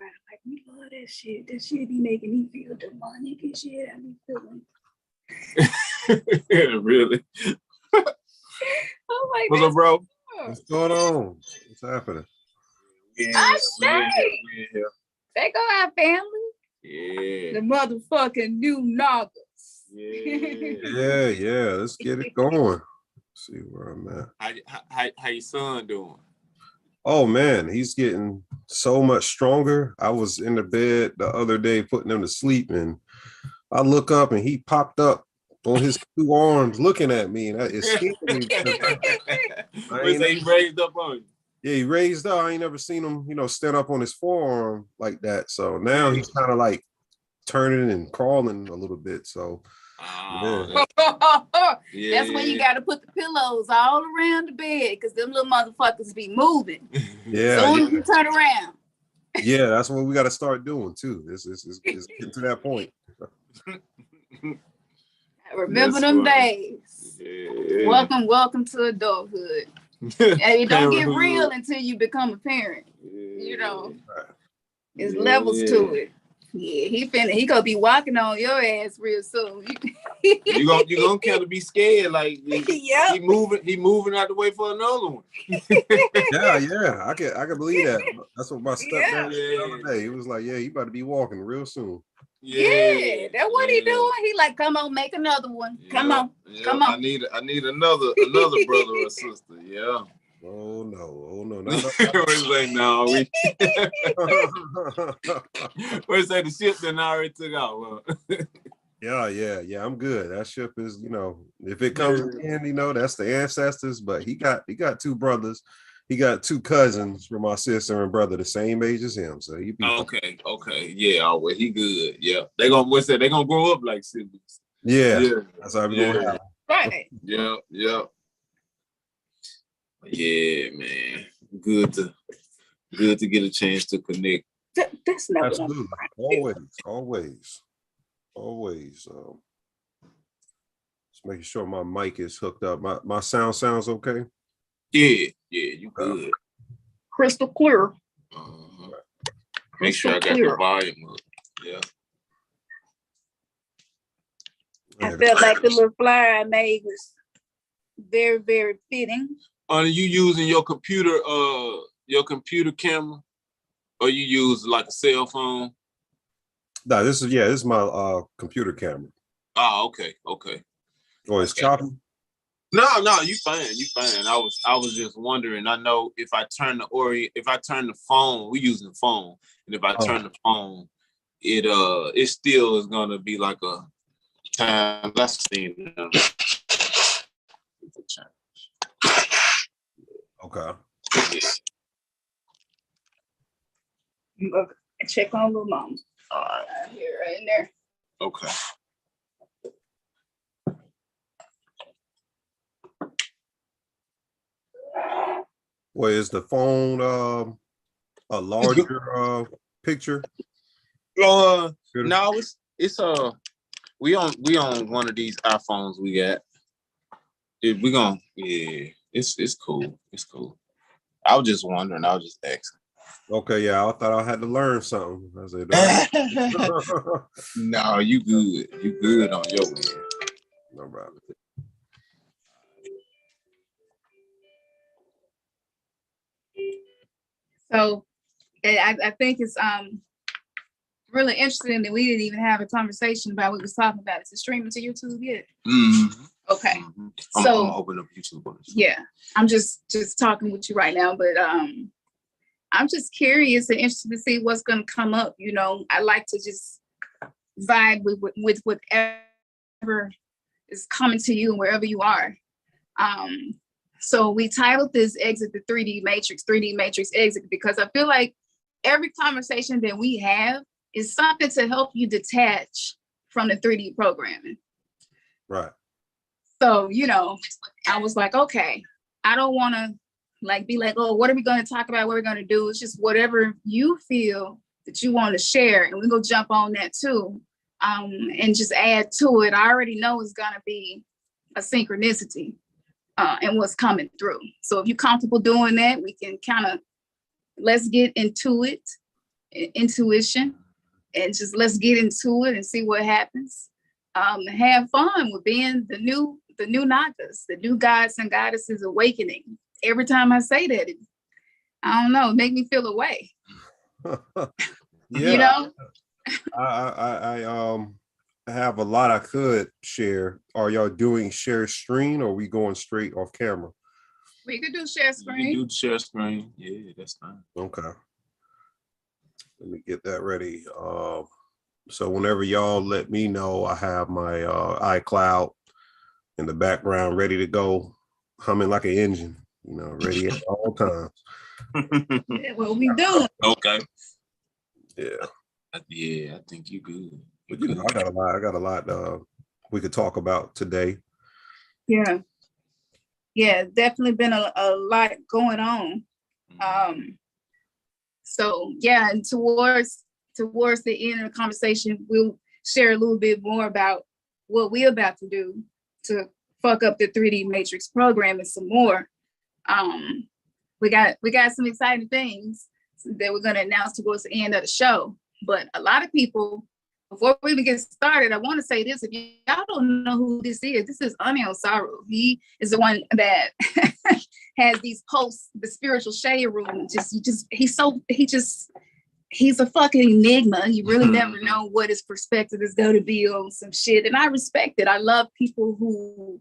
about it. Like, we love that shit. That shit be making me feel demonic and shit. I be feeling. Really? Oh my What's up, bro? What's going on? What's happening? I say, they go out, family. Yeah. The motherfucking new noggles. Yeah. Let's get it going. Let's see where I'm at. How your son doing? Oh man, he's getting so much stronger. I was in the bed the other day putting him to sleep, and I look up and he popped up on his two arms looking at me, and it scared me. He raised up on you. Yeah, he raised up. I ain't never seen him, stand up on his forearm like that. So now he's kind of like turning and crawling a little bit. So That's when you got to put the pillows all around the bed, because them little motherfuckers be moving. Yeah. Soon as you turn around. Yeah, that's what we got to start doing too. It's getting to that point. Remember them days. Yeah. Welcome to adulthood. And it don't get real until you become a parent. There's levels to it. Yeah, he gonna be walking on your ass real soon. you gonna kind of be scared, like he moving out the way for another one. yeah, I can believe that. That's what my stepdad said the other day. He was like, "Yeah, you about to be walking real soon." Yeah, that's what he doing. He like, come on, make another one. Come on. I need another brother or sister. Yeah. Oh no. No. Where's that? The ship that I already took out. Yeah. I'm good. That ship is, if it comes in, that's the ancestors. But he got two brothers. He got two cousins from my sister and brother the same age as him. So he be okay. Yeah, well, he good. Yeah. They gonna grow up like siblings. Yeah. That's how we gonna have. Right. Yeah. Yeah, man. Good to get a chance to connect. That's not absolutely. Always. Just making sure my mic is hooked up. My sounds okay? Yeah, you good. Crystal clear. Make sure I got the volume up. Yeah. I felt like the little flyer I made was very, very fitting. Are you using your computer camera, or you use like a cell phone? No, this is my computer camera. Oh, okay. Oh, it's choppy? No, you fine. I was just wondering. I know if I turn the phone, we're using the phone, and if I turn the phone, it still is gonna be like a time. Let's see. Okay. Yeah. Check on little mom. All right, here, right in there. Okay. Well, is the phone a larger picture? No, it's we on one of these iPhones we got. It's cool. It's cool. I was just wondering. I was just asking. Okay, yeah, I thought I had to learn something. I said, no, you good. You good on your end. No problem. So I think it's really interesting that we didn't even have a conversation about what we was talking about. Is it streaming to YouTube yet? Mm-hmm. Okay. I'm open up YouTube. Yeah, I'm just talking with you right now, but I'm just curious and interested to see what's going to come up. I like to just vibe with whatever is coming to you and wherever you are. So we titled this Exit the 3D Matrix Exit, because I feel like every conversation that we have is something to help you detach from the 3D programming. Right. So, I was like, okay, I don't want to be like, oh, what are we going to talk about? What are we going to do? It's just whatever you feel that you want to share. And we're going to jump on that too. And just add to it. I already know it's going to be a synchronicity and what's coming through. So if you're comfortable doing that, we can let's get into it intuition, and just let's get into it and see what happens. Have fun with being the new Nagas, the new gods and goddesses awakening. Every time I say that, I don't know, make me feel away. Yeah, you know, I have a lot I could share. Are y'all doing share screen, or are we going straight off camera? We could do share screen. You can do share screen. Yeah, that's fine. Okay. Let me get that ready. So whenever y'all let me know, I have my iCloud in the background ready to go, humming like an engine, you know, ready at all times. Yeah, what we doing? Okay. Yeah. Yeah, I think you good. But you know, I got a lot we could talk about today. Yeah. Yeah, definitely been a lot going on. So yeah, and towards the end of the conversation, we'll share a little bit more about what we're about to do to fuck up the 3D Matrix program and some more. We got some exciting things that we're going to announce towards the end of the show. But a lot of people, before we even get started, I want to say this: if y'all don't know who this is Osaru. He is the one that has these posts, the spiritual shade room. He's a fucking enigma. You really never know what his perspective is going to be on some shit. And I respect it. I love people who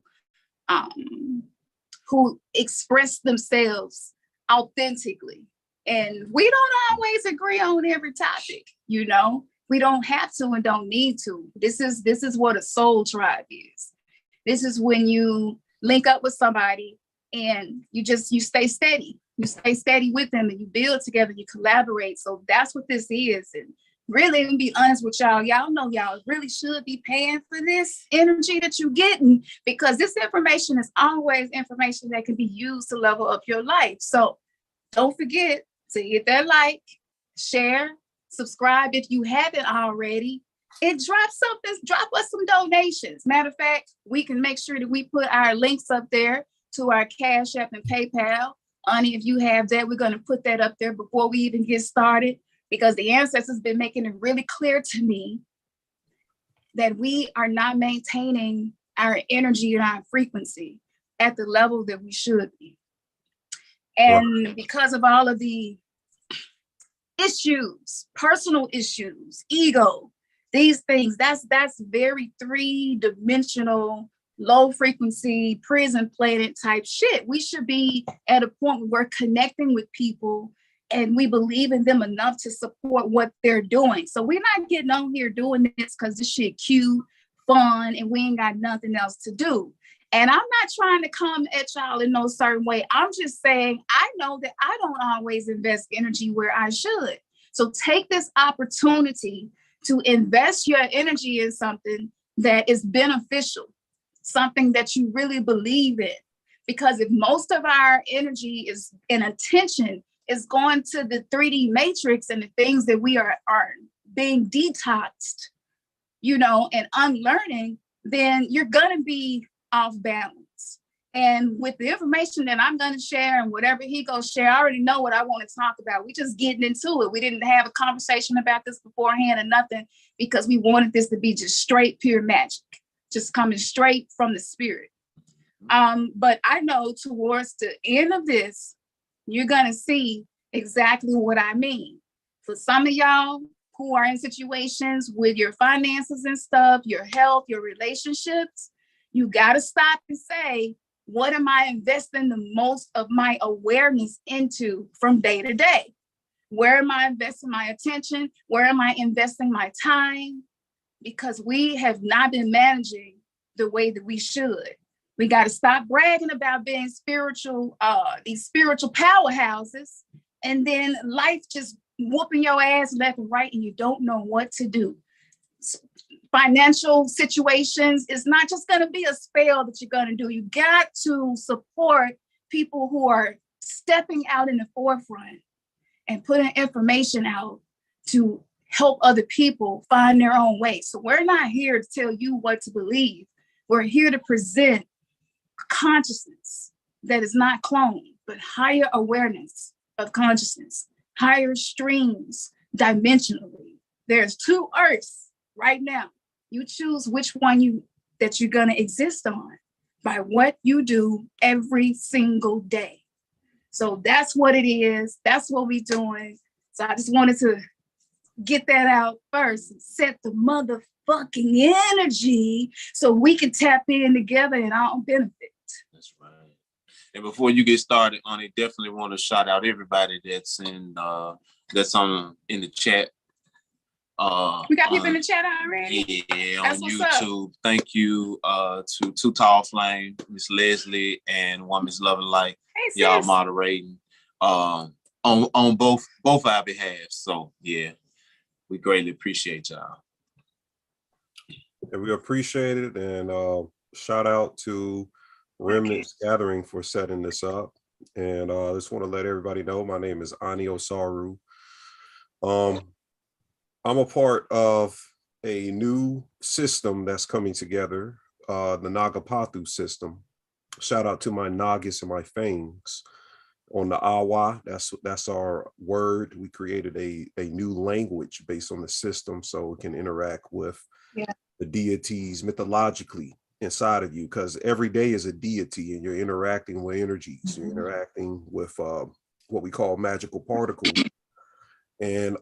express themselves authentically. And we don't always agree on every topic, you know. We don't have to and don't need to. This is what a soul tribe is. This is when you link up with somebody and you stay steady. You stay steady with them and you build together, you collaborate. So that's what this is. And really, to be honest with y'all know y'all really should be paying for this energy that you're getting, because this information is always information that can be used to level up your life. So don't forget to hit that like, share, subscribe if you haven't already, and drop us some donations. Matter of fact, we can make sure that we put our links up there to our Cash App and PayPal. Ani, if you have that, we're going to put that up there before we even get started, because the ancestors been making it really clear to me that we are not maintaining our energy and our frequency at the level that we should be. And because of all of the issues, personal issues, ego, these things, that's very three-dimensional, low frequency, prison planet type shit. We should be at a point where we're connecting with people and we believe in them enough to support what they're doing. So we're not getting on here doing this because this shit cute, fun, and we ain't got nothing else to do. And I'm not trying to come at y'all in no certain way. I'm just saying, I know that I don't always invest energy where I should. So take this opportunity to invest your energy in something that is beneficial, something that you really believe in. Because if most of our energy is and attention is going to the 3D matrix and the things that we are being detoxed, you know, and unlearning, then you're going to be off balance. And with the information that I'm going to share and whatever he goes share, I already know what I want to talk about. We just getting into it. We didn't have a conversation about this beforehand or nothing, because we wanted this to be just straight, pure magic, just coming straight from the spirit. But I know towards the end of this, you're going to see exactly what I mean. For some of y'all who are in situations with your finances and stuff, your health, your relationships, you got to stop and say, what am I investing the most of my awareness into from day to day? Where am I investing my attention? Where am I investing my time? Because we have not been managing the way that we should. We got to stop bragging about being spiritual, these spiritual powerhouses, and then life just whooping your ass left and right, and you don't know what to do. Financial situations is not just going to be a spell that you're going to do. You got to support people who are stepping out in the forefront and putting information out to help other people find their own way. So we're not here to tell you what to believe. We're here to present consciousness that is not cloned, but higher awareness of consciousness, higher streams dimensionally. There's two earths right now. You choose which one that you're gonna exist on by what you do every single day. So that's what it is. That's what we're doing. So I just wanted to get that out first and set the motherfucking energy so we can tap in together in our own benefit. That's right. And before you get started on it, definitely want to shout out everybody that's in in the chat. We got people in the chat already. Yeah, on YouTube. Up. Thank you to Too Tall Flame, Miss Leslie, and One Miss Loving Light. Hey, y'all moderating on both our behalves. So yeah, we greatly appreciate y'all. And we appreciate it. And shout out to Remnantsgathering for setting this up. And I just want to let everybody know my name is Ani Osaru. I'm a part of a new system that's coming together, the Nagapathu system. Shout out to my Nagas and my Fangs. On the Awa, that's our word. We created a new language based on the system so we can interact with the deities mythologically inside of you, because every day is a deity and you're interacting with energies. You're interacting with what we call magical particles. And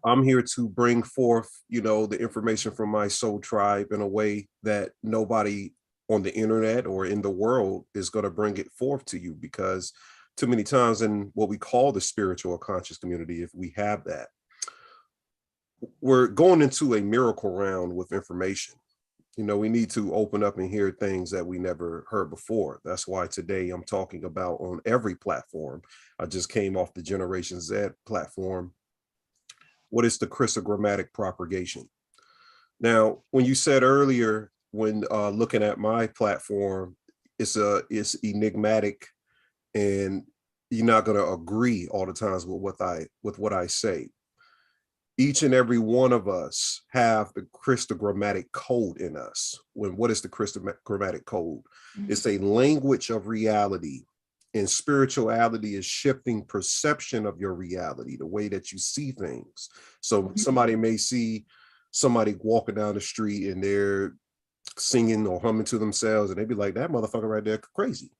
I'm here to bring forth, the information from my soul tribe in a way that nobody on the internet or in the world is going to bring it forth to you, because too many times in what we call the spiritual or conscious community, if we have that, we're going into a miracle round with information. We need to open up and hear things that we never heard before. That's why today I'm talking about on every platform. I just came off the Generation Z platform. What is the crystogrammatic propagation? Now, when you said earlier, when looking at my platform, it's enigmatic, and you're not going to agree all the times with what I say. Each and every one of us have the crystogrammatic code in us. What is the crystogrammatic code? It's a language of reality, and spirituality is shifting perception of your reality, the way that you see things. So somebody may see somebody walking down the street and they're singing or humming to themselves, and they'd be like, that motherfucker right there crazy.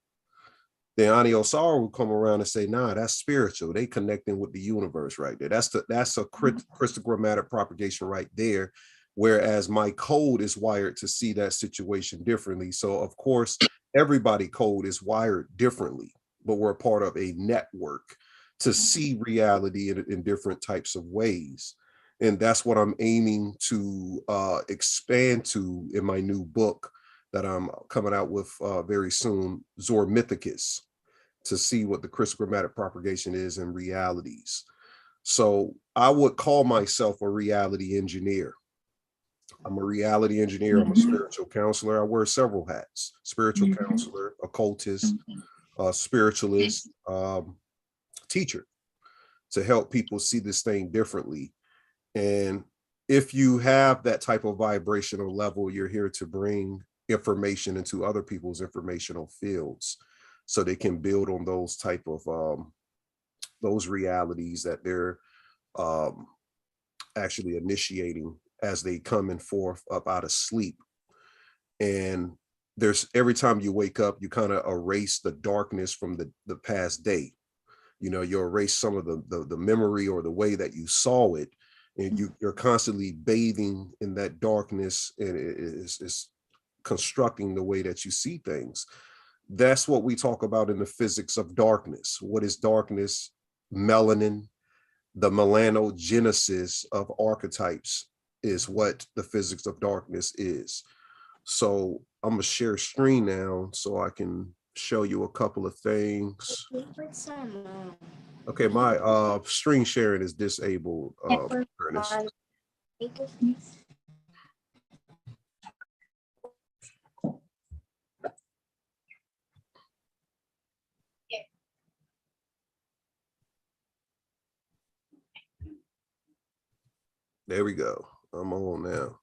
Then Ani Osaru will come around and say, nah, that's spiritual. They connecting with the universe right there. That's a crystogrammatic propagation right there. Whereas my code is wired to see that situation differently. So of course, everybody code is wired differently, but we're a part of a network to see reality in different types of ways. And that's what I'm aiming to expand to in my new book that I'm coming out with very soon, Zor Mythicus, to see what the crystogrammatic propagation is in realities. So I would call myself a reality engineer. I'm a reality engineer. I'm a spiritual counselor. I wear several hats: spiritual counselor, occultist, spiritualist, teacher, to help people see this thing differently. And if you have that type of vibrational level, you're here to bring information into other people's informational fields so they can build on those type of those realities that they're actually initiating as they coming forth up out of sleep. And there's, every time you wake up, you kind of erase the darkness from the past day. You erase some of the memory or the way that you saw it, and you're constantly bathing in that darkness, and it's constructing the way that you see things. That's what we talk about in the physics of darkness. What is darkness? Melanin, the melanogenesis of archetypes is what the physics of darkness is. So I'm gonna share screen now so I can show you a couple of things. Okay, my screen sharing is disabled. There we go. I'm on now.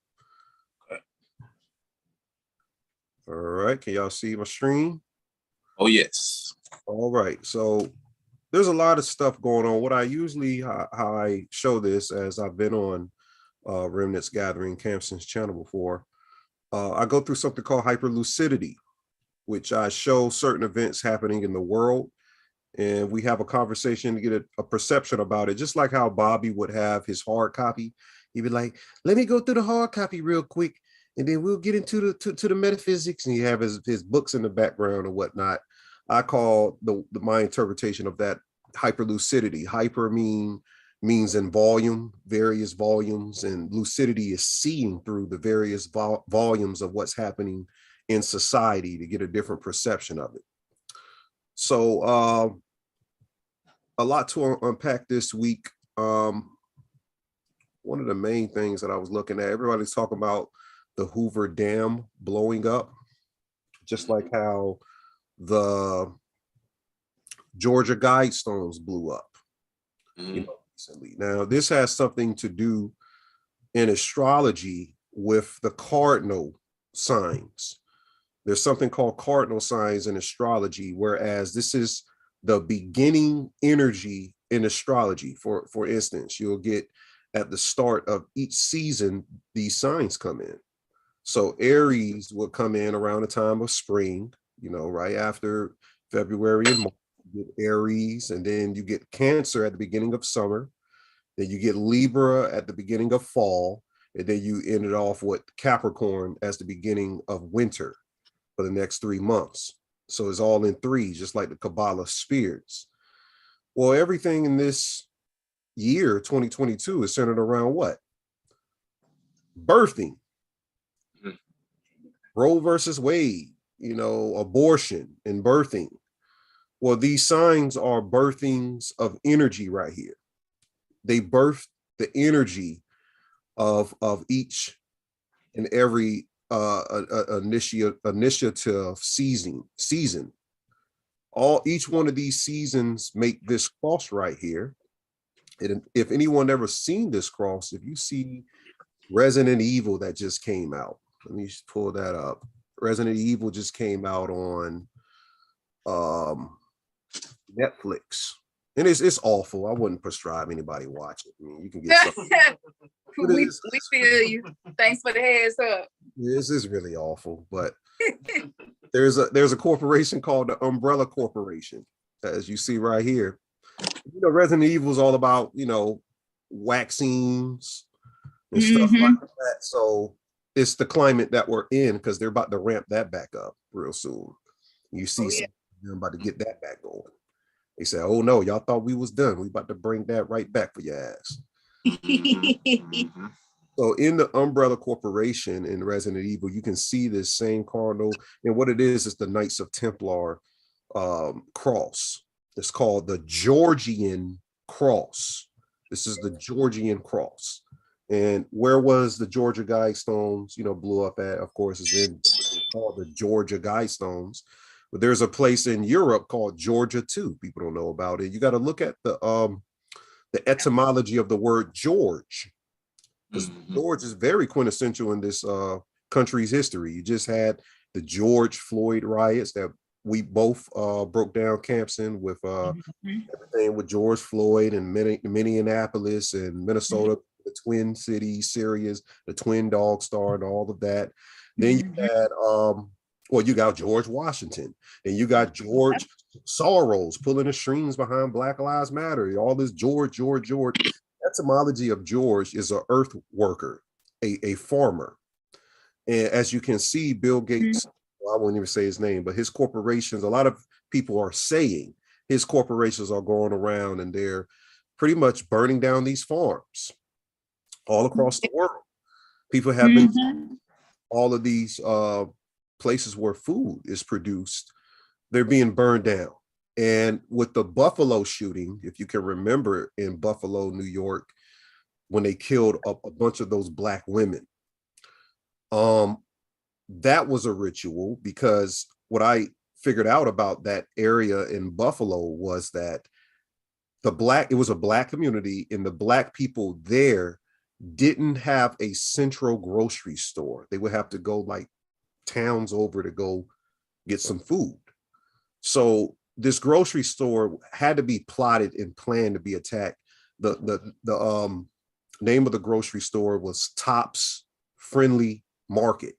All right, can y'all see my screen? Oh, yes. All right, so there's a lot of stuff going on. What I usually, how I show this, as I've been on Remnants Gathering, Khamsin's channel before, I go through something called Hyperlucidity, which I show certain events happening in the world, and we have a conversation to get a perception about it, just like how Bobby would have his hard copy. He'd be like, let me go through the hard copy real quick, and then we'll get into the metaphysics, and he have his books in the background and whatnot. I call my interpretation of that hyperlucidity. Hyper means in volume, various volumes, and lucidity is seeing through the various volumes of what's happening in society to get a different perception of it. So a lot to unpack this week. One of the main things that I was looking at, everybody's talking about the Hoover Dam blowing up, just like how the Georgia Guidestones blew up, recently. Now, this has something to do in astrology with the cardinal signs. There's something called cardinal signs in astrology, whereas this is the beginning energy in astrology. For instance, you'll get at the start of each season, these signs come in. So Aries will come in around the time of spring, right after February and March. You get Aries, and then you get Cancer at the beginning of summer. Then you get Libra at the beginning of fall, and then you end it off with Capricorn as the beginning of winter for the next 3 months. So it's all in threes, just like the Kabbalah spheres. Well, everything in this year, 2022, is centered around what? Birthing. Roe versus Wade, abortion and birthing. Well, these signs are birthings of energy right here. They birth the energy of each and every initiative season. Each one of these seasons make this cross right here. And if anyone ever seen this cross, if you see Resident Evil that just came out, let me just pull that up. Resident Evil just came out on Netflix, and it's awful. I wouldn't prescribe anybody watch it. I mean, you can get something. we feel you. Thanks for the heads up. This is really awful, but there's a corporation called the Umbrella Corporation, as you see right here. Resident Evil is all about vaccines and stuff like that. So it's the climate that we're in, because they're about to ramp that back up real soon. You see, they're about to get that back going. They say, "Oh no, y'all thought we was done. We about to bring that right back for your ass." So in the Umbrella Corporation in Resident Evil, you can see this same cardinal, and what it is the Knights of Templar cross. It's called the Georgian cross. This is the Georgian cross. And where was the Georgia Guidestones, blew up at? Of course, it's called the Georgia Guidestones. But there's a place in Europe called Georgia too. People don't know about it. You got to look at the etymology of the word George, because George is very quintessential in this country's history. You just had the George Floyd riots that we both broke down Khamsin with everything with George Floyd and Minneapolis and Minnesota, the Twin Cities, Syria's, the Twin Dog Star, and all of that. Then you had you got George Washington, and you got George Soros pulling the strings behind Black Lives Matter. All this George. Etymology of George is an earth worker, a farmer. And as you can see, Bill Gates, I won't even say his name, but his corporations, a lot of people are saying his corporations are going around and they're pretty much burning down these farms all across the world. People have been all of these places where food is produced, they're being burned down. And with the Buffalo shooting, if you can remember, in Buffalo, New York, when they killed a bunch of those Black women, that was a ritual, because what I figured out about that area in Buffalo was that it was a Black community, and the Black people there didn't have a central grocery store. They would have to go like towns over to go get some food. So this grocery store had to be plotted and planned to be attacked. The name of the grocery store was Tops Friendly Market.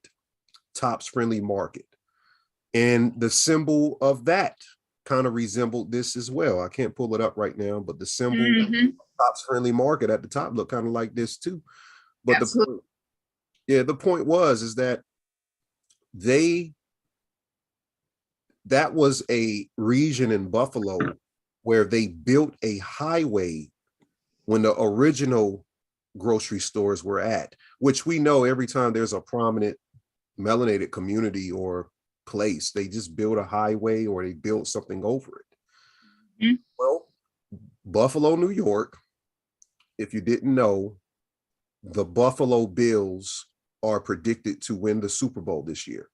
Tops Friendly Market. And the symbol of that kind of resembled this as well. I can't pull it up right now, but the symbol of Tops Friendly Market at the top looked kind of like this too. But the point was that that was a region in Buffalo where they built a highway when the original grocery stores were at, which we know every time there's a prominent melanated community or place, they just build a highway or they build something over it. Well, Buffalo, New York, if you didn't know, the Buffalo Bills are predicted to win the Super Bowl this year.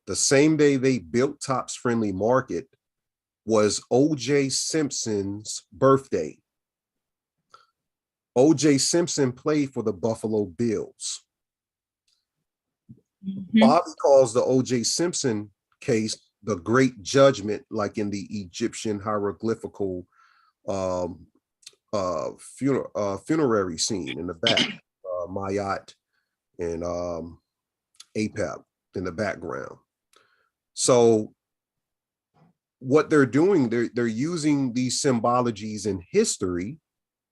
The same day they built Tops Friendly Market was O.J. Simpson's birthday. O.J. Simpson played for the Buffalo Bills. Bobby calls the O.J. Simpson case the Great Judgment, like in the Egyptian hieroglyphical funerary scene in the back, Mayat and Apep in the background. So what they're doing, they're using these symbologies in history,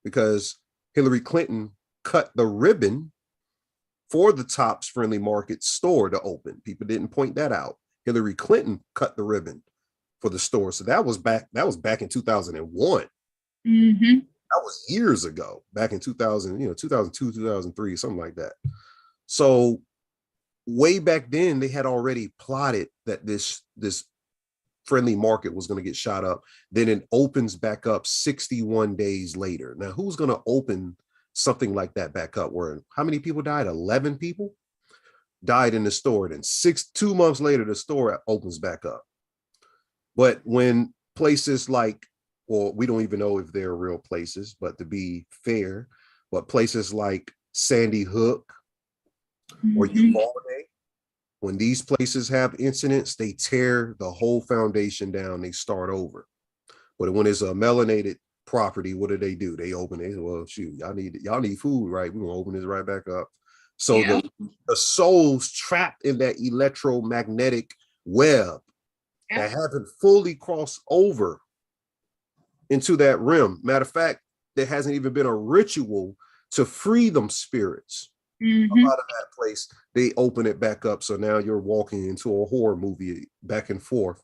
because Hillary Clinton cut the ribbon for the Tops Friendly Market store to open. People didn't point that out. Hillary Clinton cut the ribbon for the store. So that was back in 2001. That was years ago, back in 2000, 2002, 2003, something like that. So way back then, they had already plotted that this friendly market was going to get shot up. Then it opens back up 61 days later. Now, who's going to open something like that back up? Where how many people died? 11 people died in the store. Then 2 months later, the store opens back up. But when places like, well, we don't even know if they're real places, but to be fair, but places like Sandy Hook or Uvalde, when these places have incidents, they tear the whole foundation down. They start over. But when it's a melanated property, what do? They open it. Well, shoot, y'all need food, right? We're gonna open this right back up. So the souls trapped in that electromagnetic web that haven't fully crossed over into that realm. Matter of fact, there hasn't even been a ritual to free them spirits out of that place. They open it back up. So now you're walking into a horror movie back and forth.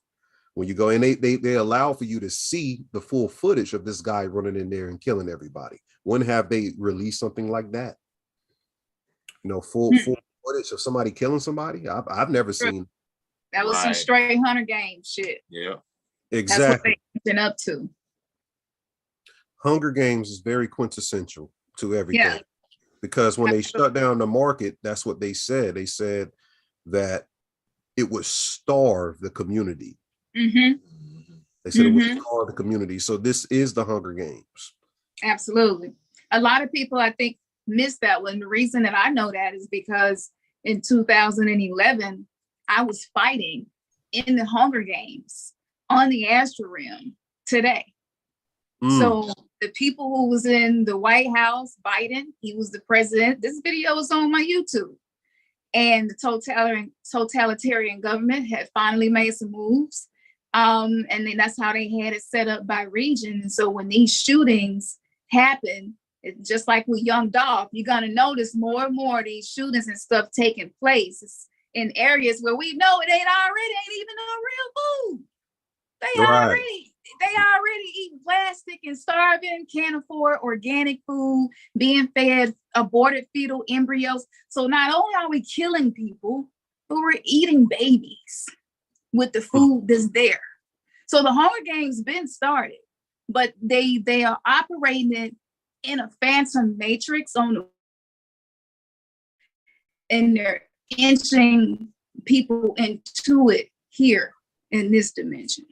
When you go in, they allow for you to see the full footage of this guy running in there and killing everybody. When have they released something like that? Full footage of somebody killing somebody? I've never seen. That was some straight Hunger Games shit. Yeah, exactly. That's what they've been up to. Hunger Games is very quintessential to everything, because when they shut down the market, that's what they said. They said that it would starve the community. They said it would starve the community. So this is the Hunger Games. Absolutely. A lot of people, I think, miss that one. The reason that I know that is because in 2011, I was fighting in the Hunger Games on the astral realm today. So the people who was in the White House, Biden, he was the president. This video is on my YouTube. And the totalitarian government had finally made some moves. And then that's how they had it set up by region. And so when these shootings happen, just like with Young Dolph, you're going to notice more and more of these shootings and stuff taking place in areas where we know it ain't even no real food. They already eating plastic and starving, can't afford organic food, being fed aborted fetal embryos. So not only are we killing people, but we're eating babies with the food that's there. So the Hunger Games been started, but they are operating it in a phantom matrix and they're inching people into it here in this dimension.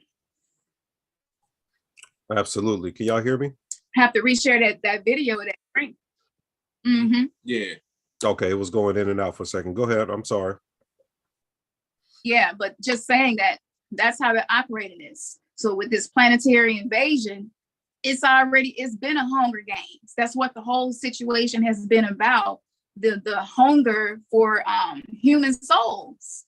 Absolutely. Can y'all hear me? Have to reshare that video of that screen. Yeah. Okay, it was going in and out for a second. Go ahead. I'm sorry. Yeah, but just saying that's how they're operating this. So with this planetary invasion, it's been a Hunger Games. That's what the whole situation has been about. The hunger for human souls.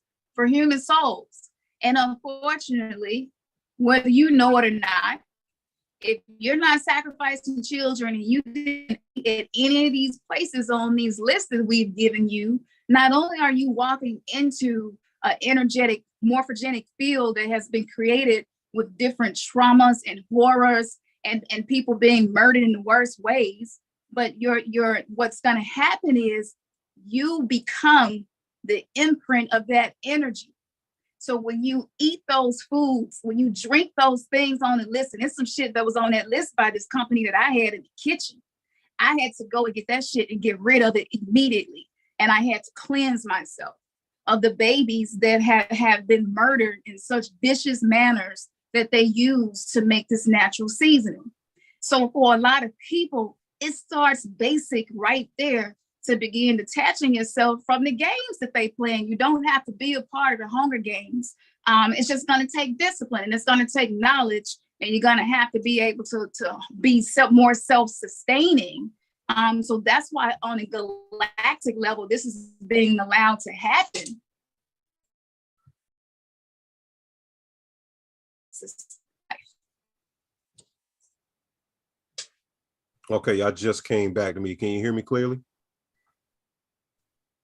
And unfortunately, whether you know it or not, if you're not sacrificing children and you didn't at any of these places on these lists that we've given you, not only are you walking into an energetic, morphogenic field that has been created with different traumas and horrors and people being murdered in the worst ways, but what's going to happen is you become the imprint of that energy. So when you eat those foods, when you drink those things on the list, and it's some shit that was on that list by this company that I had in the kitchen, I had to go and get that shit and get rid of it immediately. And I had to cleanse myself of the babies that have been murdered in such vicious manners that they use to make this natural seasoning. So for a lot of people, it starts basic right there to begin detaching yourself from the games that they play. And you don't have to be a part of the Hunger Games. It's just going to take discipline, and it's going to take knowledge, and you're going to have to be able to be more self-sustaining. So that's why on a galactic level, this is being allowed to happen. Okay, I just came back to me. Can you hear me clearly?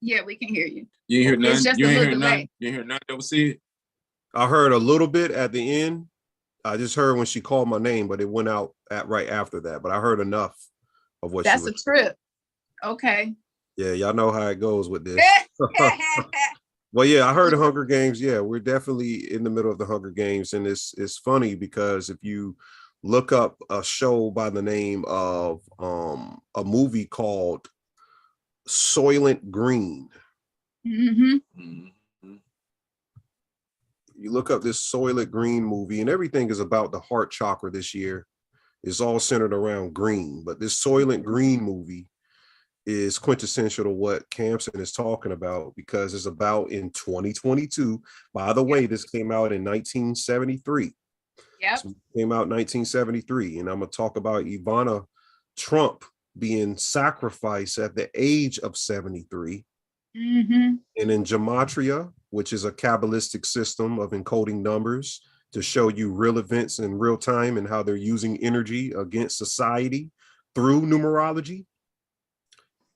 Yeah, we can hear you. You ain't hear nothing? It's just You a ain't little hear delay. nothing? You ain't hear nothing that was said? I heard a little bit at the end. I just heard when she called my name, but it went out right after that. But I heard enough of what That's she was. a trip. Okay. Yeah, y'all know how it goes with this. Well, yeah, I heard the Hunger Games. Yeah, we're definitely in the middle of the Hunger Games. And it's funny because if you look up a show by the name of a movie called Soylent Green. Mm-hmm. You look up this Soylent Green movie, and everything is about the heart chakra this year. It's all centered around green, but this Soylent Green movie is quintessential to what Khamsin is talking about, because it's about in 2022. By the way, this came out in 1973. Yep. So it came out in 1973, and I'm going to talk about Ivana Trump being sacrificed at the age of 73. Mm-hmm. And in gematria, which is a Kabbalistic system of encoding numbers to show you real events in real time and how they're using energy against society through numerology,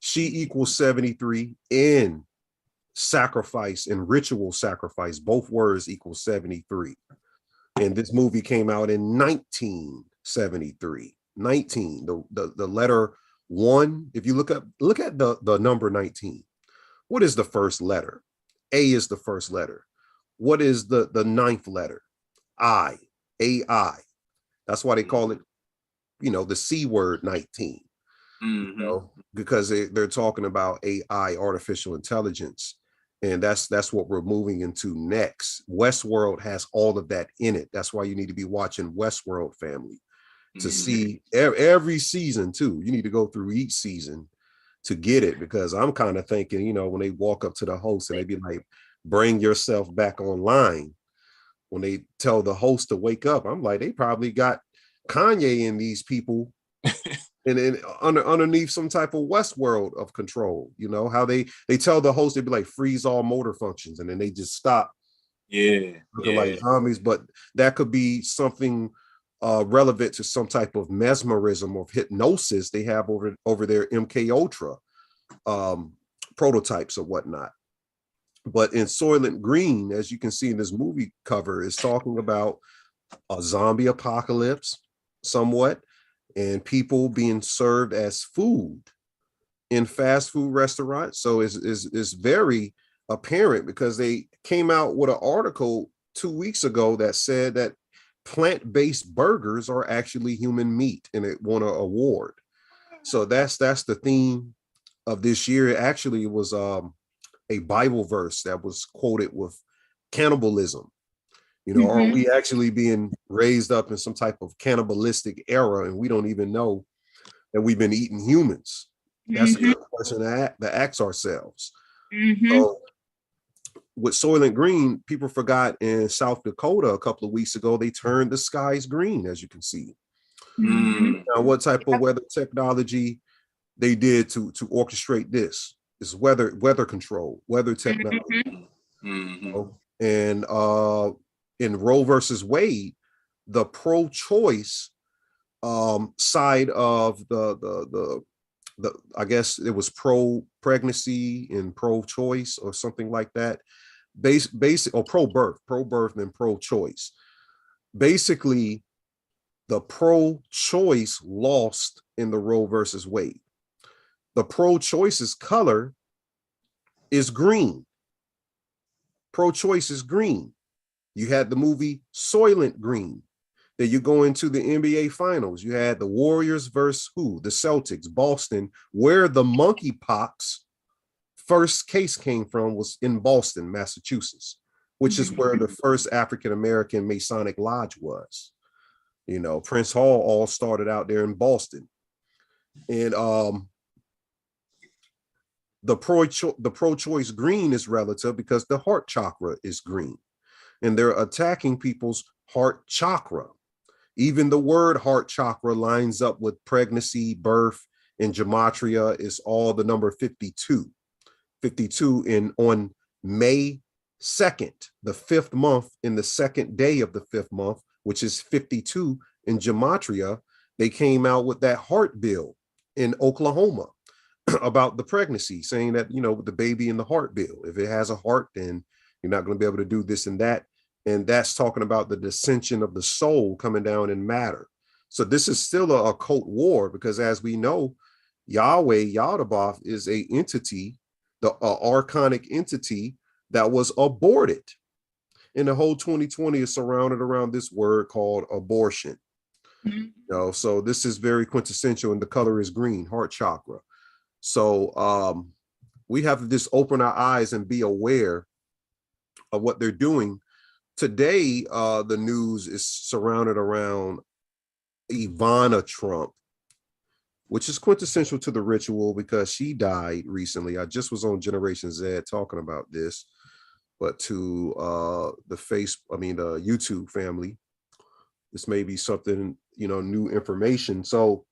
she equals 73 in sacrifice and ritual sacrifice. Both words equal 73. And this movie came out in 1973. 19, the letter 1. If you look at the number 19, what is the first letter? A is the first letter. What is the ninth letter? I, A-I. That's why they call it, the C word 19. Mm-hmm. Because they're talking about AI, artificial intelligence. And that's what we're moving into next. Westworld has all of that in it. That's why you need to be watching Westworld, family, to see every season too. You need to go through each season to get it, because I'm kind of thinking, when they walk up to the host and they be like, bring yourself back online. When they tell the host to wake up, I'm like, they probably got Kanye and these people and then underneath some type of Westworld of control. How they tell the host, they'd be like, freeze all motor functions, and then they just stop. Looking like zombies. But that could be something relevant to some type of mesmerism or hypnosis they have over their MK Ultra prototypes or whatnot. But in Soylent Green, as you can see in this movie cover, is talking about a zombie apocalypse somewhat, and people being served as food in fast food restaurants. So it's very apparent, because they came out with an article 2 weeks ago that said that plant-based burgers are actually human meat, and it won an award. So that's the theme of this year. Actually, it was a Bible verse that was quoted with cannibalism. Are we actually being raised up in some type of cannibalistic era, and we don't even know that we've been eating humans? That's a good question to ask ourselves. So with Soylent Green, people forgot in South Dakota a couple of weeks ago, they turned the skies green, as you can see. Now, what type of weather technology they did to orchestrate this is weather control, weather technology. And in Roe versus Wade, the pro-choice side of the I guess it was pro-pregnancy and pro-choice or something like that, basic or pro-birth and pro-choice. Basically, the pro-choice lost in the Roe versus Wade. The pro-choice's color is green. Pro-choice is green. You had the movie Soylent Green. Then you go into the NBA Finals. You had the Warriors versus who? The Celtics, Boston, where the monkeypox first case came from was in Boston, Massachusetts, which is where the first African-American Masonic Lodge was. You know, Prince Hall all started out there in Boston. And the pro-choice green is relative because the heart chakra is green. And they're attacking people's heart chakra. Even the word heart chakra lines up with pregnancy, birth, and gematria is all the number 52. 52 on May 2nd, the 5th month, in the 2nd day of the 5th month, which is 52 in gematria, they came out with that heart bill in Oklahoma about the pregnancy, saying that, you know, the baby in the heart bill, if it has a heart, then you're not going to be able to do this and that. And that's talking about the dissension of the soul coming down in matter. So this is still a occult war, because as we know, Yahweh, Yaldabaoth, is a entity, the archonic entity that was aborted. And the whole 2020 is surrounded around this word called abortion. You know, so this is very quintessential, and the color is green, heart chakra. So we have to just open our eyes and be aware of what they're doing. Today, the news is surrounded around Ivana Trump, which is quintessential to the ritual because she died recently. I just was on Generation Z talking about this, but to the YouTube family, this may be something, you know, new information. So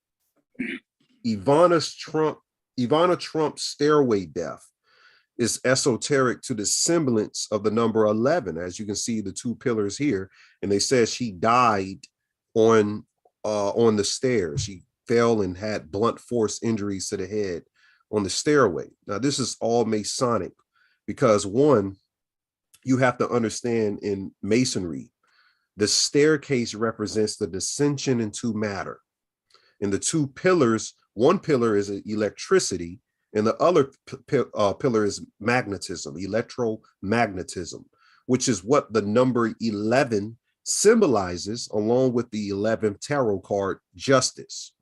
Ivana Trump's stairway death is esoteric to the semblance of the number 11, as you can see the two pillars here. And they said she died on the stairs. She fell and had blunt force injuries to the head on the stairway. Now, this is all Masonic because, one, you have to understand in Masonry, the staircase represents the descension into matter. And the two pillars, one pillar is electricity, and the other pillar is magnetism, electromagnetism, which is what the number 11 symbolizes, along with the 11th tarot card, justice.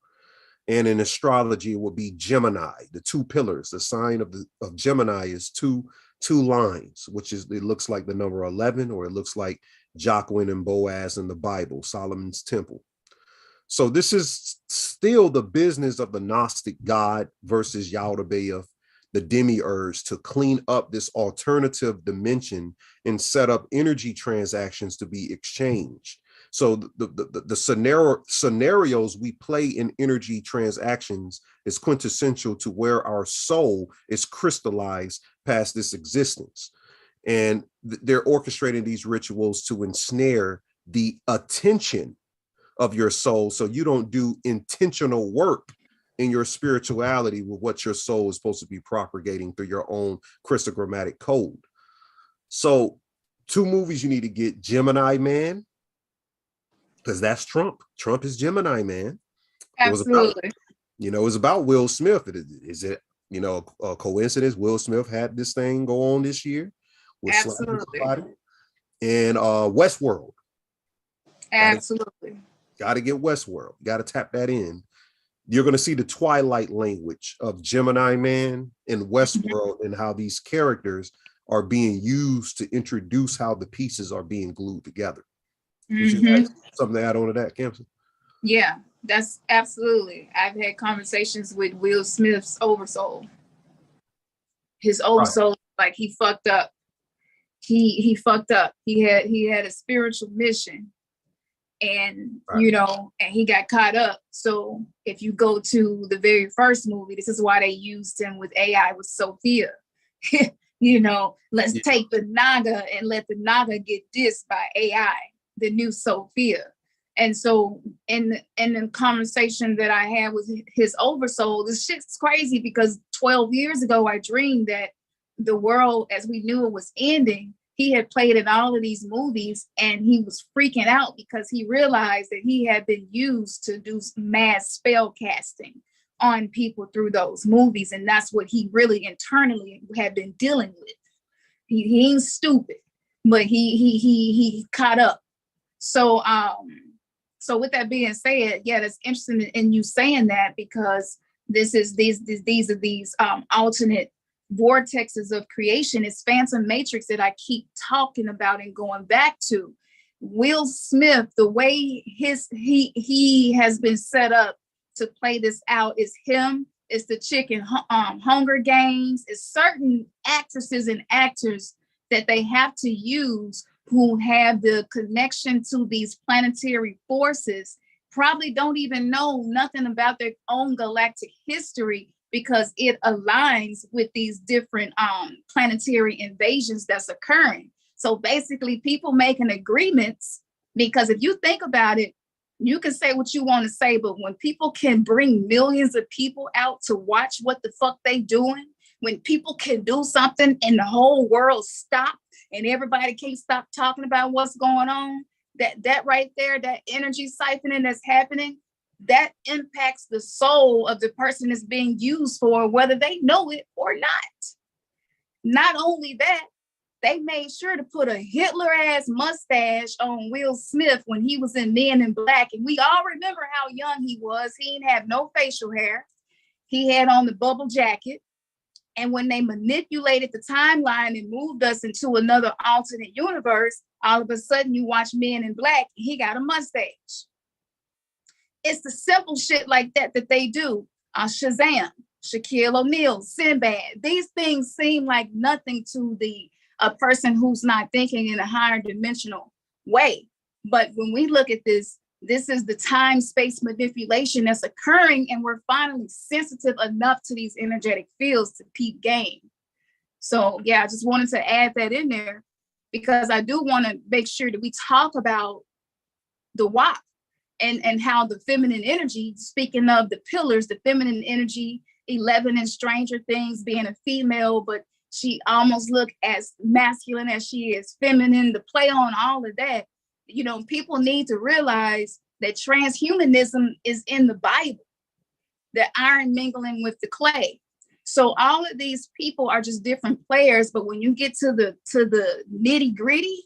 And in astrology, it would be Gemini, the two pillars. The sign of Gemini is two lines, which is, it looks like the number 11, or it looks like Jacqueline and Boaz in the Bible, Solomon's temple. So this is still the business of the Gnostic God versus Yaldabaoth, the demiurge, to clean up this alternative dimension and set up energy transactions to be exchanged. So the scenarios we play in energy transactions is quintessential to where our soul is crystallized past this existence. And they're orchestrating these rituals to ensnare the attention of your soul, so you don't do intentional work in your spirituality with what your soul is supposed to be propagating through your own crystogrammatic code. So 2 movies you need to get: Gemini Man, because that's Trump. Trump is Gemini Man. Absolutely. It was about Will Smith. Is it a coincidence Will Smith had this thing go on this year with absolutely and Westworld. Absolutely. Got to get Westworld. Got to tap that in. You're going to see the Twilight language of Gemini Man and Westworld and how these characters are being used to introduce how the pieces are being glued together. Did you have something to add on to that, Khamsin? Yeah, that's absolutely. I've had conversations with Will Smith's oversoul. His oversoul, like, he fucked up. he fucked up. He had a spiritual mission, and Right. you know, and he got caught up. So if you go to the very first movie, this is why they used him with AI with Sophia. You know, let's take the Naga and let the Naga get dissed by AI, the new Sophia. And so in the conversation that I had with his oversoul, this shit's crazy because 12 years ago, I dreamed that the world as we knew it was ending. He had played in all of these movies and he was freaking out because he realized that he had been used to do mass spell casting on people through those movies. And that's what he really internally had been dealing with. He ain't stupid, but he caught up. So with that being said, yeah, that's interesting in you saying that, because these are these alternate vortexes of creation. It's phantom matrix that I keep talking about and going back to. Will Smith, the way he has been set up to play this out is him. It's the chicken Hunger Games. It's certain actresses and actors that they have to use who have the connection to these planetary forces, probably don't even know nothing about their own galactic history because it aligns with these different planetary invasions that's occurring. So basically people making agreements, because if you think about it, you can say what you want to say, but when people can bring millions of people out to watch what the fuck they doing, when people can do something and the whole world stop and everybody can't stop talking about what's going on, that right there, that energy siphoning that's happening, that impacts the soul of the person that's being used for, whether they know it or not. Not only that, they made sure to put a Hitler-ass mustache on Will Smith when he was in Men in Black. And we all remember how young he was. He didn't have no facial hair. He had on the bubble jacket. And when they manipulated the timeline and moved us into another alternate universe, all of a sudden you watch Men in Black, he got a mustache. It's the simple shit like that they do. Shazam, Shaquille O'Neal, Sinbad. These things seem like nothing to a person who's not thinking in a higher dimensional way. But when we look at this is the time-space manipulation that's occurring, and we're finally sensitive enough to these energetic fields to peep game. So yeah, I just wanted to add that in there because I do want to make sure that we talk about the WAP and how the feminine energy, speaking of the pillars, the feminine energy, 11 in Stranger Things, being a female, but she almost looked as masculine as she is feminine, the play on all of that. You know, people need to realize that transhumanism is in the Bible, the iron mingling with the clay. So all of these people are just different players, but when you get to the nitty gritty,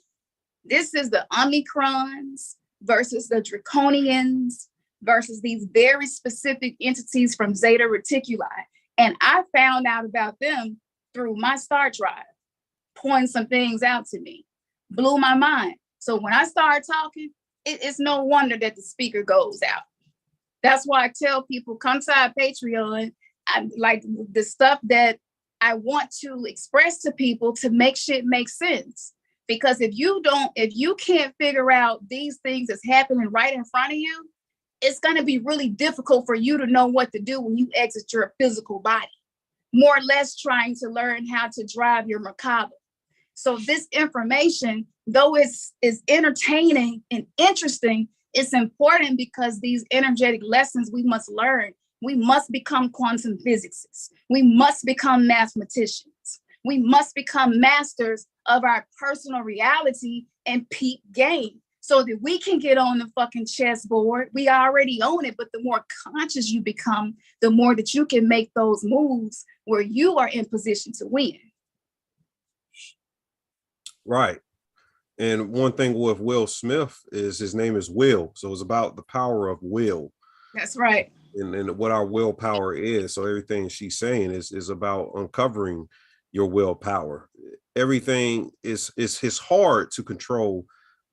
this is the Omicrons versus the Draconians versus these very specific entities from Zeta Reticuli. And I found out about them through my star tribe, pointing some things out to me, blew my mind. So when I start talking, it's no wonder that the speaker goes out. That's why I tell people, come to our Patreon. I like the stuff that I want to express to people to make shit make sense. Because if you can't figure out these things that's happening right in front of you, it's going to be really difficult for you to know what to do when you exit your physical body. More or less trying to learn how to drive your Merkaba. So this information, though it's entertaining and interesting, it's important because these energetic lessons we must learn. We must become quantum physicists. We must become mathematicians. We must become masters of our personal reality and peak game so that we can get on the fucking chessboard. We already own it, but the more conscious you become, the more that you can make those moves where you are in position to win. Right. And one thing with Will Smith is his name is Will. So it's about the power of will. That's right. And what our willpower is. So everything she's saying is about uncovering your willpower. Everything is hard to control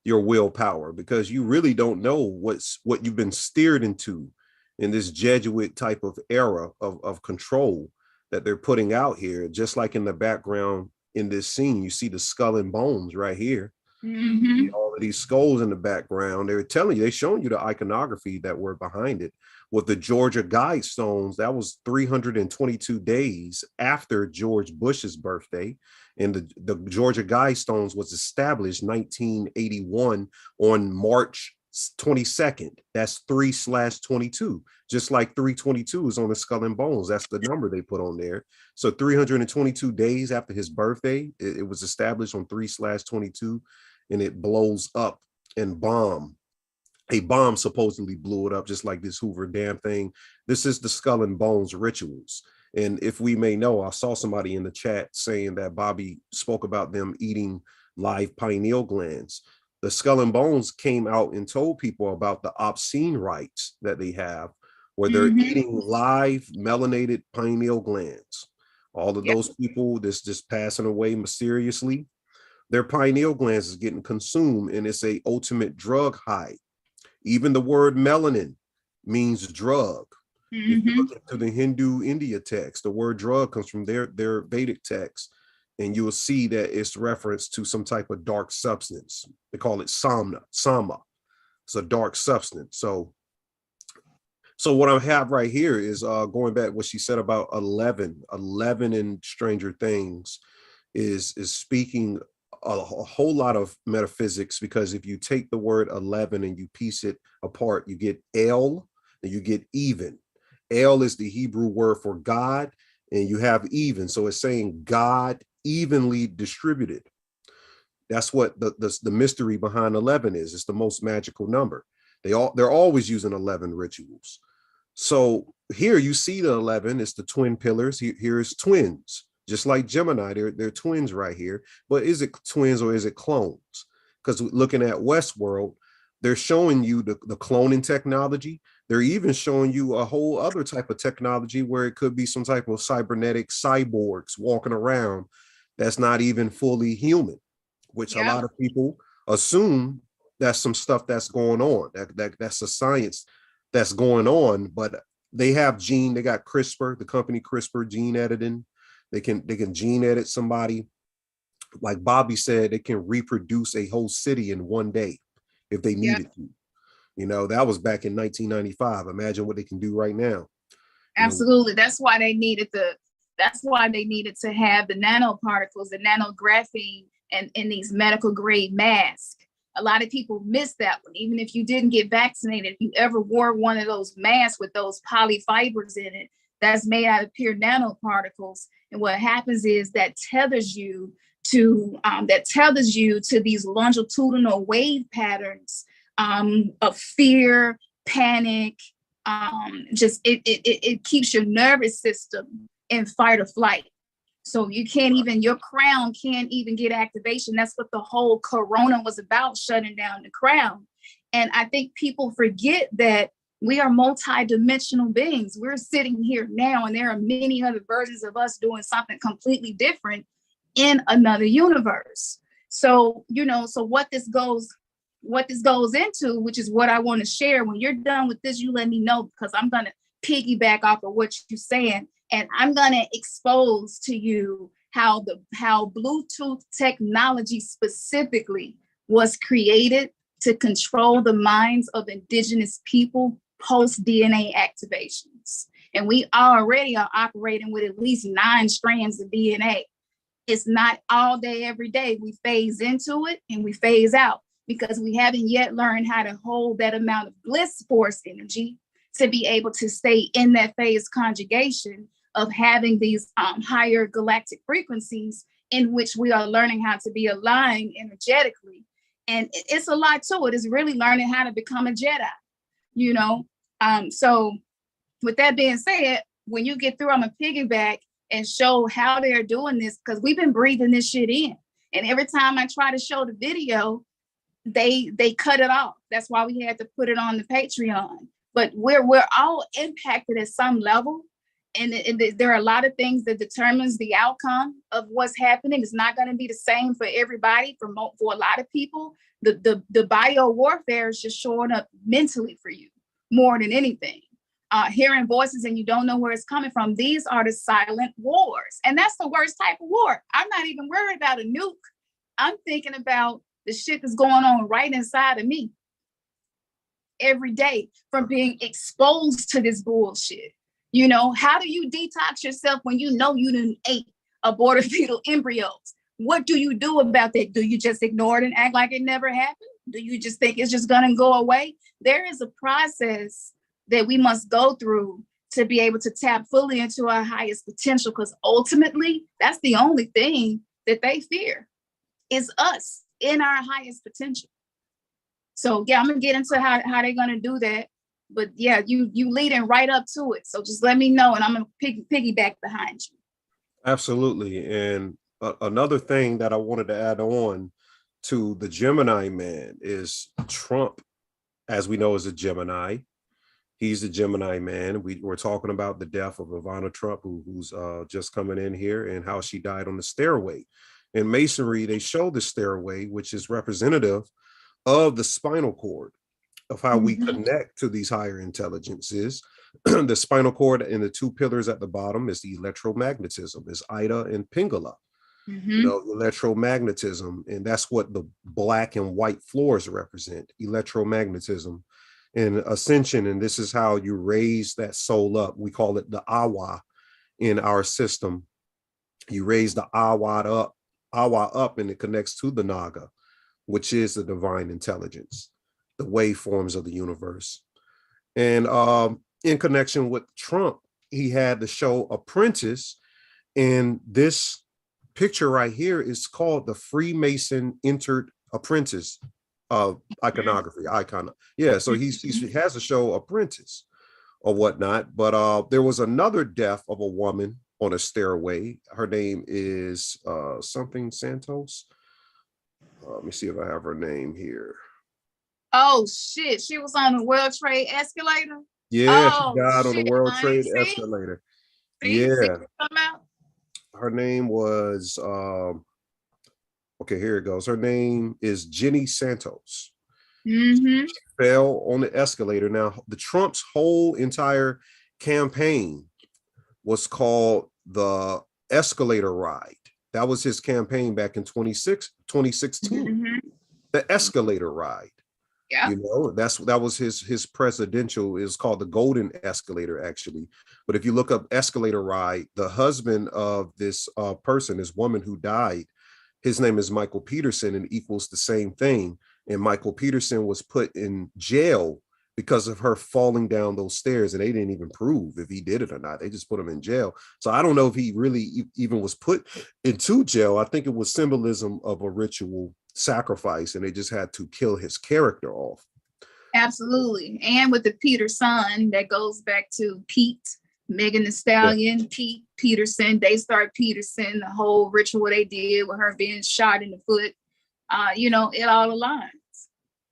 your willpower because you really don't know what you've been steered into in this Jesuit type of era of control that they're putting out here. Just like in the background in this scene. You see the skull and bones right here. Mm-hmm. All of these skulls in the background. They're telling you, they're showing you the iconography that were behind it. With the Georgia Guidestones, that was 322 days after George Bush's birthday. And the Georgia Guidestones was established 1981 on March 22nd. That's 3/22. Just like 322 is on the skull and bones. That's the number they put on there. So 322 days after his birthday, it was established on 3/22, and it blows up and bomb. A bomb supposedly blew it up, just like this Hoover Dam thing. This is the skull and bones rituals. And if we may know, I saw somebody in the chat saying that Bobby spoke about them eating live pineal glands. The skull and bones came out and told people about the obscene rites that they have, where they're eating live melanated pineal glands. All of those people that's just passing away mysteriously, their pineal glands is getting consumed, and it's a ultimate drug high. Even the word melanin means drug. If you look into the Hindu India text, the word drug comes from their Vedic text, and you will see that it's referenced to some type of dark substance. They call it sama. It's a dark substance. So what I have right here is going back what she said about 11 in Stranger Things is speaking a whole lot of metaphysics, because if you take the word 11 and you piece it apart, you get El and you get even. El is the Hebrew word for God, and you have even. So it's saying God evenly distributed. That's what the mystery behind 11 is. It's the most magical number. They're always using 11 rituals. So here you see the 11, it's the twin pillars. Here is twins, just like Gemini, they're twins right here. But is it twins or is it clones? Because looking at Westworld, they're showing you the cloning technology. They're even showing you a whole other type of technology where it could be some type of cybernetic cyborgs walking around that's not even fully human, which a lot of people assume that's some stuff that's going on. That's a science that's going on, but they got CRISPR, the company CRISPR, gene editing. They can gene edit somebody. Like Bobby said, they can reproduce a whole city in one day if they needed to. You know, that was back in 1995. Imagine what they can do right now. Absolutely. That's why they needed to have the nanoparticles, the nanographene, and these medical grade masks. A lot of people miss that one. Even if you didn't get vaccinated, if you ever wore one of those masks with those polyfibers in it, that's made out of pure nanoparticles. And what happens is that tethers you to these longitudinal wave patterns of fear, panic. It keeps your nervous system in fight or flight. So your crown can't even get activation. That's what the whole corona was about, shutting down the crown. And I think people forget that we are multi-dimensional beings. We're sitting here now, and there are many other versions of us doing something completely different in another universe. So, what this goes into, which is what I want to share. When you're done with this, you let me know, because I'm going to piggyback off of what you're saying. And I'm going to expose to you how Bluetooth technology specifically was created to control the minds of indigenous people post DNA activations. And we already are operating with at least 9 strands of DNA. It's not all day, every day. We phase into it and we phase out, because we haven't yet learned how to hold that amount of bliss force energy to be able to stay in that phase conjugation of having these higher galactic frequencies in which we are learning how to be aligned energetically. And it's a lot to it. It's really learning how to become a Jedi, So with that being said, when you get through, I'm going to piggyback and show how they're doing this, because we've been breathing this shit in. And every time I try to show the video, they cut it off. That's why we had to put it on the Patreon. But we're all impacted at some level. And there are a lot of things that determines the outcome of what's happening. It's not going to be the same for everybody. For a lot of people, the bio warfare is just showing up mentally for you more than anything. hearing voices and you don't know where it's coming from. These are the silent wars. And that's the worst type of war. I'm not even worried about a nuke. I'm thinking about the shit that's going on right inside of me every day from being exposed to this bullshit. You know, how do you detox yourself when you know you done ate aborted fetal embryos? What do you do about that? Do you just ignore it and act like it never happened? Do you just think it's just gonna go away? There is a process that we must go through to be able to tap fully into our highest potential, because ultimately that's the only thing that they fear is us in our highest potential. So yeah, I'm gonna get into how they're gonna do that. But yeah, you leading right up to it. So just let me know and I'm gonna piggyback behind you. Absolutely. And another thing that I wanted to add on to the Gemini man is Trump, as we know, is a Gemini. He's a Gemini man. We're talking about the death of Ivana Trump, who's just coming in here, and how she died on the stairway. In Masonry, they show the stairway, which is representative of the spinal cord, of how we connect to these higher intelligences. The spinal cord and the two pillars at the bottom is the electromagnetism, is Ida and Pingala. You know, electromagnetism, and that's what the black and white floors represent, electromagnetism and ascension. And this is how you raise that soul up. We call it the awa in our system. You raise the awa up, and it connects to the naga, which is the divine intelligence, the waveforms of the universe. And in connection with Trump, he had the show Apprentice, and this picture right here is called the Freemason Entered Apprentice iconography icon. Yeah, so he has a show Apprentice or whatnot. But there was another death of a woman on a stairway. Her name is something Santos. Let me see if I have her name here. Oh shit, she was on the World Trade escalator. Yeah, she died on the World Trade escalator. Yeah. Her name was okay, here it goes. Her name is Jenny Santos. She fell on the escalator. Now, the Trump's whole entire campaign was called the escalator ride. That was his campaign back in 2016. The escalator ride. Yeah. You know, that was his presidential, is called the golden escalator, actually. But if you look up escalator ride, the husband of this person, this woman who died, his name is Michael Peterson, and equals the same thing. And Michael Peterson was put in jail because of her falling down those stairs, and they didn't even prove if he did it or not. They just put him in jail. So I don't know if he really even was put into jail. I think it was symbolism of a ritual sacrifice, and they just had to kill his character off. Absolutely. And with the Peter son, that goes back to Pete, Megan Thee Stallion, Pete Peterson, Daystar Peterson, the whole ritual they did with her being shot in the foot. You know, it all aligns.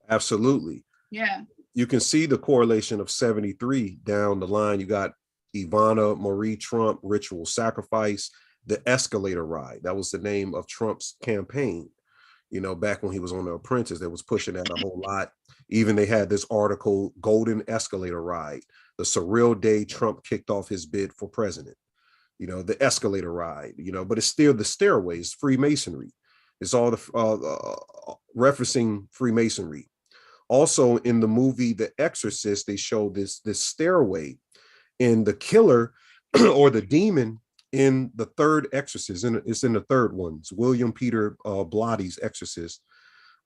Absolutely. Yeah. You can see the correlation of 73 down the line. You got Ivana Marie Trump, ritual sacrifice, the escalator ride. That was the name of Trump's campaign. You know, back when he was on The Apprentice, they was pushing that a whole lot. Even they had this article, Golden Escalator Ride, the surreal day Trump kicked off his bid for president. You know, the escalator ride, you know, but it's still the stairways, Freemasonry. It's all the referencing Freemasonry. Also in the movie The Exorcist, they show this stairway, and the killer or the demon in the third Exorcist, and it's in the third one. It's William Peter Blatty's Exorcist.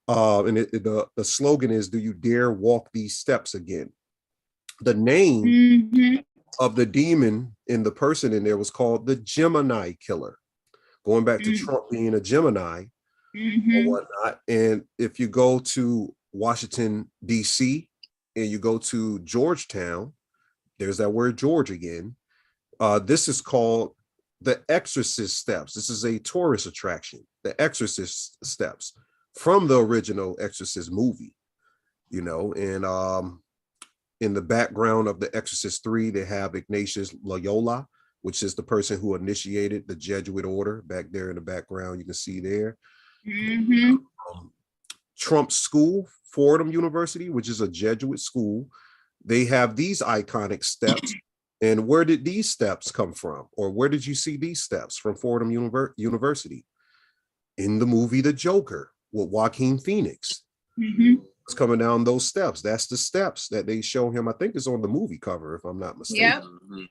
And the slogan is, "Do you dare walk these steps again?" The name of the demon in the person in there was called the Gemini killer, going back to Trump being a Gemini or whatnot. And if you go to Washington, D.C., and you go to Georgetown, there's that word George again. This is called the Exorcist Steps. This is a tourist attraction, the Exorcist Steps, from the original Exorcist movie, you know. And in the background of the Exorcist 3, they have Ignatius Loyola, which is the person who initiated the Jesuit order. Back there in the background, you can see there. Trump School, Fordham University, which is a Jesuit school. they have these iconic steps. And where did these steps come from? Or where did you see these steps from? Fordham University. In the movie The Joker with Joaquin Phoenix. It's coming down those steps. That's the steps that they show him. I think it's on the movie cover, if I'm not mistaken.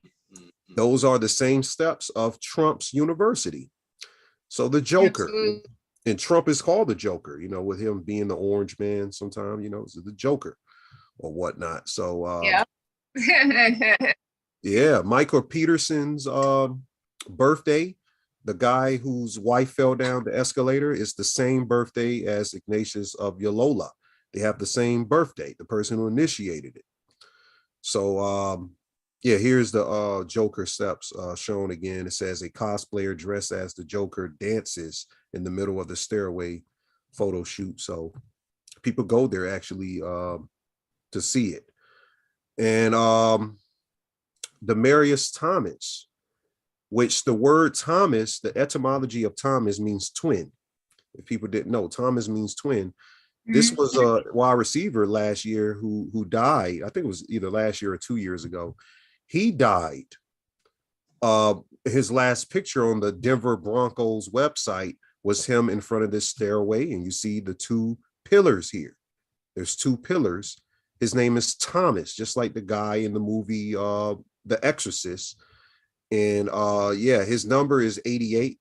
Those are the same steps of Trump's university. So the Joker. Absolutely. And Trump is called the Joker, you know, with him being the orange man sometimes, you know, it's the Joker or whatnot. So yeah, Michael Peterson's birthday, the guy whose wife fell down the escalator, is the same birthday as Ignatius of Loyola. They have the same birthday, the person who initiated it. So yeah, here's the Joker steps shown again. It says a cosplayer dressed as the Joker dances in the middle of the stairway photo shoot. So people go there actually to see it. And the Marius Thomas, which the word Thomas, the etymology of Thomas means twin. If people didn't know, Thomas means twin. This was a wide receiver last year who died. I think it was either last year or 2 years ago. He died. His last picture on the Denver Broncos website was him in front of this stairway, and you see the two pillars here. There's two pillars. His name is Thomas, just like the guy in the movie The Exorcist. And yeah, his number is 88.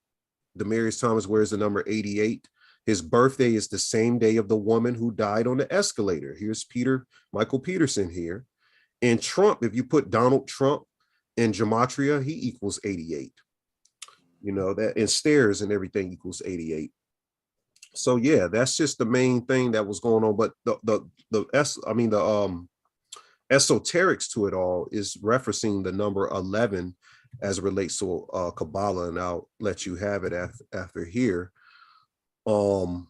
Demarius Thomas wears the number 88. His birthday is the same day of the woman who died on the escalator. Here's Michael Peterson here. And Trump, if you put Donald Trump in gematria, he equals 88. You know, that in stairs and everything equals 88. So yeah, that's just the main thing that was going on. But the esoterics to it all is referencing the number 11 as it relates to Kabbalah, and I'll let you have it after here. In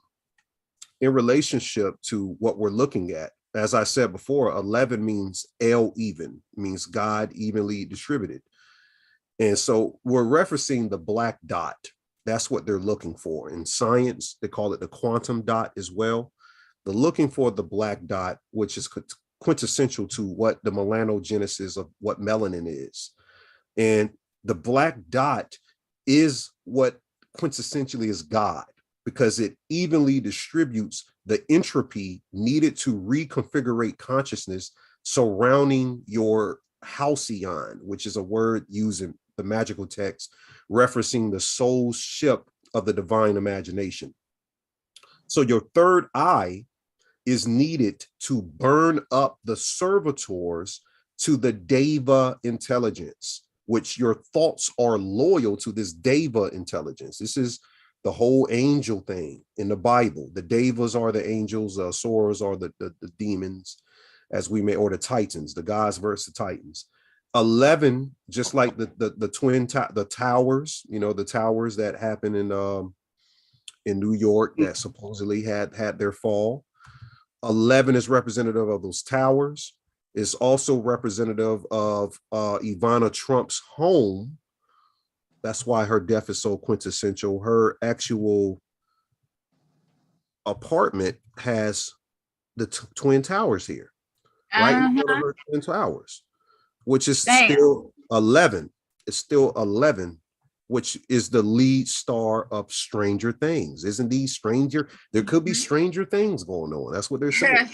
relationship to what we're looking at, as I said before, 11 means El even, means God evenly distributed. And so we're referencing the black dot. That's what they're looking for. In science, they call it the quantum dot as well. They're looking for the black dot, which is quintessential to what the melanogenesis of what melanin is. And the black dot is what quintessentially is God, because it evenly distributes the entropy needed to reconfigure consciousness surrounding your halcyon, which is a word used in the magical text referencing the soul ship of the divine imagination. So your third eye is needed to burn up the servitors to the Deva intelligence, which your thoughts are loyal to this Deva intelligence. This is the whole angel thing in the Bible. The Devas are the angels, Asurus are the demons, as we may, or the Titans, the gods versus the Titans. 11, just like the towers, you know, the towers that happen in New York that supposedly had their fall. 11 is representative of those towers. It's also representative of Ivana Trump's home. That's why her death is so quintessential. Her actual apartment has the twin towers here, right in front of her twin towers, which is still 11. It's still 11, which is the lead star of Stranger Things. Isn't these stranger? There could be stranger things going on. That's what they're saying.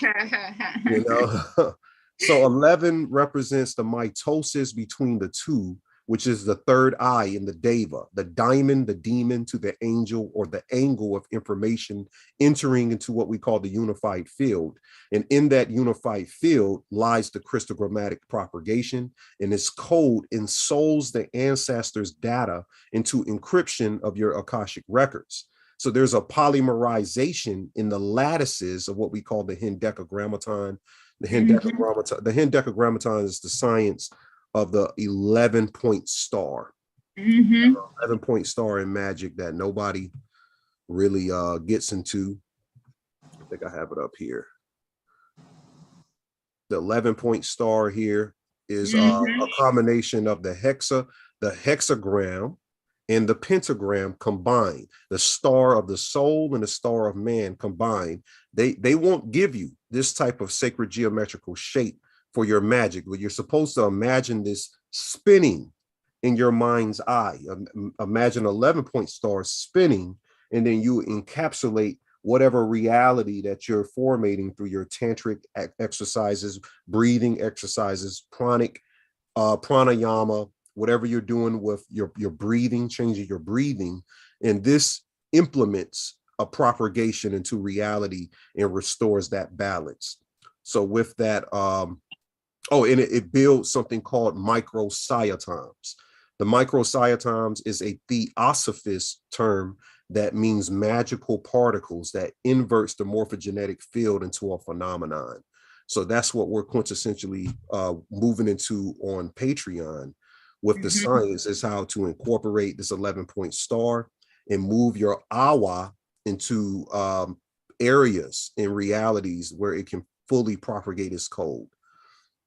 You know? So 11 represents the mitosis between the two, which is the third eye in the Deva, the diamond, the demon to the angel, or the angle of information entering into what we call the unified field. And in that unified field lies the crystallogrammatic propagation, and its code ensouls the ancestors' data into encryption of your Akashic records. So there's a polymerization in the lattices of what we call the Hendecagrammaton. The Hendecagrammaton is the science of the 11-point star. 11-point star in magic that nobody really gets into. I think I have it up here. The 11-point star here is a combination of the hexagram and the pentagram combined. The star of the soul and the star of man combined. They won't give you this type of sacred geometrical shape for your magic, but you're supposed to imagine this spinning in your mind's eye. Imagine 11-point stars spinning, and then you encapsulate whatever reality that you're formating through your tantric exercises, breathing exercises, pranayama, whatever you're doing with your breathing, changing your breathing. And this implements a propagation into reality and restores that balance. So with that, and it builds something called microsciatoms. The microsciatoms is a theosophist term that means magical particles that inverts the morphogenetic field into a phenomenon. So that's what we're quintessentially moving into on Patreon with the science, is how to incorporate this 11-point star and move your awa into areas and realities where it can fully propagate its code.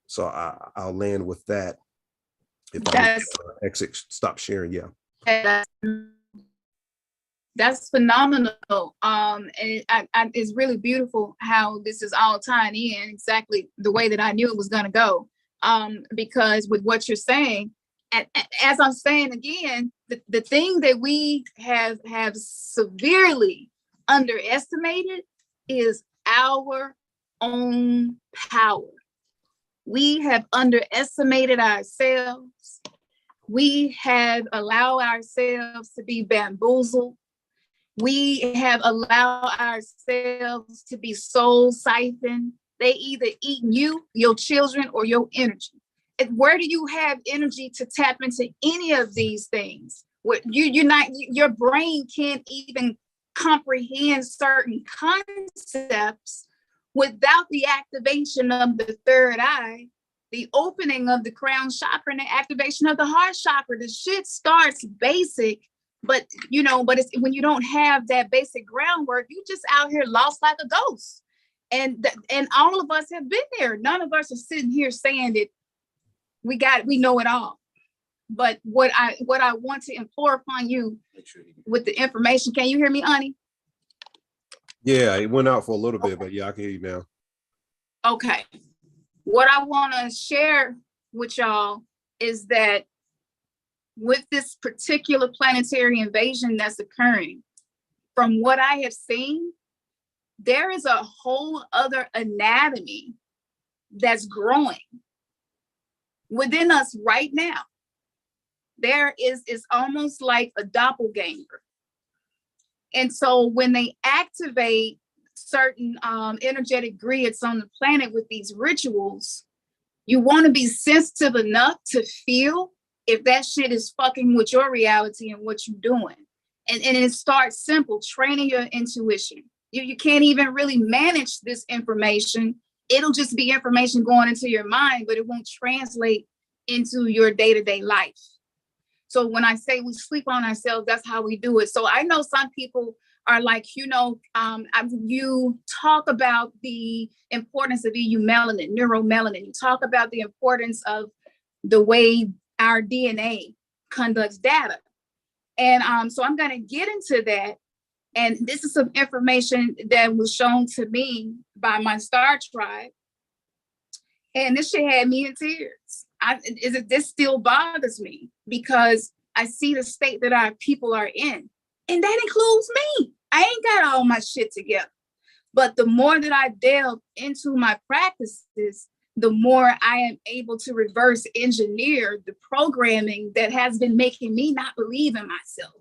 So I'll land with that. If I exit, stop sharing, yeah. That's phenomenal. And it's really beautiful how this is all tying in exactly the way that I knew it was going to go. Because with what you're saying, as I'm saying again, the thing that we have severely underestimated is our own power. We have underestimated ourselves. We have allowed ourselves to be bamboozled. We have allowed ourselves to be soul siphoned. They either eat you, your children, or your energy. And where do you have energy to tap into any of these things? Your brain can't even comprehend certain concepts without the activation of the third eye, the opening of the crown chakra, and the activation of the heart chakra. The shit starts basic, but it's when you don't have that basic groundwork, you just out here lost like a ghost. And all of us have been there. None of us are sitting here saying that we know it all. But what I want to implore upon you with the information, can you hear me, Ani? Yeah, it went out for a little bit, but yeah, I can hear you now. Okay. What I want to share with y'all is that with this particular planetary invasion that's occurring, from what I have seen, there is a whole other anatomy that's growing within us right now. It's almost like a doppelganger. And so when they activate certain energetic grids on the planet with these rituals, you want to be sensitive enough to feel if that shit is fucking with your reality and what you're doing. And it starts simple, training your intuition. You can't even really manage this information. It'll just be information going into your mind, but it won't translate into your day-to-day life. So when I say we sleep on ourselves, that's how we do it. So I know some people are like, you talk about the importance of EU melanin, neuromelanin. You talk about the importance of the way our DNA conducts data. And so I'm going to get into that. And this is some information that was shown to me by my star tribe. And this shit had me in tears. This still bothers me because I see the state that our people are in. And that includes me. I ain't got all my shit together. But the more that I delve into my practices, the more I am able to reverse engineer the programming that has been making me not believe in myself,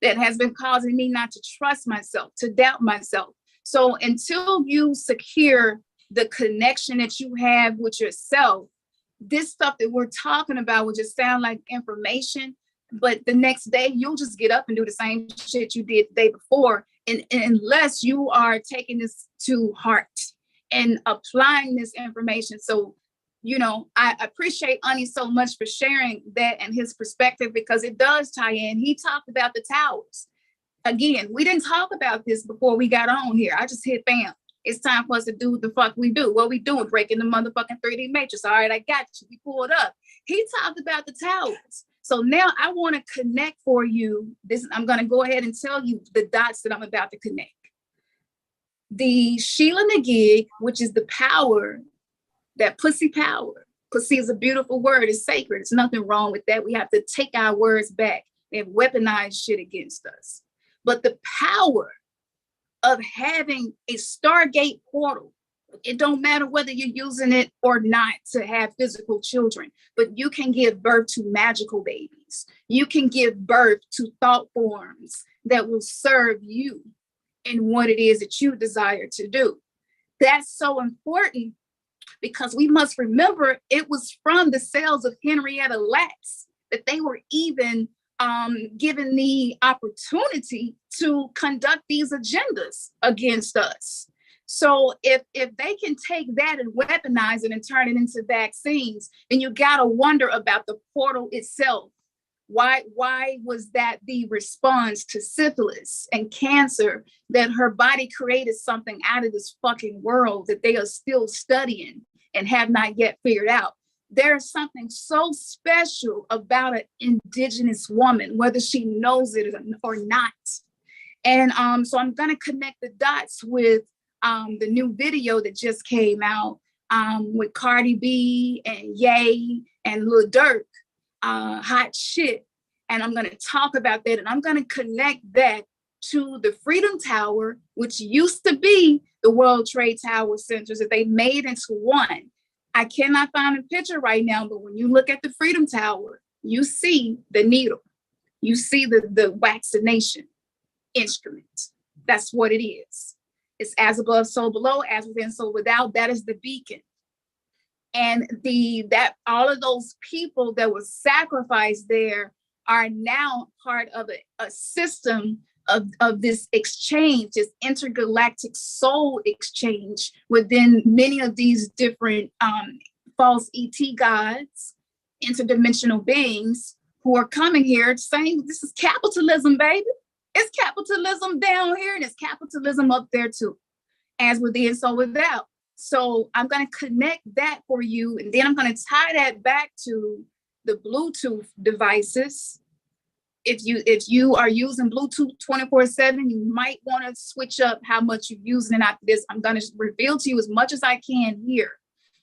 that has been causing me not to trust myself, to doubt myself. So until you secure the connection that you have with yourself, this stuff that we're talking about will just sound like information, but the next day you'll just get up and do the same shit you did the day before. And unless you are taking this to heart and applying this information. So, I appreciate Ani so much for sharing that and his perspective, because it does tie in. He talked about the towers. Again, we didn't talk about this before we got on here. I just hit bam. It's time for us to do what the fuck we do. What we doing? Breaking the motherfucking 3D matrix. All right, I got you. We pulled up. He talked about the towers. So now I want to connect for you. I'm going to go ahead and tell you the dots that I'm about to connect. The Sheila Nagig, which is the power that pussy power. Pussy is a beautiful word. It's sacred. There's nothing wrong with that. We have to take our words back. They have weaponized shit against us. But the power of having a stargate portal, it don't matter whether you're using it or not to have physical children, but you can give birth to magical babies. You can give birth to thought forms that will serve you in what it is that you desire to do. That's so important, because we must remember it was from the cells of Henrietta Lacks that they were even given the opportunity to conduct these agendas against us. So if they can take that and weaponize it and turn it into vaccines, then you gotta wonder about the portal itself. Why was that the response to syphilis and cancer, that her body created something out of this fucking world that they are still studying and have not yet figured out? There's something so special about an indigenous woman, whether she knows it or not. And so I'm gonna connect the dots with the new video that just came out with Cardi B and Ye and Lil Durk, Hot Shit. And I'm gonna talk about that, and I'm gonna connect that to the Freedom Tower, which used to be the World Trade Tower centers that they made into one. I cannot find a picture right now, but when you look at the Freedom Tower, you see the needle. You see the vaccination instrument. That's what it is. It's as above, so below, as within, so without. That is the beacon. And that all of those people that were sacrificed there are now part of a system of this exchange, this intergalactic soul exchange within many of these different false ET gods, interdimensional beings who are coming here saying, this is capitalism, baby. It's capitalism down here and it's capitalism up there too, as within, so without. So I'm going to connect that for you, and then I'm going to tie that back to the Bluetooth devices. If you are using Bluetooth 24/7, you might want to switch up how much you're using it after this. I'm going to reveal to you as much as I can here.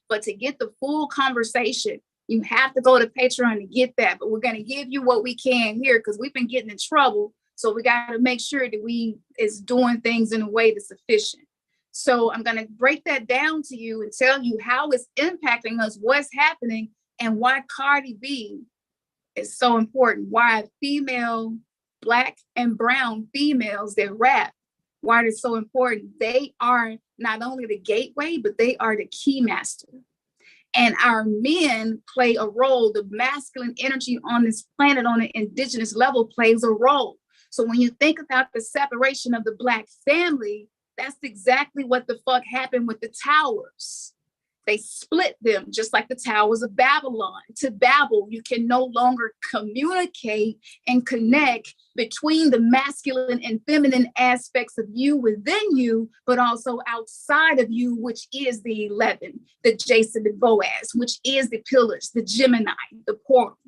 But to get the full conversation, you have to go to Patreon to get that. But we're going to give you what we can here, because we've been getting in trouble. So we got to make sure that we is doing things in a way that's efficient. So I'm going to break that down to you and tell you how it's impacting us, what's happening, and why Cardi B is so important. Why female, Black and brown females that rap, why they're so important. They are not only the gateway, but they are the key master. And our men play a role. The masculine energy on this planet on an indigenous level plays a role. So when you think about the separation of the Black family, that's exactly what the fuck happened with the towers. They split them, just like the towers of Babylon. To Babel, you can no longer communicate and connect between the masculine and feminine aspects of you within you, but also outside of you, which is the 11, the Jason, the Boaz, which is the pillars, the Gemini, the portal.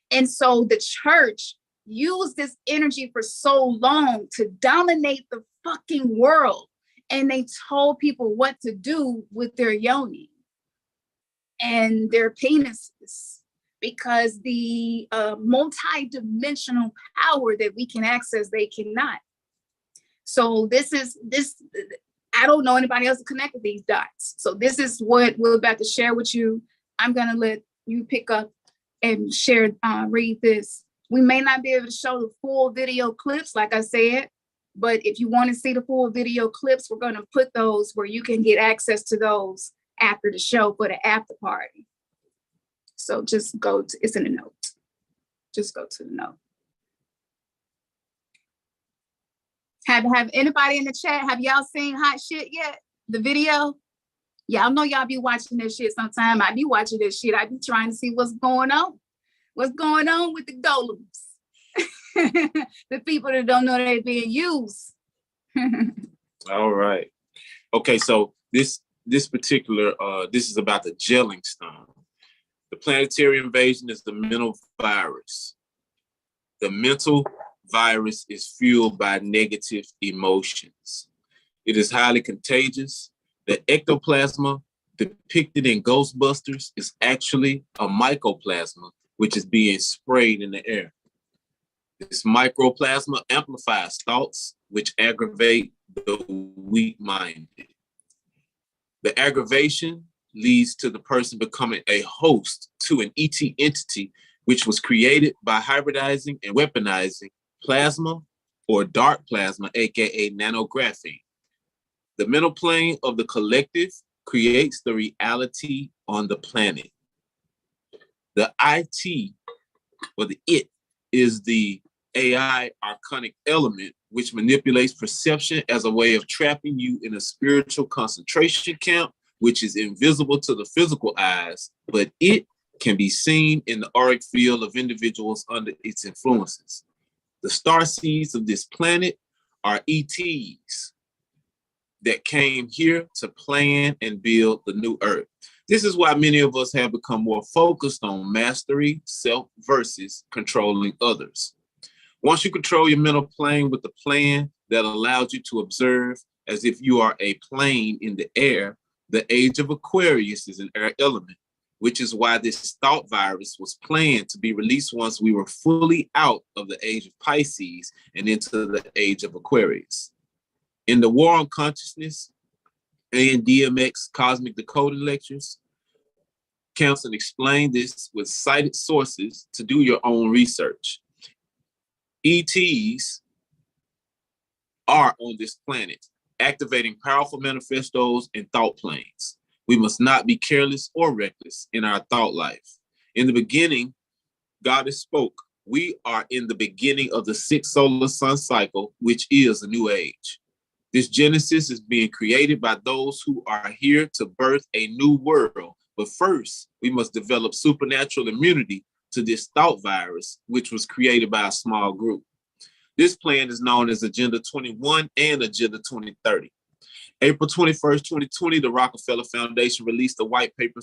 And so the church used this energy for so long to dominate the fucking world. And they told people what to do with their yoni and their penises, because the multi-dimensional power that we can access, they cannot. So this, I don't know anybody else to connect with these dots. So this is what we're about to share with you. I'm gonna let you pick up and share, read this. We may not be able to show the full video clips, like I said, but if you want to see the full video clips, we're going to put those where you can get access to those after the show for the after party. So just go to, it's in the note. Just go to the note. Have anybody in the chat, have y'all seen Hot Shit yet? The video? Y'all know y'all be watching this shit sometime. I be watching this shit. I be trying to see what's going on. What's going on with the golems? The people that don't know they're being used. All right. Okay, so this particular, this is about the gelling stone. The planetary invasion is the mental virus. The mental virus is fueled by negative emotions. It is highly contagious. The ectoplasma depicted in Ghostbusters is actually a mycoplasma, which is being sprayed in the air. This microplasma amplifies thoughts, which aggravate the weak-minded. The aggravation leads to the person becoming a host to an ET entity, which was created by hybridizing and weaponizing plasma or dark plasma, aka nanographene. The mental plane of the collective creates the reality on the planet. The IT, or the it, is the AI archonic element, which manipulates perception as a way of trapping you in a spiritual concentration camp, which is invisible to the physical eyes, but it can be seen in the auric field of individuals under its influences. The star seeds of this planet are ETs that came here to plan and build the new earth. This is why many of us have become more focused on mastery, self versus controlling others. Once you control your mental plane with a plan that allows you to observe as if you are a plane in the air, the age of Aquarius is an air element, which is why this thought virus was planned to be released once we were fully out of the age of Pisces and into the age of Aquarius. In the War on Consciousness and DMX Cosmic Decoding Lectures, Khamsin explained this with cited sources to do your own research. ETs are on this planet, activating powerful manifestos and thought planes. We must not be careless or reckless in our thought life. In the beginning, Goddess spoke. We are in the beginning of the 6th solar sun cycle, which is a new age. This Genesis is being created by those who are here to birth a new world. But first, we must develop supernatural immunity to this thought virus, which was created by a small group. This plan is known as Agenda 21 and Agenda 2030. April 21st, 2020, the Rockefeller Foundation released a white paper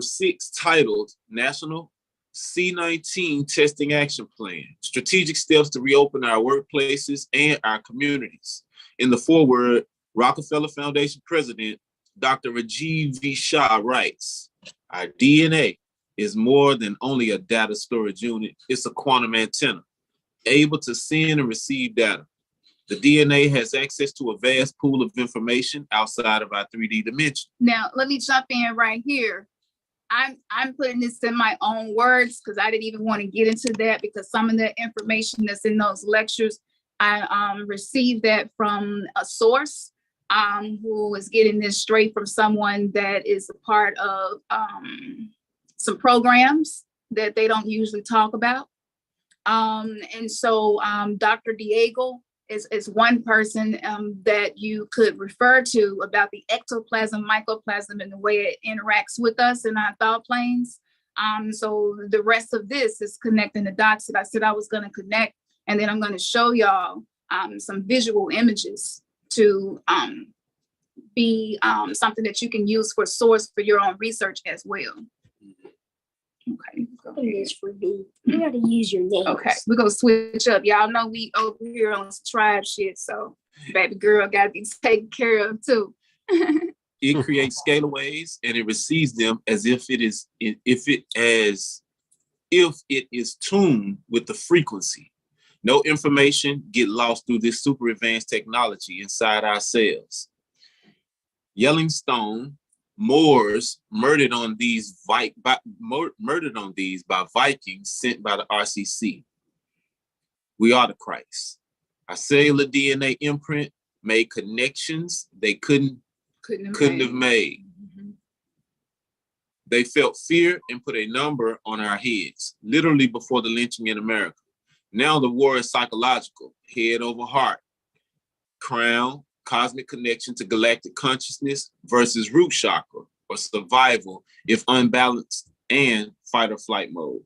6 titled National C19 Testing Action Plan, Strategic Steps to Reopen Our Workplaces and Our Communities. In the foreword, Rockefeller Foundation President Dr. Rajiv V. Shah writes, our DNA is more than only a data storage unit. It's a quantum antenna, able to send and receive data. The DNA has access to a vast pool of information outside of our 3D dimension. Now, let me jump in right here. I'm putting this in my own words because I didn't even want to get into that because some of the information that's in those lectures, I received that from a source who is getting this straight from someone that is a part of some programs that they don't usually talk about. And so Dr. Diego is one person that you could refer to about the ectoplasm, mycoplasm, and the way it interacts with us in our thought planes. So the rest of this is connecting the dots that I said I was going to connect. And then I'm going to show y'all some visual images to be something that you can use for source for your own research as well. Okay. It is for me. You gotta use your names. Okay, we're gonna switch up. Y'all know we over here on this tribe shit, so baby girl gotta be taken care of too. It creates scalaways and it receives them as if it is tuned with the frequency. No information get lost through this super advanced technology inside our cells. Yellowstone Moors murdered on these by Vikings sent by the RCC. We are the Christ. Our cellular DNA imprint made connections they couldn't have made. Mm-hmm. They felt fear and put a number on our heads, literally before the lynching in America. Now the war is psychological, head over heart, crown, cosmic connection to galactic consciousness versus root chakra or survival if unbalanced and fight or flight mode.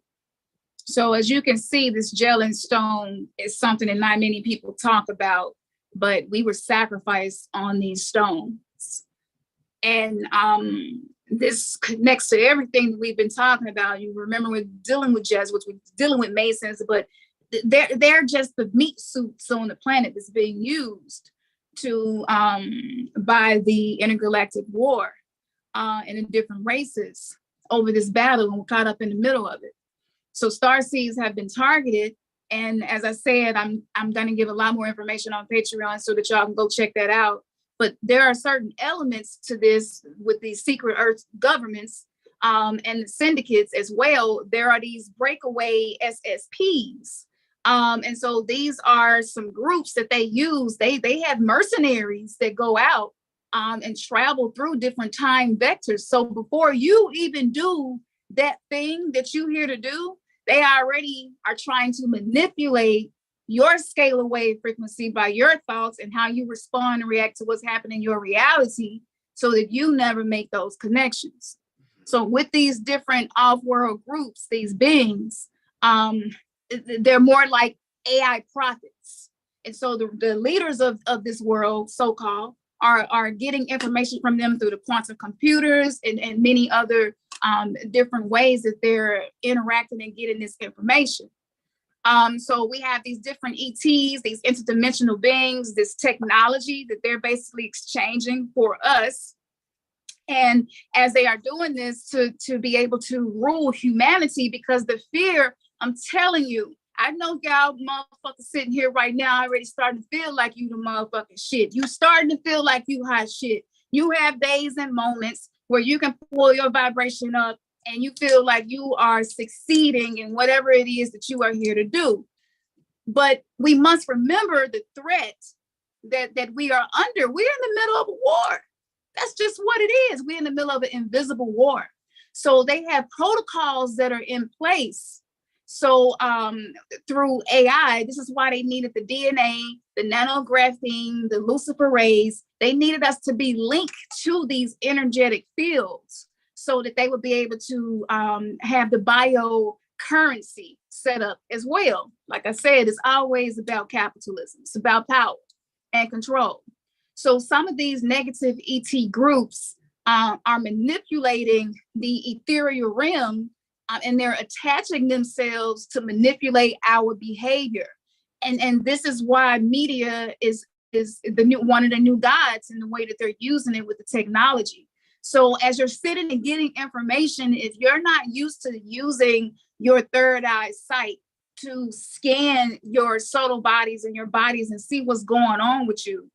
So as you can see, this gel and stone is something that not many people talk about, but we were sacrificed on these stones. And this connects to everything that we've been talking about. You remember we're dealing with Jesuits, we're dealing with Masons, but they're just the meat suits on the planet that's being used to by the intergalactic war. and in different races over this battle, and we're caught up in the middle of it. So starseeds have been targeted. And as I said, I'm going to give a lot more information on Patreon so that y'all can go check that out. But there are certain elements to this with these secret Earth governments and the syndicates as well. There are these breakaway SSPs. And so these are some groups that they use. They have mercenaries that go out and travel through different time vectors. So before you even do that thing that you're here to do, they already are trying to manipulate your scalar wave frequency by your thoughts and how you respond and react to what's happening in your reality so that you never make those connections. So with these different off-world groups, these beings, they're more like AI prophets. And so the leaders of this world, so-called, are getting information from them through the quantum computers and many other different ways that they're interacting and getting this information. So we have these different ETs, these interdimensional beings, this technology that they're basically exchanging for us. And as they are doing this to be able to rule humanity, because the fear, I'm telling you, I know y'all motherfuckers sitting here right now already starting to feel like you the motherfucking shit. You starting to feel like you hot shit. You have days and moments where you can pull your vibration up and you feel like you are succeeding in whatever it is that you are here to do. But we must remember the threat that we are under. We're in the middle of a war. That's just what it is. We're in the middle of an invisible war. So they have protocols that are in place. So through AI, this is why they needed the DNA, the nanographene, the luciferase. They needed us to be linked to these energetic fields so that they would be able to have the biocurrency set up as well. Like I said, it's always about capitalism. It's about power and control. So some of these negative ET groups are manipulating the ethereal realm, and they're attaching themselves to manipulate our behavior. And this is why media is the new one of the new gods in the way that they're using it with the technology. So as you're sitting and getting information, if you're not used to using your third eye sight to scan your subtle bodies and your bodies and see what's going on with you,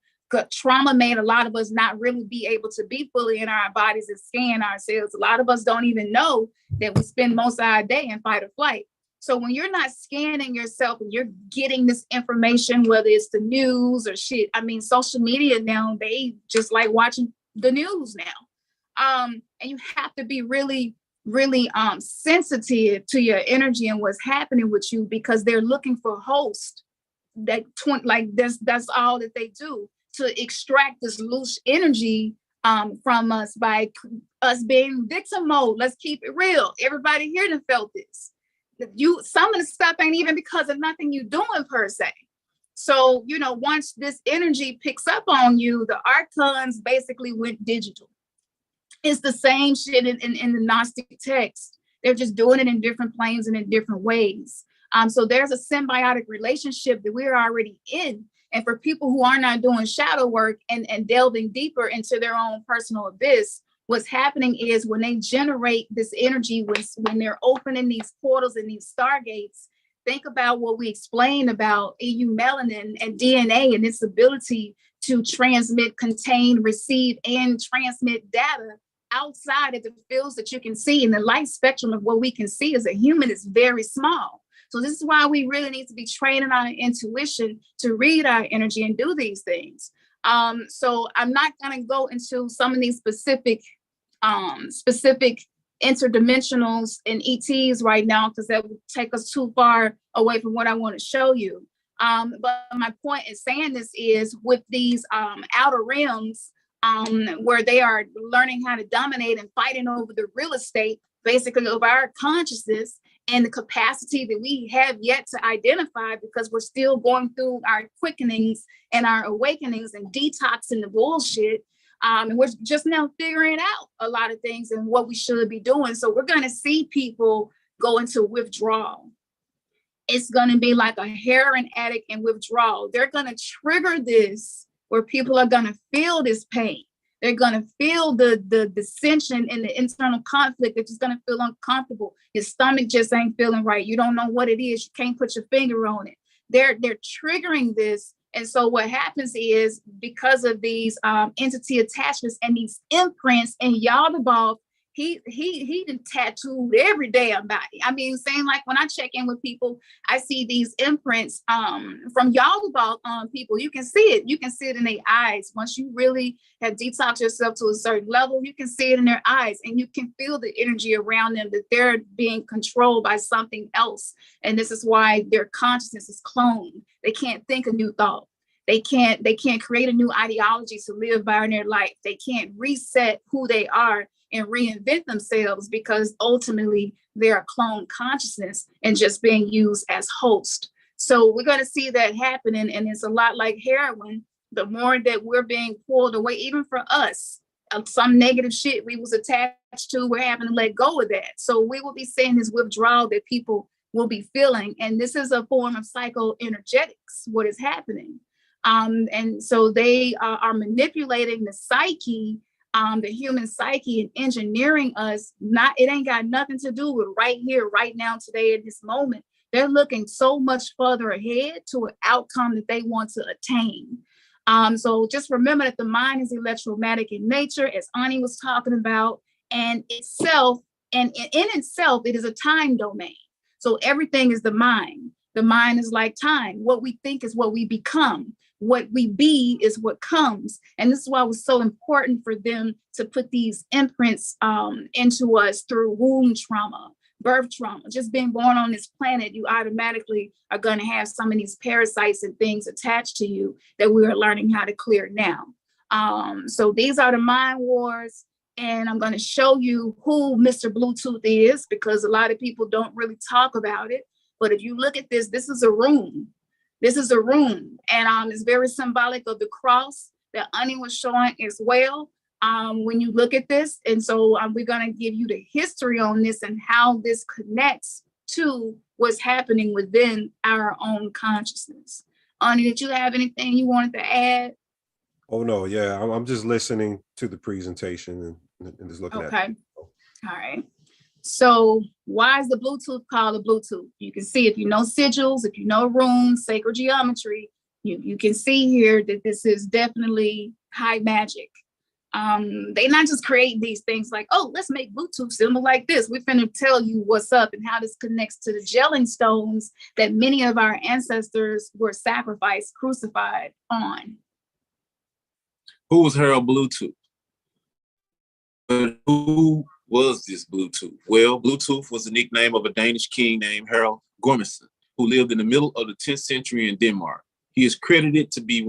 trauma made a lot of us not really be able to be fully in our bodies and scan ourselves. A lot of us don't even know that we spend most of our day in fight or flight. So when you're not scanning yourself and you're getting this information, whether it's the news or shit, I mean, social media now, they just like watching the news now. And you have to be really, really sensitive to your energy and what's happening with you, because they're looking for hosts that that's all that they do, to extract this loose energy from us by us being victim mode. Let's keep it real. Everybody here done felt this. Some of the stuff ain't even because of nothing you doing per se. So, once this energy picks up on you, the archons basically went digital. It's the same shit in the Gnostic text. They're just doing it in different planes and in different ways. So there's a symbiotic relationship that we're already in. And for people who are not doing shadow work and delving deeper into their own personal abyss, what's happening is when they generate this energy, when they're opening these portals and these stargates, think about what we explained about EU melanin and DNA and its ability to transmit, contain, receive, and transmit data outside of the fields that you can see. And the light spectrum of what we can see as a human is very small. So this is why we really need to be training our intuition to read our energy and do these things. So I'm not going to go into some of these specific interdimensionals and ETs right now, because that would take us too far away from what I want to show you. But my point in saying this is with these outer realms, where they are learning how to dominate and fighting over the real estate, basically of our consciousness, and the capacity that we have yet to identify, because we're still going through our quickenings and our awakenings and detoxing the bullshit. And we're just now figuring out a lot of things and what we should be doing. So we're going to see people go into withdrawal. It's going to be like a heroin addict in withdrawal. They're going to trigger this where people are going to feel this pain. They're going to feel the dissension and the internal conflict. They're just going to feel uncomfortable. Your stomach just ain't feeling right. You don't know what it is. You can't put your finger on it. They're triggering this. And so what happens is, because of these entity attachments and these imprints, and Yaldabaoth, he done tattooed every damn body. I mean, saying like when I check in with people, I see these imprints from Yaldabaoth on people. You can see it. You can see it in their eyes. Once you really have detoxed yourself to a certain level, you can see it in their eyes, and you can feel the energy around them, that they're being controlled by something else. And this is why their consciousness is cloned. They can't think a new thought. They can't create a new ideology to live by in their life. They can't reset who they are and reinvent themselves, because ultimately they're a clone consciousness and just being used as host. So we're going to see that happening, and it's a lot like heroin. The more that we're being pulled away, even for us, some negative shit we was attached to, we're having to let go of that. So we will be seeing this withdrawal that people will be feeling, and this is a form of psychoenergetics, what is happening. And so they are manipulating the psyche, the human psyche, and engineering us. It ain't got nothing to do with right here, right now, today, at this moment. They're looking so much further ahead to an outcome that they want to attain. So just remember that the mind is electromagnetic in nature, as Ani was talking about, and itself, and in itself, it is a time domain. So everything is the mind. The mind is like time. What we think is what we become. What we be is what comes. And this is why it was so important for them to put these imprints into us through womb trauma, birth trauma. Just being born on this planet, you automatically are going to have some of these parasites and things attached to you that we are learning how to clear now. So these are the mind wars. And I'm going to show you who Mr. Bluetooth is, because a lot of people don't really talk about it. But if you look at this, this is a room. This is a room, and it's very symbolic of the cross that Ani was showing as well. When you look at this, and so we're going to give you the history on this and how this connects to what's happening within our own consciousness. Ani, did you have anything you wanted to add? Oh no, yeah, I'm just listening to the presentation and just looking at it. Okay, all right. So why is the Bluetooth called a Bluetooth? You can see, if you know sigils, if you know runes, sacred geometry, you can see here that this is definitely high magic. They not just create these things like, oh, let's make Bluetooth symbol like this. We're finna tell you what's up and how this connects to the gelling stones that many of our ancestors were sacrificed, crucified on. Who was Harold Bluetooth? But who was this Bluetooth? Well, Bluetooth was the nickname of a Danish king named Harald Gormson, who lived in the middle of the 10th century in Denmark. He is credited to be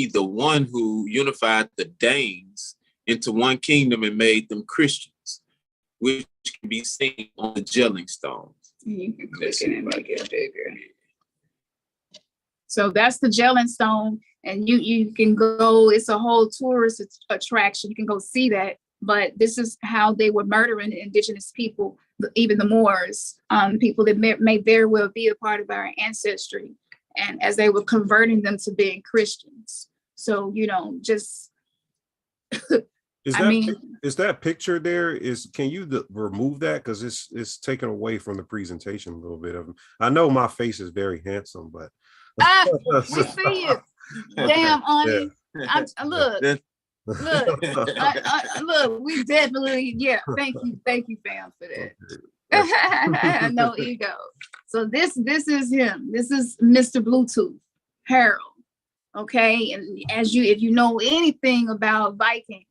the one who unified the Danes into one kingdom and made them Christians, which can be seen on the gelling stones. You can click it and make it bigger. So that's the gelling stone. And you can go, it's a whole tourist attraction. You can go see that. But this is how they were murdering the indigenous people, even the Moors, people that may very well be a part of our ancestry. And as they were converting them to being Christians. So, just, is that picture there? Can you remove that? Because it's taken away from the presentation a little bit of them. I know my face is very handsome, but. We see it. Damn, Ani. Yeah. Look, we definitely, yeah. Thank you, fam, for that. No ego. So this is him. This is Mr. Bluetooth, Harold. Okay, and if you know anything about Vikings,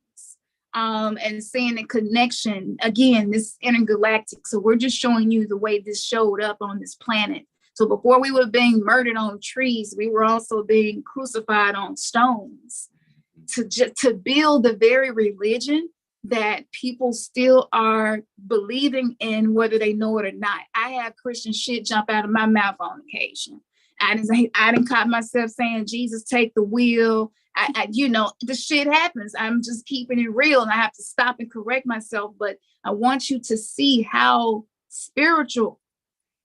and seeing the connection again, this intergalactic. So we're just showing you the way this showed up on this planet. So before we were being murdered on trees, we were also being crucified on stones to build the very religion that people still are believing in, whether they know it or not. I have Christian shit jump out of my mouth on occasion. I didn't caught myself saying, Jesus, take the wheel. The shit happens. I'm just keeping it real, and I have to stop and correct myself. But I want you to see how spiritual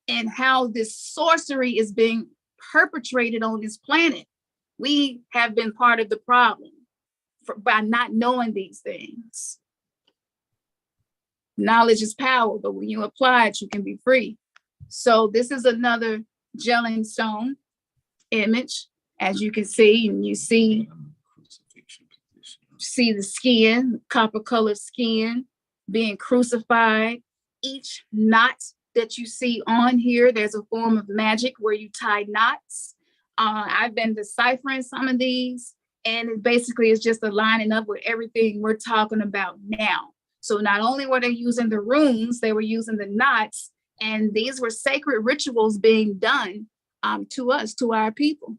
and how this sorcery is being perpetrated on this planet. We have been part of the problem. by not knowing these things. Knowledge is power, but when you apply it, you can be free. So this is another gelling stone image, as you can see, and you see the skin, copper colored skin being crucified. Each knot that you see on here, there's a form of magic where you tie knots. I've been deciphering some of these, and it basically is just aligning up with everything we're talking about now. So not only were they using the runes, they were using the knots, and these were sacred rituals being done to us, to our people.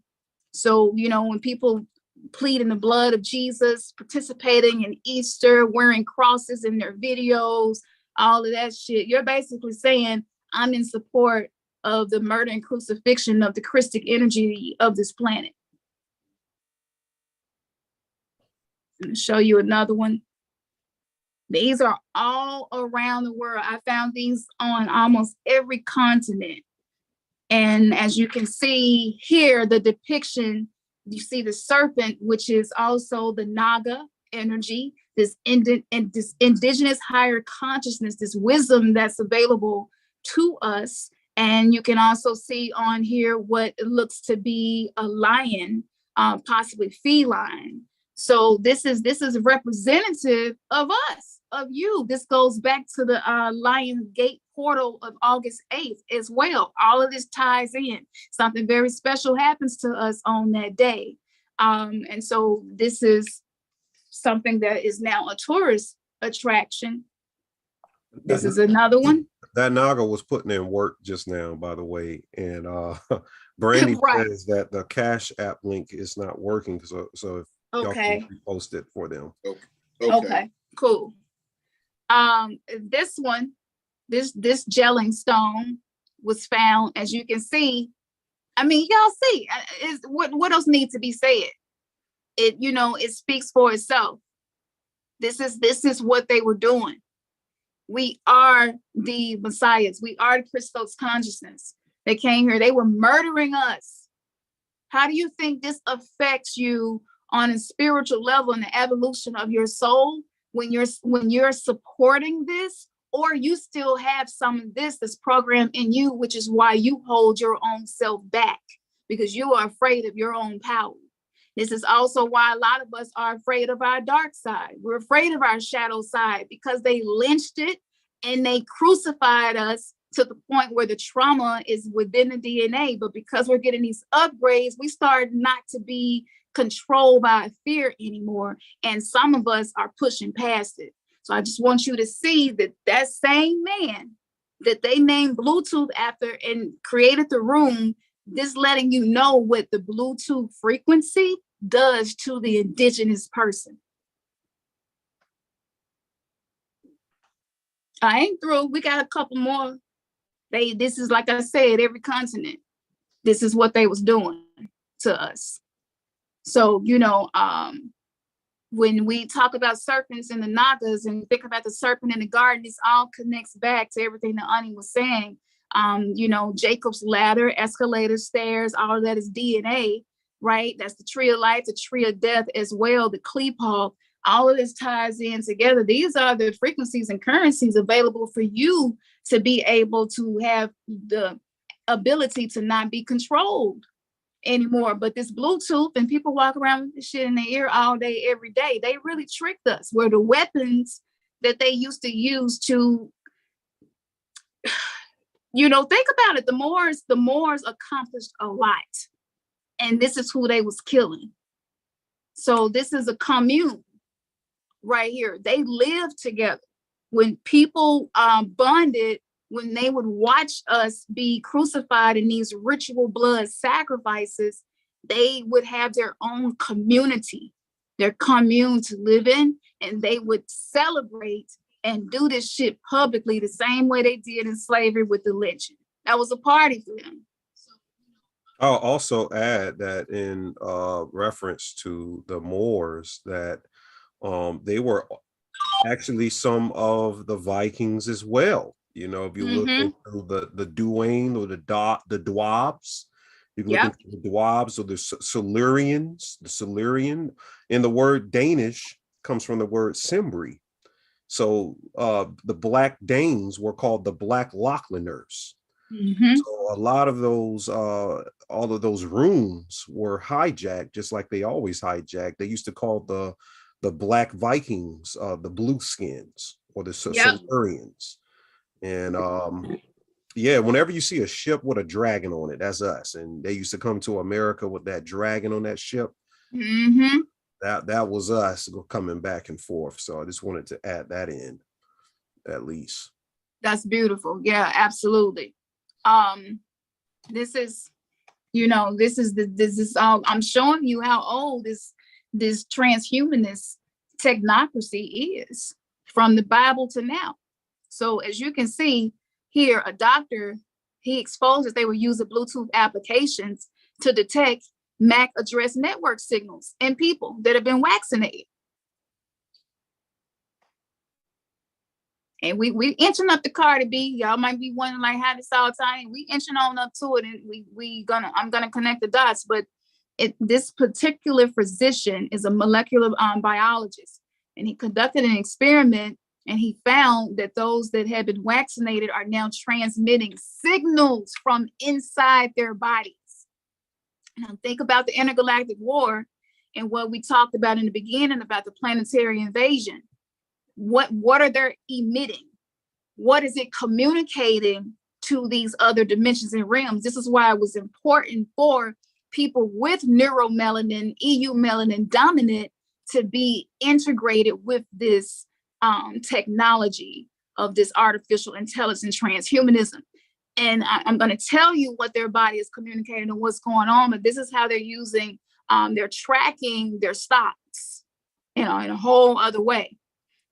So, you know, when people plead in the blood of Jesus, participating in Easter, wearing crosses in their videos, all of that shit, you're basically saying, I'm in support of the murder and crucifixion of the Christic energy of this planet. I'm gonna show you another one. These are all around the world. I found these on almost every continent. And as you can see here, the depiction, you see the serpent, which is also the Naga energy, this indigenous higher consciousness, this wisdom that's available to us. And you can also see on here what looks to be a lion, possibly feline. So this is representative of us, of you. This goes back to the Lion Gate portal of August 8th as well. All of this ties in. Something very special happens to us on that day. And so this is something that is now a tourist attraction. This is another one. That Naga was putting in work just now, by the way. And Brandy right. says that the Cash App link is not working. So if y'all can repost it for them. Okay, cool. This one, this gelling stone was found, as you can see. I mean, y'all see, is what else needs to be said? It, you know, it speaks for itself. This is what they were doing. We are the messiahs. We are the Christos consciousness. They came here. They were murdering us. How do you think this affects you on a spiritual level in the evolution of your soul when you're supporting this, or you still have some of this that's programmed in you, which is why you hold your own self back, because you are afraid of your own power. This is also why a lot of us are afraid of our dark side. We're afraid of our shadow side because they lynched it and they crucified us to the point where the trauma is within the DNA. But because we're getting these upgrades, we start not to be controlled by fear anymore. And some of us are pushing past it. So I just want you to see that that same man that they named Bluetooth after and created the room, this letting you know what the Bluetooth frequency does to the indigenous person. I ain't through. We got a couple more. This is, like I said, every continent. This is what they was doing to us. So, you know, when we talk about serpents and the Nagas and think about the serpent in the garden, this all connects back to everything that Ani was saying. You know, Jacob's ladder, escalator, stairs, all of that is DNA, right? That's the tree of life, the tree of death as well, the Klipal. All of this ties in together. These are the frequencies and currencies available for you to be able to have the ability to not be controlled anymore. But this Bluetooth, and people walk around with this shit in their ear all day, every day. They really tricked us. Where the weapons that they used to use to, you know, think about it. The Moors accomplished a lot. And this is who they was killing. So this is a commune right here. They lived together. When people bonded, when they would watch us be crucified in these ritual blood sacrifices, they would have their own community, their commune to live in, and they would celebrate and do this shit publicly the same way they did in slavery with the lynching. That was a party for them. I'll also add that in reference to the Moors, that they were actually some of the Vikings as well. You know, if you look into the Duane or the Dwabs, You can look into the Dwabs or the Silurians, the Silurian. And the word Danish comes from the word Cimbri. So the Black Danes were called the Black Lachlaners. So a lot of those, all of those runes were hijacked, just like they always hijacked. They used to call the Black Vikings the Blue Skins or the Silurians. And yeah, whenever you see a ship with a dragon on it, that's us. And they used to come to America with that dragon on that ship. That was us coming back and forth. So I just wanted to add that in, at least. That's beautiful. Yeah, absolutely. This is, you know, this is all I'm showing you how old this transhumanist technocracy is from the Bible to now. So as you can see here, a doctor, he exposed that they were using Bluetooth applications to detect MAC address network signals in people that have been vaccinated. And we inching up the Cardi B. Y'all might be wondering like how this all time. We inching on up to it, and I'm gonna connect the dots. But this particular physician is a molecular biologist, and he conducted an experiment, and he found that those that had been vaccinated are now transmitting signals from inside their bodies. Now think about the intergalactic war and what we talked about in the beginning about the planetary invasion. What are they emitting? What is it communicating to these other dimensions and realms? This is why it was important for people with neuromelanin, EU melanin dominant to be integrated with this technology of this artificial intelligence transhumanism. And I'm going to tell you what their body is communicating and what's going on, but this is how they're using, they're tracking their stocks, you know, in a whole other way.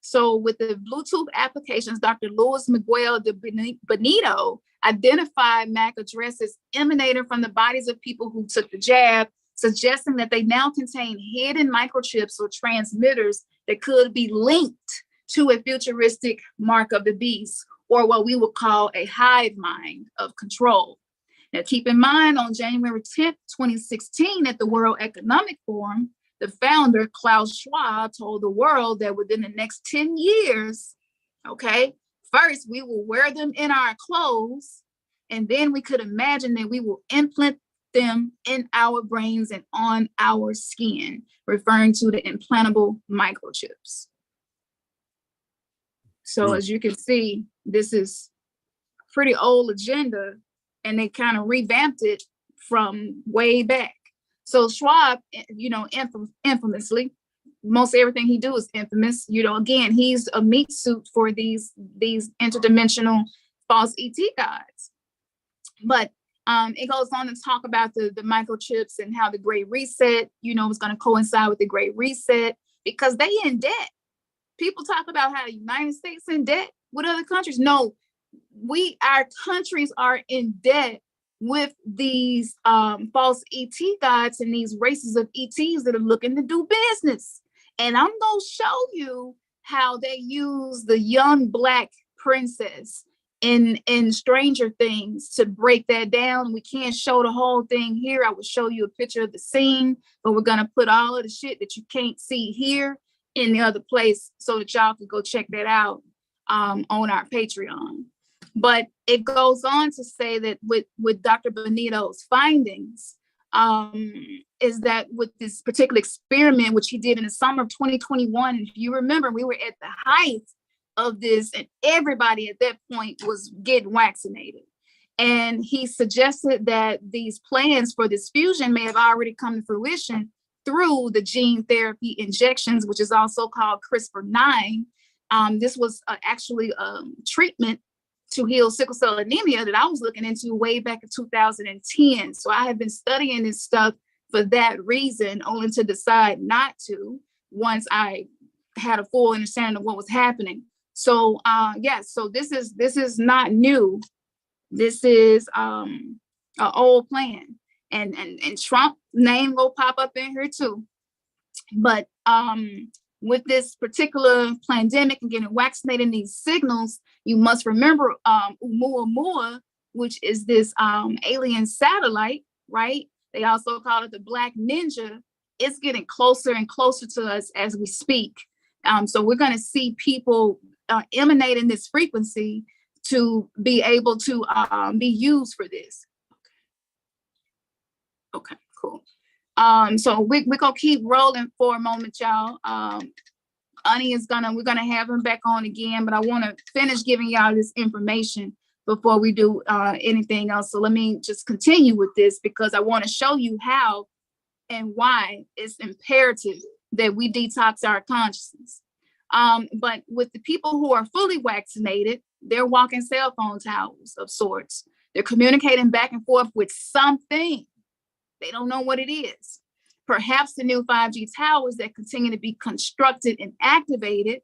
So with the Bluetooth applications, Dr. Luis Miguel de Benito identified MAC addresses emanating from the bodies of people who took the jab, suggesting that they now contain hidden microchips or transmitters that could be linked to a futuristic mark of the beast, or what we would call a hive mind of control. Now, keep in mind, on January 10th, 2016, at the World Economic Forum, the founder, Klaus Schwab, told the world that within the next 10 years, okay, first we will wear them in our clothes, and then we could imagine that we will implant them in our brains and on our skin, referring to the implantable microchips. So as you can see, this is a pretty old agenda, and they kind of revamped it from way back. So Schwab, you know, infamously, most everything he do is infamous. You know, again, he's a meat suit for these interdimensional false ET gods. But it goes on to talk about the microchips and how the Great Reset, you know, is going to coincide with the Great Reset because they in debt. People talk about how the United States in debt with other countries. No, our countries are in debt with these false ET gods and these races of ETs that are looking to do business. And I'm going to show you how they use the young Black princess in Stranger Things to break that down. We can't show the whole thing here. I will show you a picture of the scene, but we're going to put all of the shit that you can't see here in the other place so that y'all can go check that out on our Patreon. But it goes on to say that with Dr. Benito's findings, is that with this particular experiment, which he did in the summer of 2021, if you remember, we were at the height of this and everybody at that point was getting vaccinated. And he suggested that these plans for this fusion may have already come to fruition through the gene therapy injections, which is also called CRISPR-9. This was actually a treatment to heal sickle cell anemia that I was looking into way back in 2010. So I have been studying this stuff for that reason, only to decide not to once I had a full understanding of what was happening. So so this is not new. This is an old plan. And Trump's name will pop up in here too. But with this particular pandemic and getting vaccinated, these signals, you must remember Oumuamua, which is this alien satellite right? They also call it the Black Ninja. It's getting closer and closer to us as we speak. So we're going to see people emanating this frequency to be able to be used for this. Okay, cool. So we're gonna keep rolling for a moment, y'all. Ani is we're gonna have him back on again, but I want to finish giving y'all this information before we do anything else. So let me just continue with this, because I want to show you how and why it's imperative that we detox our consciousness. But with the people who are fully vaccinated, they're walking cell phone towers of sorts. They're communicating back and forth with something. They don't know what it is. Perhaps the new 5G towers that continue to be constructed and activated,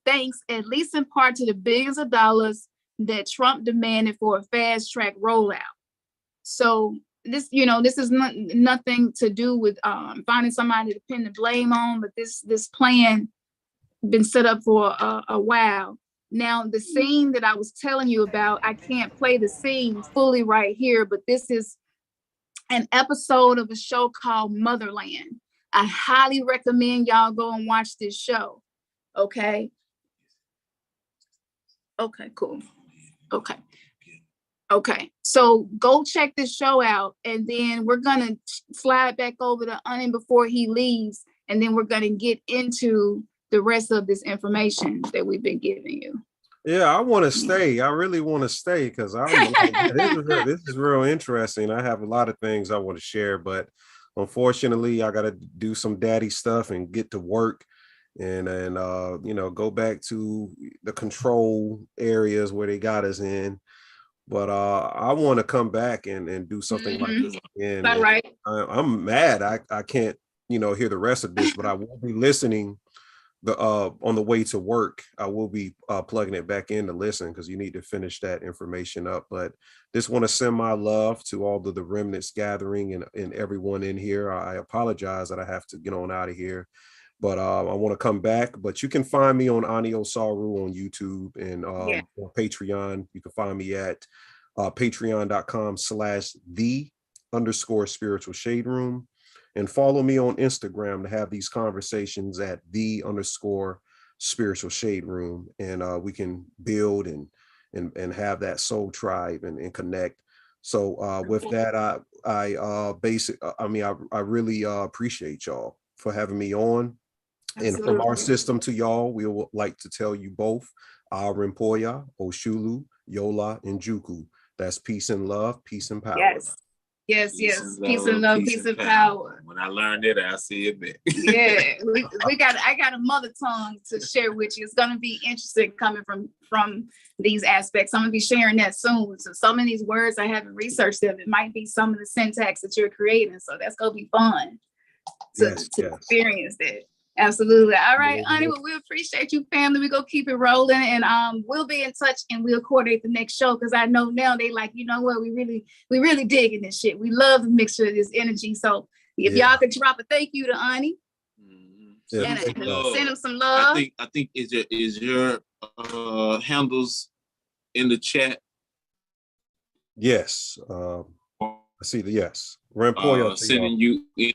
thanks at least in part to the billions of dollars that Trump demanded for a fast track rollout. So this, this is nothing to do with finding somebody to pin the blame on, but this plan been set up for a while. Now, the scene that I was telling you about, I can't play the scene fully right here, but this is an episode of a show called Motherland. I highly recommend y'all go and watch this show. Okay. Okay, cool. Okay. So go check this show out, and then we're gonna slide back over to Onion before he leaves, and then we're gonna get into the rest of this information that we've been giving you. Yeah, I want to stay. I really want to stay, because this is real interesting. I have a lot of things I want to share, but unfortunately, I got to do some daddy stuff and get to work, and go back to the control areas where they got us in. But I want to come back and do something like this again. All right. I'm mad. I can't hear the rest of this, but I will be listening. On the way to work, I will be plugging it back in to listen, because you need to finish that information up. But just want to send my love to all of the remnants gathering and everyone in here. I apologize that I have to get on out of here, but I want to come back. But you can find me on Ani Osaru on YouTube and on Patreon. You can find me at patreon.com/the_spiritual shade room. And follow me on Instagram to have these conversations at the_spiritual shade room. And we can build and have that soul tribe and connect. So with that, I really appreciate y'all for having me on. Absolutely. And from our system to y'all, we would like to tell you both, Rimpoya, Oshulu, Yola, and Juku. That's peace and love, peace and power. Yes. Peace and love, peace and power. When I learned it, I see it back. Yeah, I got a mother tongue to share with you. It's gonna be interesting coming from these aspects. I'm gonna be sharing that soon. So some of these words I haven't researched them. It might be some of the syntax that you're creating. So that's gonna be fun to experience that. Absolutely. All right, Ani, well, we appreciate you, family. We're gonna keep it rolling, and we'll be in touch, and we'll coordinate the next show, because I know now they like, you know what, we really digging this shit. We love the mixture of this energy. So if y'all could drop a thank you to Ani, and send him some love. I think is your handles in the chat? Yes. I see the yes. Rampoya sending you in.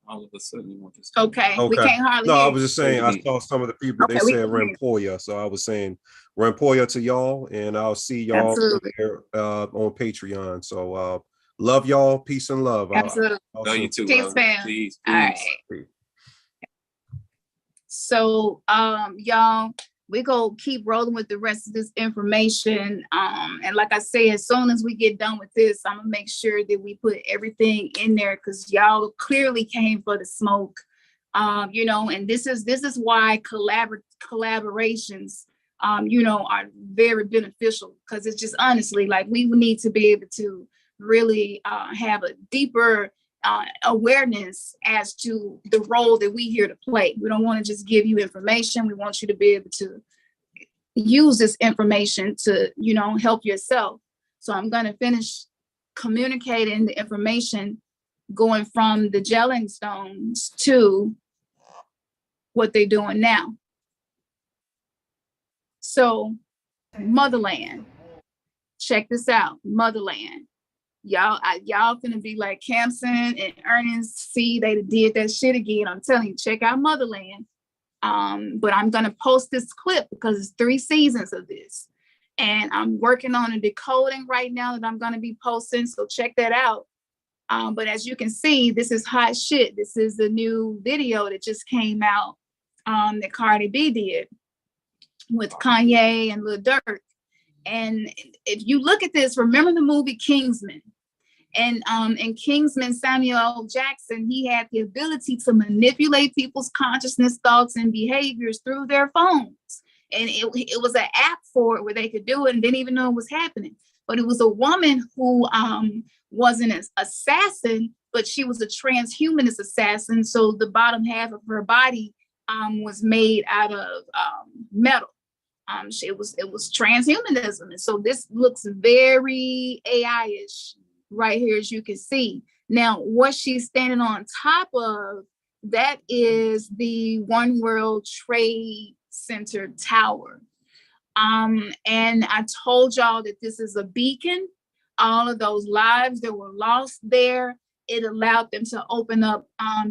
All of a sudden you want this. Okay. We can't hardly hear. I was just saying, I saw some of the people, they said Rampoya. So I was saying Rampoya to y'all, and I'll see y'all there, on Patreon. So love y'all. Peace and love. Absolutely. Love you too. Peace, fam. Peace. All right. So y'all, we go keep rolling with the rest of this information. And like I say, as soon as we get done with this, I'm gonna make sure that we put everything in there, because y'all clearly came for the smoke. And this is why collaborations are very beneficial, because it's just honestly like we need to be able to really have a deeper awareness as to the role that we here to play. We don't want to just give you information. We want you to be able to use this information to, help yourself. So I'm going to finish communicating the information going from the gelling stones to what they're doing now. So motherland, check this out, motherland. Y'all gonna be like Khamsin and Ernest, see, they did that shit again. I'm telling you, check out motherland. But I'm gonna post this clip because it's 3 seasons of this. And I'm working on a decoding right now that I'm gonna be posting, so check that out. But as you can see, this is hot shit. This is the new video that just came out that Cardi B did with Kanye and Lil Durk. And if you look at this, remember the movie Kingsman? And in Kingsman, Samuel L. Jackson, he had the ability to manipulate people's consciousness, thoughts, and behaviors through their phones. And it was an app for it where they could do it and didn't even know it was happening. But it was a woman who wasn't an assassin, but she was a transhumanist assassin. So the bottom half of her body was made out of metal. It was transhumanism. And so this looks very AI-ish right here, as you can see. Now, what she's standing on top of, that is the One World Trade Center tower. And I told y'all that this is a beacon. All of those lives that were lost there, it allowed them to open up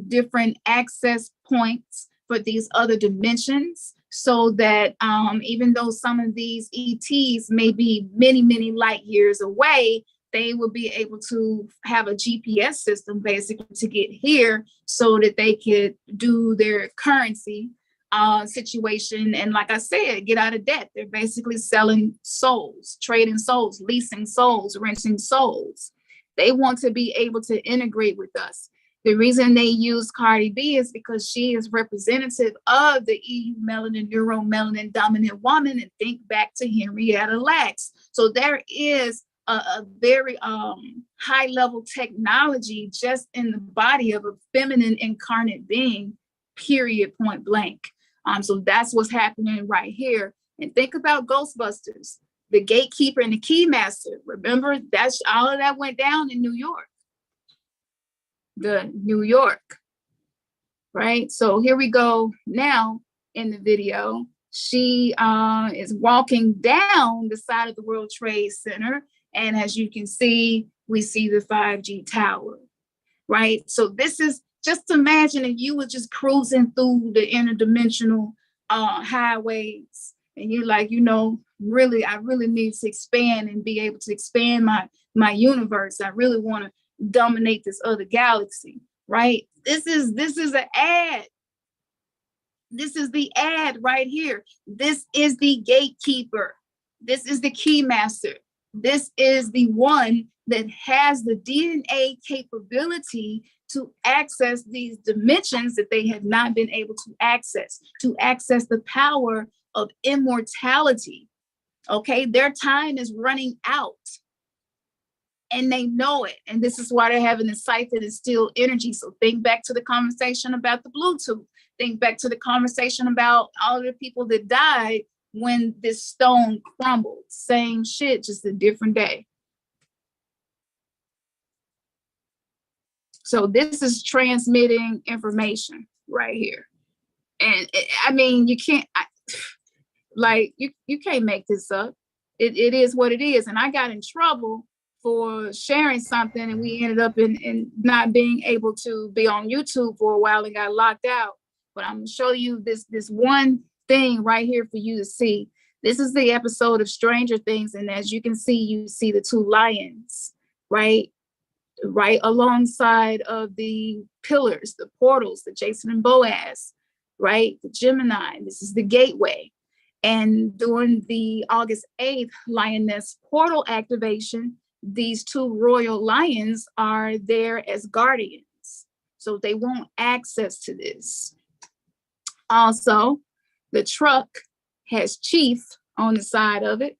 different access points for these other dimensions, so that even though some of these ETs may be many, many light years away, they will be able to have a GPS system basically to get here so that they could do their currency situation. And like I said, get out of debt. They're basically selling souls, trading souls, leasing souls, renting souls. They want to be able to integrate with us. The reason they use Cardi B is because she is representative of the EU melanin, neuromelanin dominant woman, and think back to Henrietta Lacks. So there is a very high level technology just in the body of a feminine incarnate being, period, point blank. So that's what's happening right here. And think about Ghostbusters, the gatekeeper and the keymaster. Remember, that's all of that went down in New York. The New York, right? So here we go now in the video. She is walking down the side of the World Trade Center. And as you can see, we see the 5G tower, right? So this is, just imagine if you were just cruising through the interdimensional highways and you're like, you know, really, I really need to expand and be able to expand my universe. I really want to dominate this other galaxy, right? This is an ad. This is the ad right here. This is the gatekeeper. This is the keymaster. This is the one that has the DNA capability to access these dimensions that they have not been able to access the power of immortality. Okay, their time is running out and they know it. And this is why they're having the sight that is still energy. So think back to the conversation about the Bluetooth. Think back to the conversation about all of the people that died when this stone crumbled. Same shit, just a different day. So this is transmitting information right here. And I mean, you can't, you can't make this up. It is what it is. And I got in trouble for sharing something, and we ended up in not being able to be on YouTube for a while and got locked out. But I'm gonna show you this one thing right here for you to see. This is the episode of Stranger Things. And as you can see, you see the 2 lions, right alongside of the pillars, the portals, the Jason and Boaz, right? The Gemini, this is the gateway. And during the August 8th lioness portal activation, these 2 royal lions are there as guardians. So they want access to this. Also, the truck has Chief on the side of it.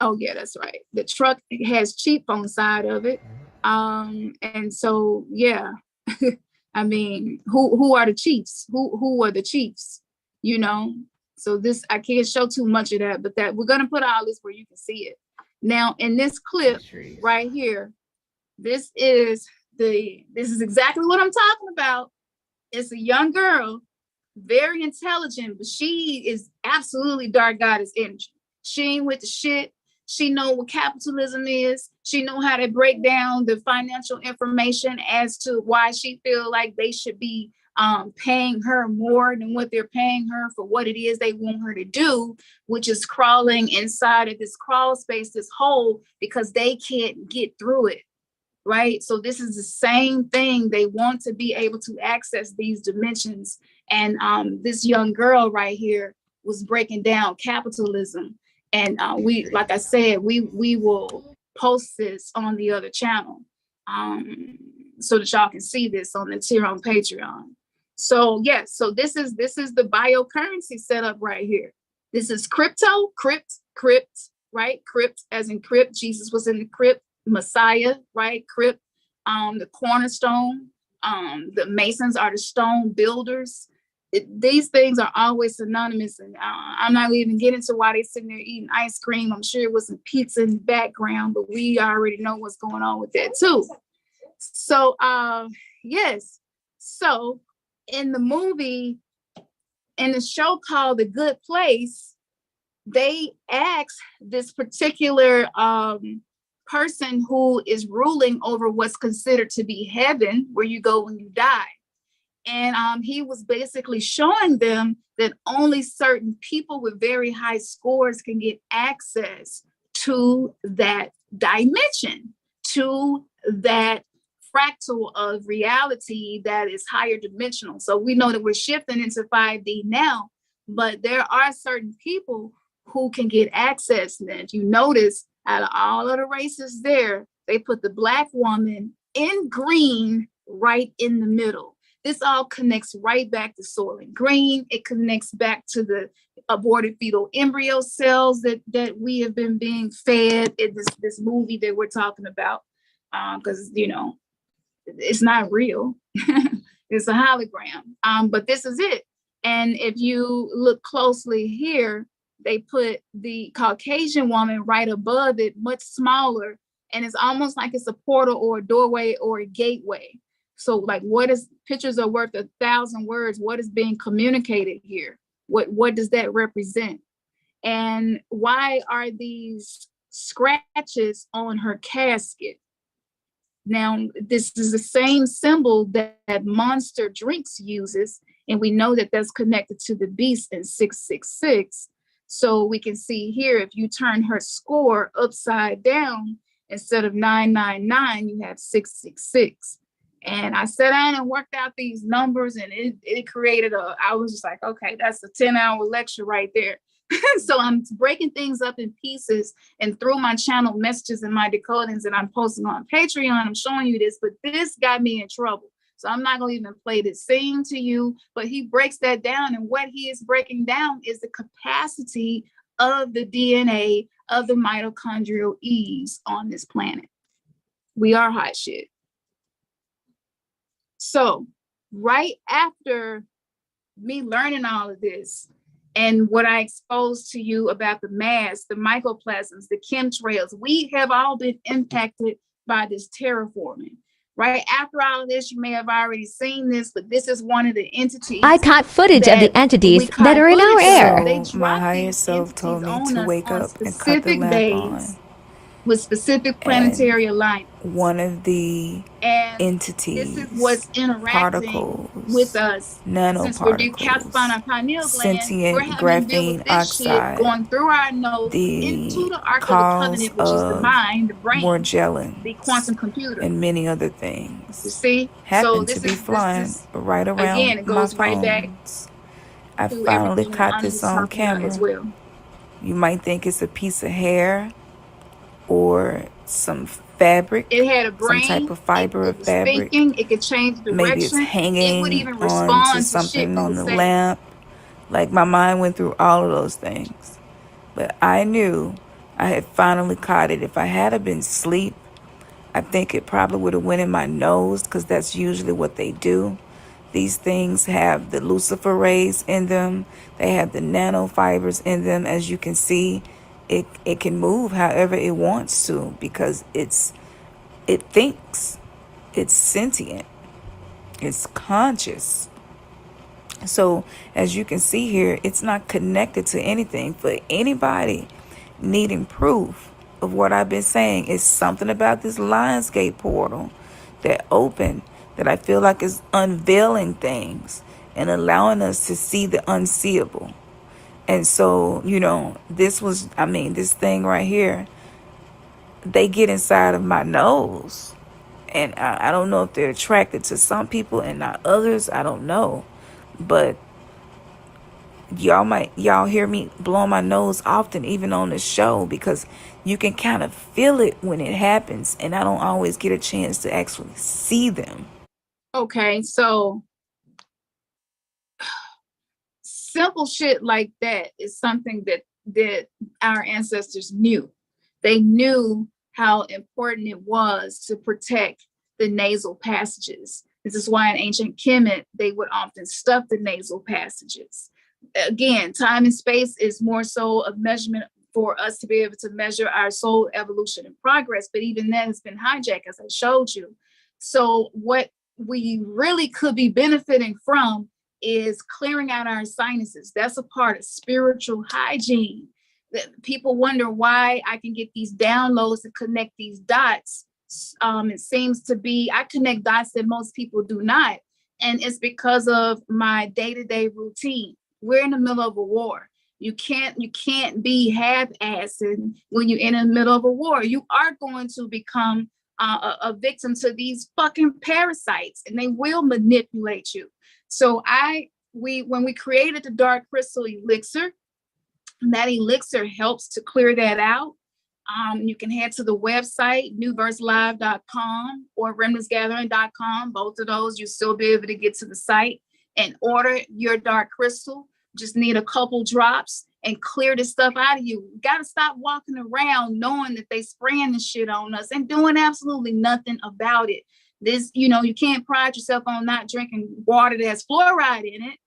Oh yeah, that's right. The truck has Chief on the side of it. And so, yeah, I mean, who are the chiefs? Who are the chiefs? You know, so this, I can't show too much of that, but that we're going to put all this where you can see it. Now, in this clip right here, this is exactly what I'm talking about. It's a young girl very intelligent, but she is absolutely dark goddess energy. She ain't with the shit. She know what capitalism is. She know how to break down the financial information as to why she feel like they should be paying her more than what they're paying her for what it is they want her to do, which is crawling inside of this crawl space, this hole, because they can't get through it. Right. So this is the same thing. They want to be able to access these dimensions. And this young girl right here was breaking down capitalism. And we, like I said, we will post this on the other channel so that y'all can see this on the tier on Patreon. So yes, so this is the biocurrency setup right here. This is crypto, crypt, right? Crypt as in crypt. Jesus was in the crypt. Messiah, right? Crypt, the cornerstone. The Masons are the stone builders. These things are always synonymous, and I'm not even getting into why they sitting there eating ice cream. I'm sure it was some pizza in the background, but we already know what's going on with that too. So yes, so in the movie, in the show called The Good Place, they asked this particular person who is ruling over what's considered to be heaven, where you go when you die. And he was basically showing them that only certain people with very high scores can get access to that dimension, to that fractal of reality that is higher dimensional. So we know that we're shifting into 5D now, but there are certain people who can get access. And if you notice, out of all of the races there, they put the Black woman in green right in the middle. This all connects right back to Soylent Green. It connects back to the aborted fetal embryo cells that we have been being fed in this movie that we're talking about. Because, you know, it's not real. It's a hologram. But this is it. And if you look closely here, they put the Caucasian woman right above it, much smaller. And it's almost like it's a portal or a doorway or a gateway. So like, what is, pictures are worth 1,000 words. What is being communicated here? What does that represent? And why are these scratches on her casket? Now, this is the same symbol that Monster Drinks uses. And we know that that's connected to the beast in 666. So we can see here, if you turn her score upside down, instead of 999, you have 666. And I sat down and worked out these numbers, and it created I was just like, okay, that's a 10-hour lecture right there. So I'm breaking things up in pieces, and through my channel messages and my decodings that I'm posting on Patreon, I'm showing you this, but this got me in trouble. So I'm not going to even play this scene to you, but he breaks that down. And what he is breaking down is the capacity of the DNA of the mitochondrial Eves on this planet. We are hot shit. So right after me learning all of this, and what I exposed to you about the mass, the mycoplasms, the chemtrails, we have all been impacted by this terraforming. Right after all of this, you may have already seen this, but this is one of the entities. I caught footage of the entities that are in our air. So my higher self told me to wake up and cut the lamp on. With specific planetary alignment. One of the entities, this is what's interacting particles, with us. nanoparticles, since we're decalcifying our pineal gland, sentient we're having to deal graphene with this oxide, shit going through our nose into the Ark of the Covenant, which is the mind, the brain, Morgellons, the quantum computer, and many other things. You see, happened to be flying right around again, it goes my right back. I finally caught this on camera. As well. You might think it's a piece of hair or some fabric. It had a brain, some type of fiber of fabric. Thinking, it could change direction. Maybe it's hanging it would even respond on to to something on the lamp. Like, my mind went through all of those things. But I knew I had finally caught it. If I had been asleep, I think it probably would have went in my nose, because that's usually what they do. These things have the Lucifer rays in them. They have the nanofibers in them. As you can see, it can move however it wants to, because it thinks, it's sentient, it's conscious. So as you can see here, it's not connected to anything. For anybody needing proof of what I've been saying, it's something about this Lionsgate portal that opened that I feel like is unveiling things and allowing us to see the unseeable. And so, you know, this thing right here, they get inside of my nose. And I don't know if they're attracted to some people and not others. I don't know. But y'all hear me blow my nose often, even on the show, because you can kind of feel it when it happens. And I don't always get a chance to actually see them. Okay, so simple shit like that is something that our ancestors knew. They knew how important it was to protect the nasal passages. This is why in ancient Kemet, they would often stuff the nasal passages. Again, time and space is more so a measurement for us to be able to measure our soul evolution and progress, but even that has been hijacked, as I showed you. So what we really could be benefiting from is clearing out our sinuses. That's a part of spiritual hygiene. People wonder why I can get these downloads to connect these dots. It seems to be, I connect dots that most people do not. And it's because of my day-to-day routine. We're in the middle of a war. You can't be half-assed when you're in the middle of a war. You are going to become a victim to these fucking parasites, and they will manipulate you. So when we created the dark crystal elixir, that elixir helps to clear that out. You can head to the website, newverselive.com or remnantsgathering.com. Both of those, you'll still be able to get to the site and order your dark crystal. Just need a couple drops and clear this stuff out of you. You got to stop walking around knowing that they spraying this shit on us and doing absolutely nothing about it. This, you can't pride yourself on not drinking water that has fluoride in it.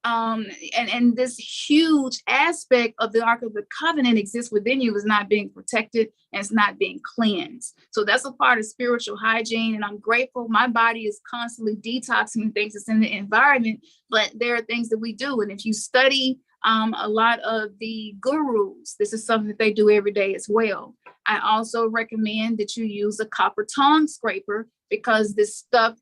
And this huge aspect of the Ark of the Covenant exists within you is not being protected and it's not being cleansed. So that's a part of spiritual hygiene. And I'm grateful. My body is constantly detoxing things that's in the environment, but there are things that we do. And if you study a lot of the gurus, this is something that they do every day as well. I also recommend that you use a copper tongue scraper, because this stuff,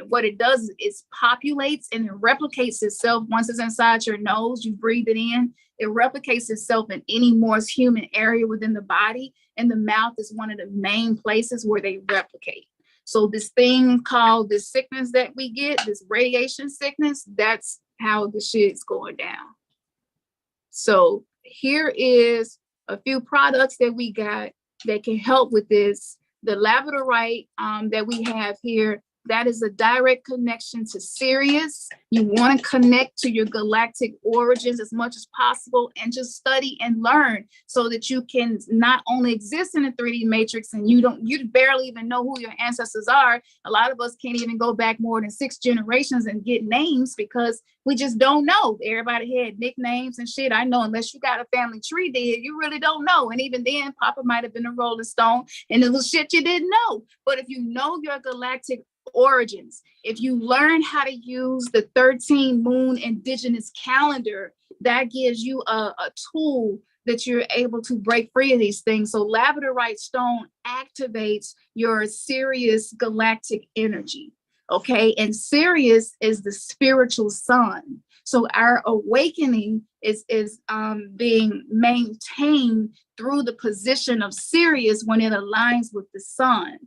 what it does is populates and it replicates itself. Once it's inside your nose, you breathe it in, it replicates itself in any more human area within the body. And the mouth is one of the main places where they replicate. So this thing called this sickness that we get, this radiation sickness, that's how the shit's going down. So here is a few products that we got that can help with this. The labradorite that we have here, that is a direct connection to Sirius. You want to connect to your galactic origins as much as possible and just study and learn so that you can not only exist in the 3D matrix and you barely even know who your ancestors are. A lot of us can't even go back more than 6 generations and get names because we just don't know. Everybody had nicknames and shit. I know unless you got a family tree there, you really don't know. And even then, Papa might have been a Rolling Stone and it was shit you didn't know. But if you know your galactic origins, if you learn how to use the 13 moon indigenous calendar, that gives you a tool that you're able to break free of these things. So labradorite stone activates your Sirius galactic energy. Okay, and Sirius is the spiritual sun. So our awakening is being maintained through the position of Sirius when it aligns with the sun.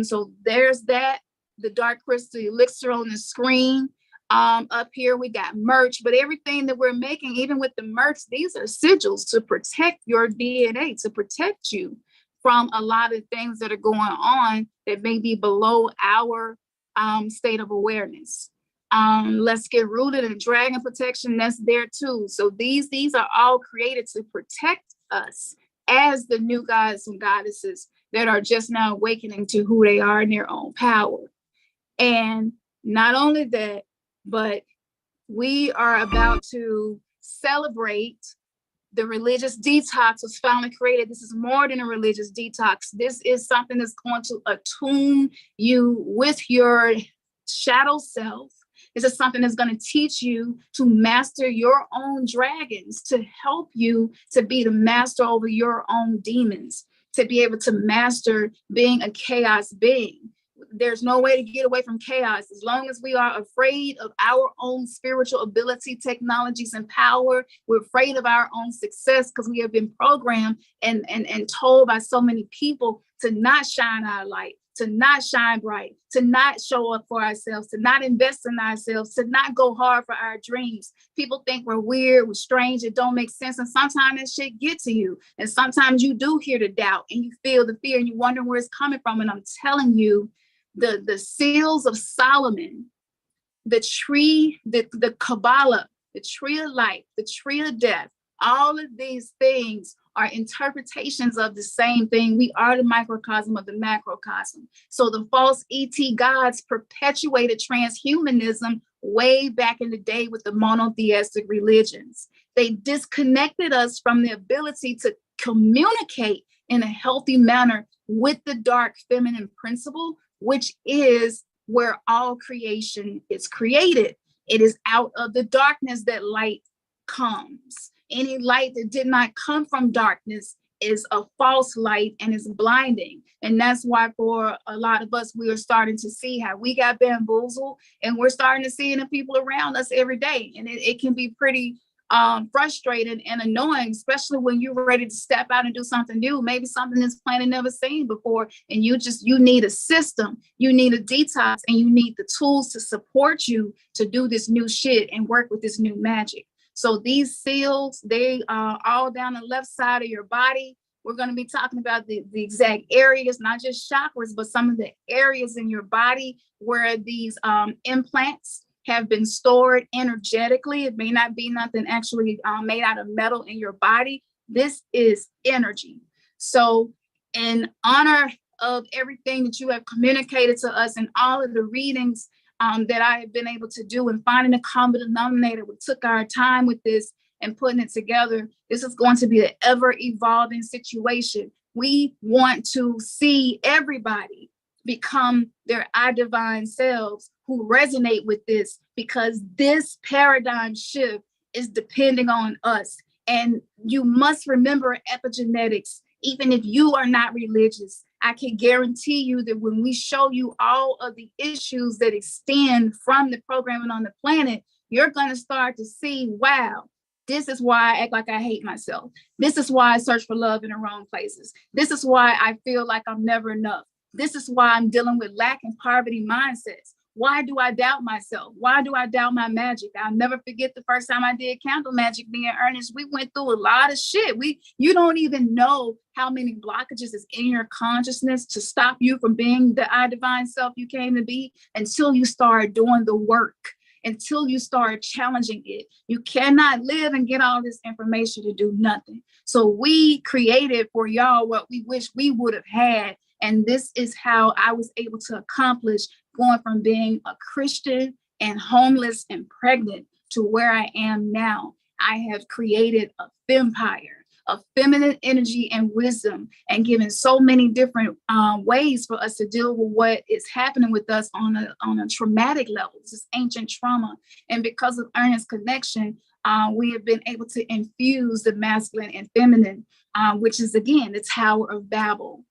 So there's that. The dark crystal elixir on the screen. Up here we got merch, but everything that we're making, even with the merch, these are sigils to protect your DNA, to protect you from a lot of things that are going on that may be below our state of awareness. Let's get rooted in dragon protection, that's there too. So these are all created to protect us as the new gods and goddesses that are just now awakening to who they are in their own power. And not only that, but we are about to celebrate the religious detox was finally created. This is more than a religious detox. This is something that's going to attune you with your shadow self. This is something that's going to teach you to master your own dragons, to help you to be the master over your own demons, to be able to master being a chaos being. There's no way to get away from chaos. As long as we are afraid of our own spiritual ability, technologies, and power, we're afraid of our own success because we have been programmed and told by so many people to not shine our light, to not shine bright, to not show up for ourselves, to not invest in ourselves, to not go hard for our dreams. People think we're weird, we're strange, it don't make sense. And sometimes that shit get to you. And sometimes you do hear the doubt and you feel the fear and you wonder where it's coming from. And I'm telling you, the seals of Solomon, the tree, the Kabbalah, the tree of life, the tree of death, all of these things are interpretations of the same thing. We are the microcosm of the macrocosm. So the false ET gods perpetuated transhumanism way back in the day with the monotheistic religions. They disconnected us from the ability to communicate in a healthy manner with the dark feminine principle, which is where all creation is created. It is out of the darkness that light comes. Any light that did not come from darkness is a false light and is blinding. And that's why for a lot of us, we are starting to see how we got bamboozled, and we're starting to see it in people around us every day. And it can be pretty frustrating and annoying, especially when you're ready to step out and do something new, maybe something this planet never seen before, and you need a system, you need a detox, and you need the tools to support you to do this new shit and work with this new magic. So these seals, they are all down the left side of your body. We're going to be talking about the exact areas, not just chakras, but some of the areas in your body where these implants have been stored energetically. It may not be nothing actually made out of metal in your body. This is energy. So in honor of everything that you have communicated to us and all of the readings that I have been able to do and finding a common denominator, we took our time with this and putting it together. This is going to be an ever evolving situation. We want to see everybody become their divine selves who resonate with this, because this paradigm shift is depending on us. And you must remember epigenetics. Even if you are not religious, I can guarantee you that when we show you all of the issues that extend from the programming on the planet, you're going to start to see, wow, this is why I act like I hate myself. This is why I search for love in the wrong places. This is why I feel like I'm never enough. This is why I'm dealing with lack and poverty mindsets. Why do I doubt myself? Why do I doubt my magic? I'll never forget the first time I did candle magic, me and Ernest. We went through a lot of shit. You don't even know how many blockages is in your consciousness to stop you from being the divine self you came to be until you start doing the work, until you start challenging it. You cannot live and get all this information to do nothing. So we created for y'all what we wish we would have had. And this is how I was able to accomplish going from being a Christian and homeless and pregnant to where I am now. I have created a empire of feminine energy and wisdom, and given so many different ways for us to deal with what is happening with us on a traumatic level. This is ancient trauma. And because of Ernest's connection, we have been able to infuse the masculine and feminine, which is, again, the Tower of Babel.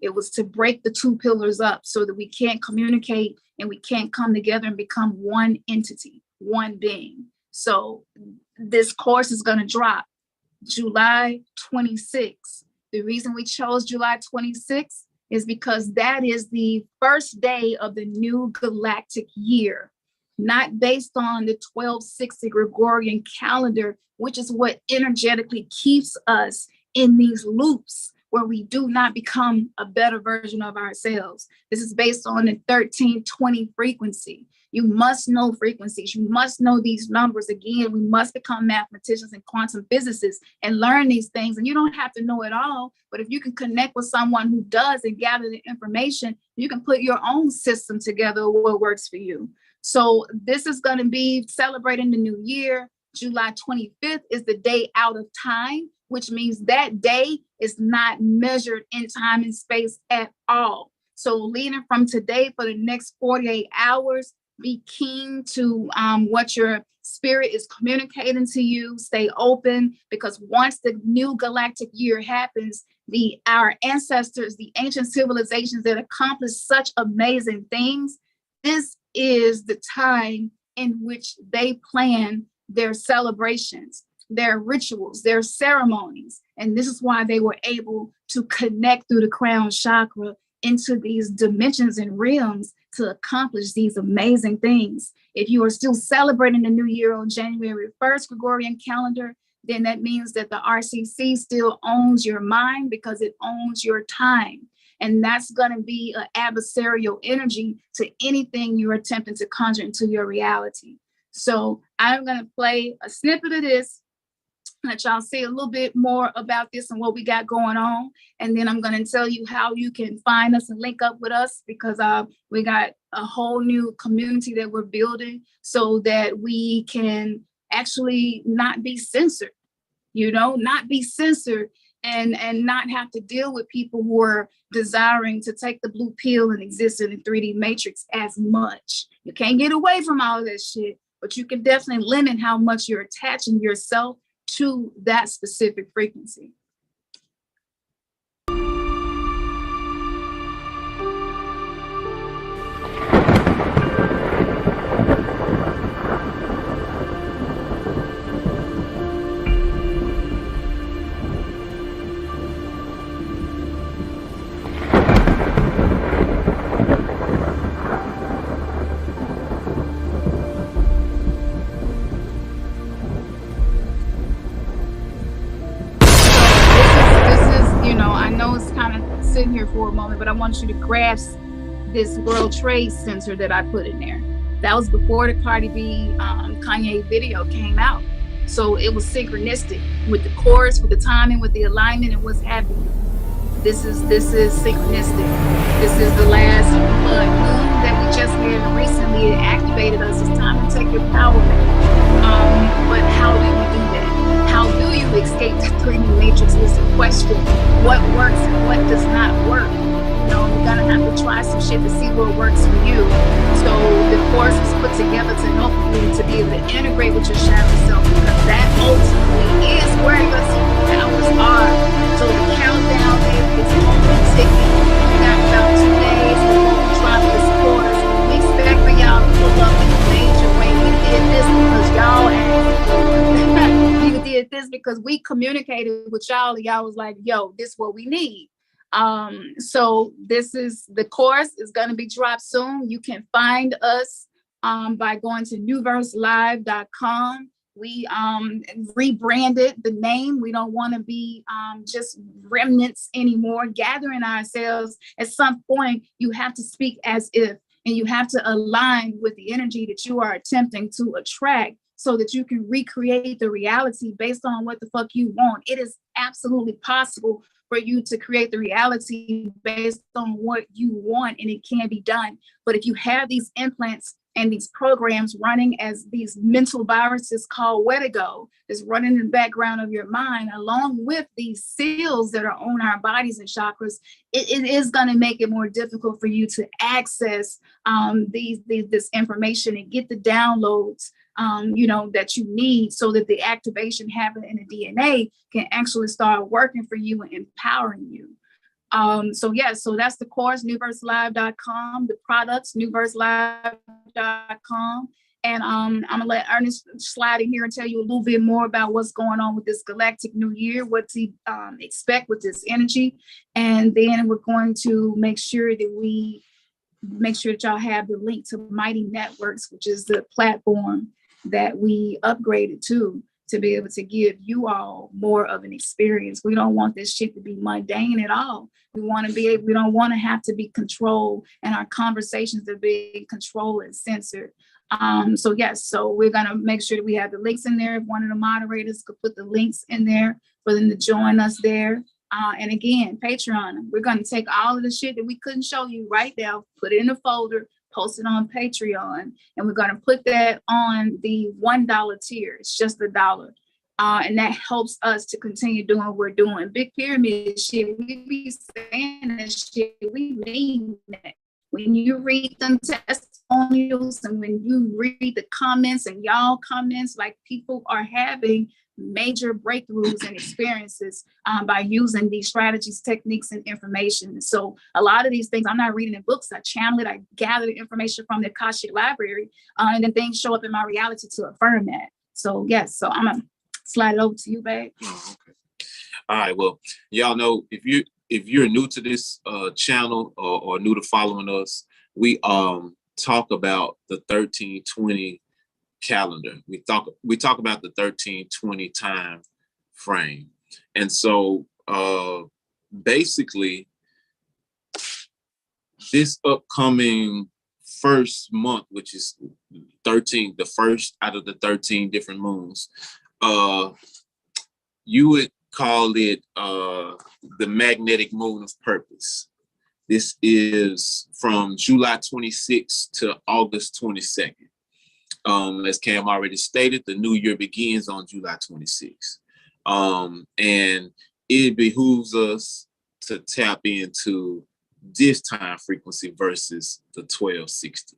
It was to break the two pillars up so that we can't communicate and we can't come together and become one entity, one being. So this course is going to drop July 26th. The reason we chose July 26th is because that is the first day of the new galactic year, not based on the 1260 Gregorian calendar, which is what energetically keeps us in these loops where we do not become a better version of ourselves. This is based on the 1320 frequency. You must know frequencies. You must know these numbers. Again, we must become mathematicians and quantum physicists and learn these things. And you don't have to know it all, but if you can connect with someone who does and gather the information, you can put your own system together what works for you. So this is going to be celebrating the new year. July 25th is the day out of time, which means that day is not measured in time and space at all. So leading from today for the next 48 hours, Be keen to what your spirit is communicating to you. Stay open, because once the new galactic year happens, our ancestors, the ancient civilizations that accomplished such amazing things, this is the time in which they plan their celebrations, their rituals, their ceremonies. And this is why they were able to connect through the crown chakra into these dimensions and realms to accomplish these amazing things. If you are still celebrating the new year on January 1st, Gregorian calendar, then that means that the RCC still owns your mind, because it owns your time. And that's going to be an adversarial energy to anything you're attempting to conjure into your reality. So I'm going to play a snippet of this, let y'all see a little bit more about this and what we got going on. And then I'm going to tell you how you can find us and link up with us, because we got a whole new community that we're building so that we can actually not be censored, not be censored and not have to deal with people who are desiring to take the blue pill and exist in the 3D matrix as much. You can't get away from all of that shit, but you can definitely limit how much you're attaching yourself to that specific frequency. Sitting here for a moment, but I want you to grasp this World Trade Center that I put in there. That was before the Cardi B Kanye video came out. So it was synchronistic with the chorus, with the timing, with the alignment, and what's happening. This is synchronistic. This is the last blood moon that we just had recently. It activated us. It's time to take your power back. But how do you do that? How do you escape the 3D matrix is the question. What works and what does not work? You're gonna have to try some shit to see what works for you. So the course was put together to help you to be able to integrate with your shadow self, because that ultimately is where your superpowers are. So the countdown is only ticking. We got about 2 days before we drop this course. We expect for y'all to pull up in a major way. We did this because y'all asked for it. We did this because we communicated with y'all, and y'all was like, yo, this is what we need. So the course is going to be dropped soon. You can find us by going to newverselive.com. We rebranded the name. We don't want to be just remnants anymore, gathering ourselves. At some point, you have to speak as if, and you have to align with the energy that you are attempting to attract, so that you can recreate the reality based on what the fuck you want. It is absolutely possible for you to create the reality based on what you want, and it can be done. But if you have these implants and these programs running as these mental viruses called Wedigo, that's running in the background of your mind, along with these seals that are on our bodies and chakras, it is going to make it more difficult for you to access this information and get the downloads that you need, so that the activation happening in the DNA can actually start working for you and empowering you. So that's the course, newverselive.com, the products, newverselive.com. And I'm gonna let Ernest slide in here and tell you a little bit more about what's going on with this galactic new year, what to expect with this energy. And then we're going to make sure that y'all have the link to Mighty Networks, which is the platform that we upgraded to be able to give you all more of an experience. We don't want this shit to be mundane at all. We don't want to have to be controlled, and our conversations are being controlled and censored. So we're gonna make sure that we have the links in there. If one of the moderators could put the links in there for them to join us there. And again, Patreon, we're going to take all of the shit that we couldn't show you right now, put it in a folder, post it on Patreon, and we're going to put that on the $1 tier. It's just $1. And that helps us to continue doing what we're doing. Big Pyramid shit, we be saying that shit, we mean that. when you read them testimonials and when you read the comments and y'all comments, like people are having major breakthroughs and experiences by using these strategies, techniques, and information. So a lot of these things I'm not reading in books. I channel it. I gather the information from the Akashic library, and then things show up in my reality to affirm that. So yes, so I'm gonna slide it over to you, babe. Oh, okay. All right. Well, y'all know if you're new to this channel or new to following us, we talk about the 1320 calendar. We talk about the 1320 time frame. And so basically this upcoming first month, which is 13, the first out of the 13 different moons, you would call it the magnetic moon of purpose. This is from July 26th to August 22nd. As Cam already stated, the new year begins on July 26th. And it behooves us to tap into this time frequency versus the 1260.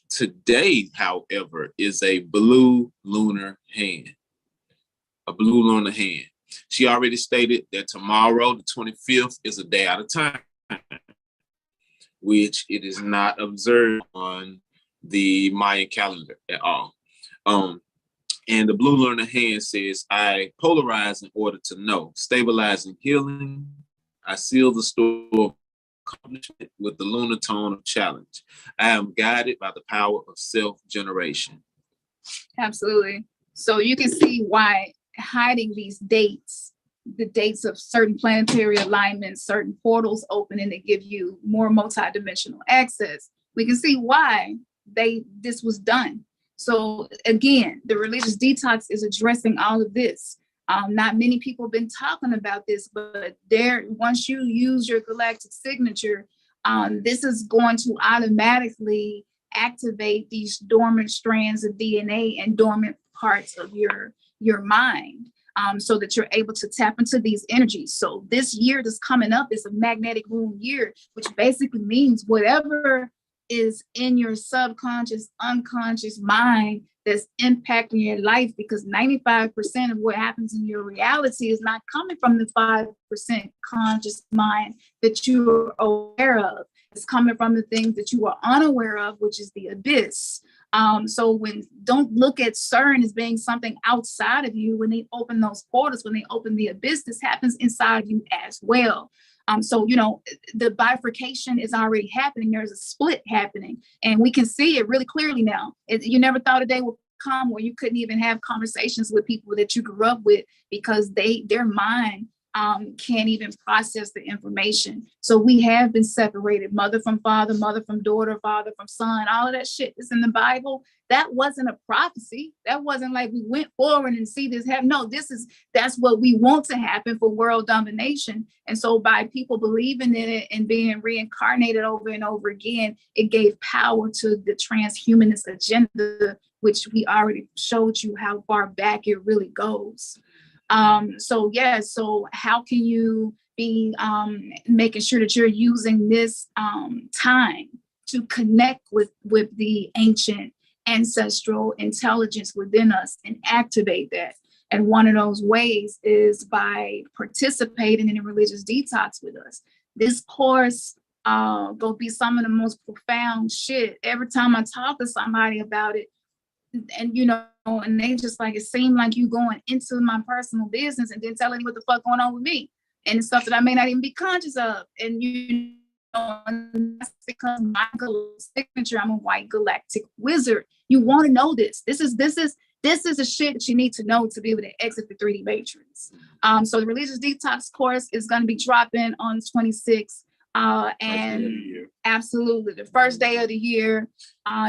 Today, however, is a blue lunar hand. A blue lunar hand. She already stated that tomorrow, the 25th, is a day out of time, which it is not observed on the Mayan calendar at all. And the blue lunar hand says, I polarize in order to know, stabilizing healing. I seal the store of accomplishment with the lunar tone of challenge. I am guided by the power of self-generation. Absolutely. So you can see why hiding these dates, the dates of certain planetary alignments, certain portals opening to give you more multidimensional access. We can see why this was done. So again, the religious detox is addressing all of this. Not many people have been talking about this, but once you use your galactic signature, this is going to automatically activate these dormant strands of DNA and dormant parts of your mind, so that you're able to tap into these energies. So this year that's coming up is a magnetic moon year, which basically means whatever is in your subconscious, unconscious mind that's impacting your life, because 95% of what happens in your reality is not coming from the 5% conscious mind that you are aware of. It's coming from the things that you are unaware of, which is the abyss. So don't look at CERN as being something outside of you. When they open those portals, when they open the abyss, this happens inside of you as well. So, the bifurcation is already happening. There's a split happening, and we can see it really clearly now. You never thought a day would come where you couldn't even have conversations with people that you grew up with because their mind can't even process the information. So we have been separated, mother from father, mother from daughter, father from son. All of that shit is in the Bible. That wasn't a prophecy. That wasn't like we went forward and see this happen. No, that's what we want to happen for world domination. And so by people believing in it and being reincarnated over and over again, it gave power to the transhumanist agenda, which we already showed you how far back it really goes. So how can you be making sure that you're using this time to connect with the ancient ancestral intelligence within us and activate that? And one of those ways is by participating in a religious detox with us. This course go be some of the most profound shit. Every time I talk to somebody about it, and and they just like, it seemed like you going into my personal business and then telling me what the fuck going on with me and stuff that I may not even be conscious of. And and that's because my signature, I'm a white galactic wizard. You want to know this. This is a shit that you need to know to be able to exit the 3D matrix. So the religious detox course is going to be dropping on 26th. And absolutely the first day of the year,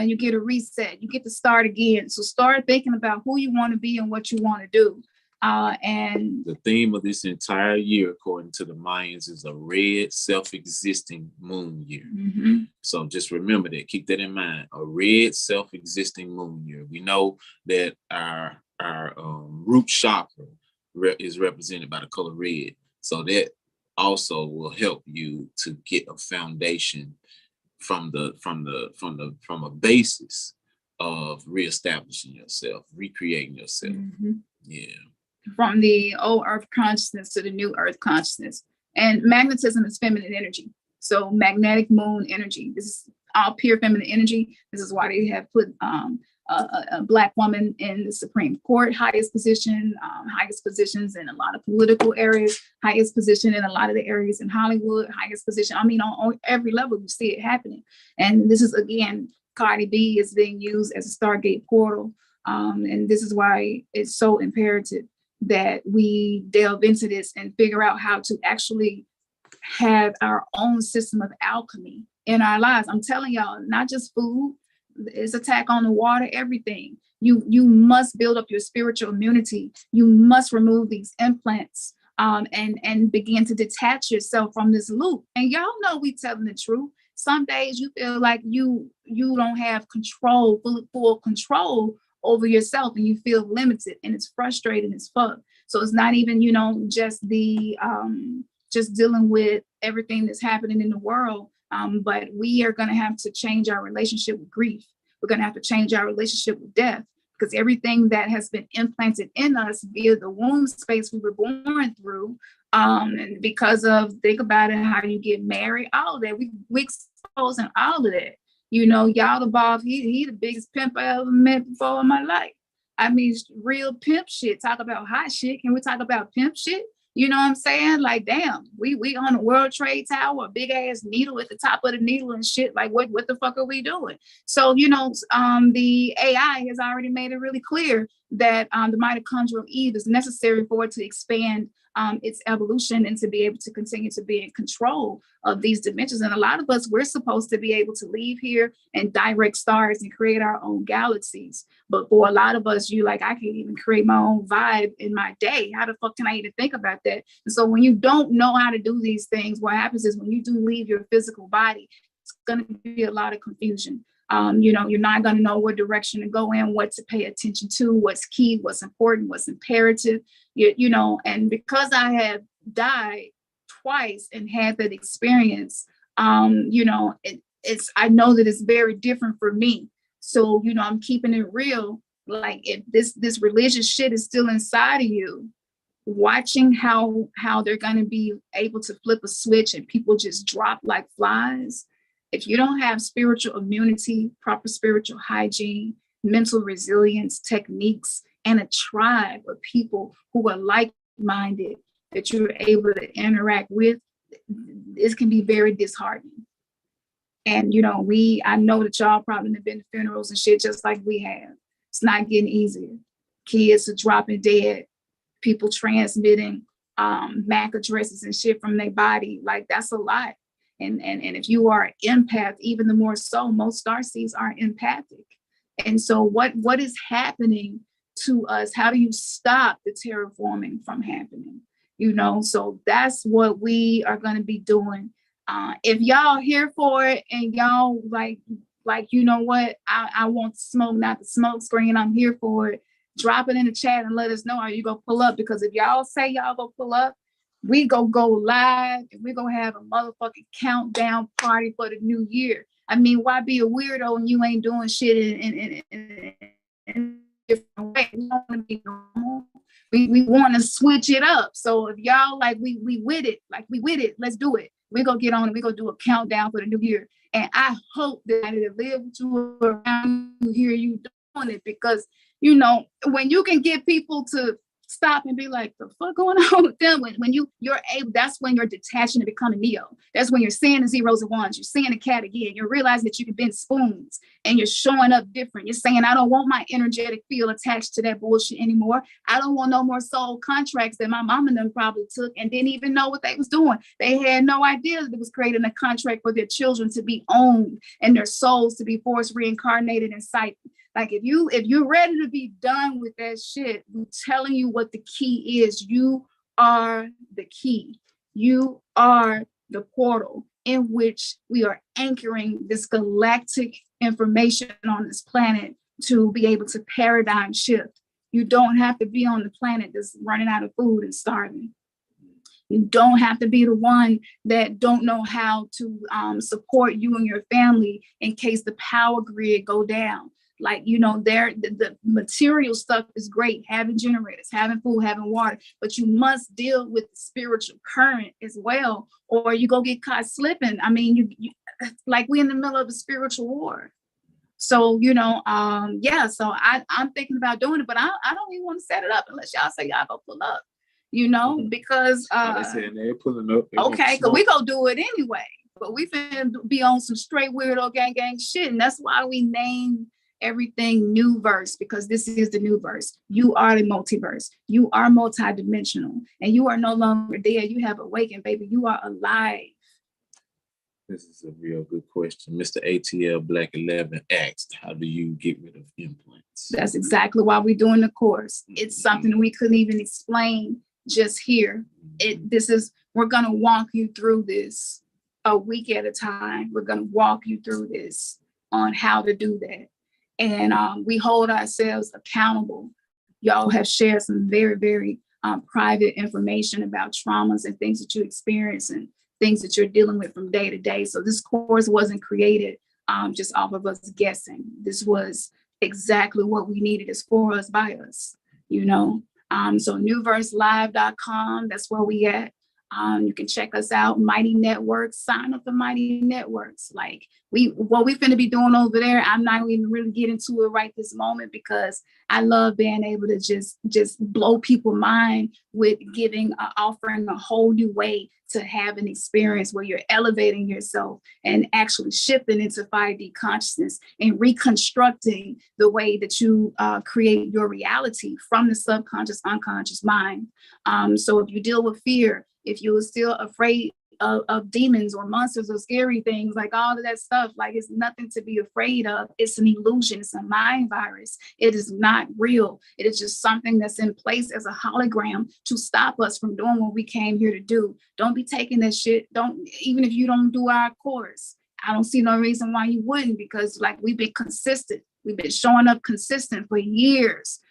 you get a reset, you get to start again. So start thinking about who you want to be and what you want to do. And the theme of this entire year, according to the Mayans, is a red self-existing moon year. Mm-hmm. So just remember that, keep that in mind, a red self-existing moon year. We know that our root chakra is represented by the color red. So that also will help you to get a foundation from a basis of reestablishing yourself, recreating yourself. Yeah. From the old earth consciousness to the new earth consciousness. And magnetism is feminine energy. So magnetic moon energy. This is all pure feminine energy. This is why they have put a Black woman in the Supreme Court, highest position, highest positions in a lot of political areas, highest position in a lot of the areas in Hollywood, highest position. I mean, on every level, you see it happening. And this is, again, Cardi B is being used as a stargate portal. And this is why it's so imperative that we delve into this and figure out how to actually have our own system of alchemy in our lives. I'm telling y'all, not just food, it's attack on the water, everything. You must build up your spiritual immunity. You must remove these implants and begin to detach yourself from this loop. And y'all know we telling the truth. Some days you feel like you don't have control, full control over yourself, and you feel limited, and it's frustrating as fuck. So it's not even, just the just dealing with everything that's happening in the world. But we are going to have to change our relationship with grief. We're going to have to change our relationship with death, because everything that has been implanted in us via the womb space we were born through, and because of, think about it, how you get married, all of that, we exposing all of that. Yonilove, he the biggest pimp I ever met before in my life. I mean, real pimp shit. Talk about hot shit. Can we talk about pimp shit? You know what I'm saying? Like, damn, we on the World Trade Tower, a big ass needle at the top of the needle and shit. Like, what the fuck are we doing? So, the AI has already made it really clear that the mitochondrial Eve is necessary for it to expand its evolution and to be able to continue to be in control of these dimensions. And a lot of us, we're supposed to be able to leave here and direct stars and create our own galaxies. But for a lot of us, I can't even create my own vibe in my day. How the fuck can I even think about that? And so when you don't know how to do these things, what happens is when you do leave your physical body, it's going to be a lot of confusion. You're not going to know what direction to go in, what to pay attention to, what's key, what's important, what's imperative, and because I have died twice and had that experience, I know that it's very different for me. So, I'm keeping it real. Like, if this religious shit is still inside of you, watching how they're going to be able to flip a switch and people just drop like flies. If you don't have spiritual immunity, proper spiritual hygiene, mental resilience, techniques, and a tribe of people who are like-minded that you're able to interact with, this can be very disheartening. And, I know that y'all probably have been to funerals and shit just like we have. It's not getting easier. Kids are dropping dead, people transmitting MAC addresses and shit from their body. Like, that's a lot. And if you are an empath, even the more so, most starseeds are empathic. And so what is happening to us? How do you stop the terraforming from happening? So that's what we are going to be doing. If y'all here for it and y'all like, you know what, I want smoke, not the smoke screen, I'm here for it. Drop it in the chat and let us know, are you going to pull up? Because if y'all say y'all go pull up, we go live and we're going to have a motherfucking countdown party for the new year. I mean, why be a weirdo when you ain't doing shit in different way? We don't want to be normal. We want to switch it up. So if y'all we with it, let's do it. We're going to get on and we're going to do a countdown for the new year. And I hope that I live with you around you, hear you doing it, because, when you can get people to stop and be like, the fuck going on with them? When you're able, that's when you're detaching and becoming Neo. That's when you're seeing the zeros and ones. You're seeing the cat again. You're realizing that you can bend spoons and you're showing up different. You're saying, I don't want my energetic field attached to that bullshit anymore. I don't want no more soul contracts that my mom and them probably took and didn't even know what they was doing. They had no idea that it was creating a contract for their children to be owned and their souls to be forced reincarnated in sight. Like, if you're ready to be done with that shit, I'm telling you what the key is. You are the key. You are the portal in which we are anchoring this galactic information on this planet to be able to paradigm shift. You don't have to be on the planet that's running out of food and starving. You don't have to be the one that don't know how to support you and your family in case the power grid go down. Like, you know, the material stuff is great, having generators, having food, having water, but you must deal with the spiritual current as well, or you go get caught slipping. I mean, you like we're in the middle of a spiritual war. So, you know, so I'm thinking about doing it, but I don't even want to set it up unless y'all say y'all go pull up, you know, because they saying they're pulling up. Okay, because we gonna do it anyway, but we finna be on some straight weirdo gang shit, and that's why we name everything new verse, because this is the new verse. You are the multiverse. You are multidimensional, and you are no longer dead. You have awakened, baby. You are alive. This is a real good question. Mr. ATL Black 11 asked, how do you get rid of implants? That's exactly why we're doing the course. It's something we couldn't even explain just here. We're gonna walk you through this a week at a time. We're gonna walk you through this on how to do that. And we hold ourselves accountable. Y'all have shared some very, very private information about traumas and things that you experience and things that you're dealing with from day to day. So this course wasn't created just off of us guessing. This was exactly what we needed. It's for us, by us, you know. So newverselive.com, that's where we at. You can check us out, Mighty Networks, sign up for Mighty Networks. Like what we finna be doing over there, I'm not even really get into it right this moment because I love being able to just blow people's mind with offering a whole new way to have an experience where you're elevating yourself and actually shifting into 5D consciousness and reconstructing the way that you create your reality from the subconscious, unconscious mind. So if you deal with fear, if you're still afraid of demons or monsters or scary things, like all of that stuff, like it's nothing to be afraid of. It's an illusion. It's a mind virus. It is not real. It is just something that's in place as a hologram to stop us from doing what we came here to do. Don't be taking that shit. Even if you don't do our course, I don't see no reason why you wouldn't, because like we've been consistent. We've been showing up consistent for years,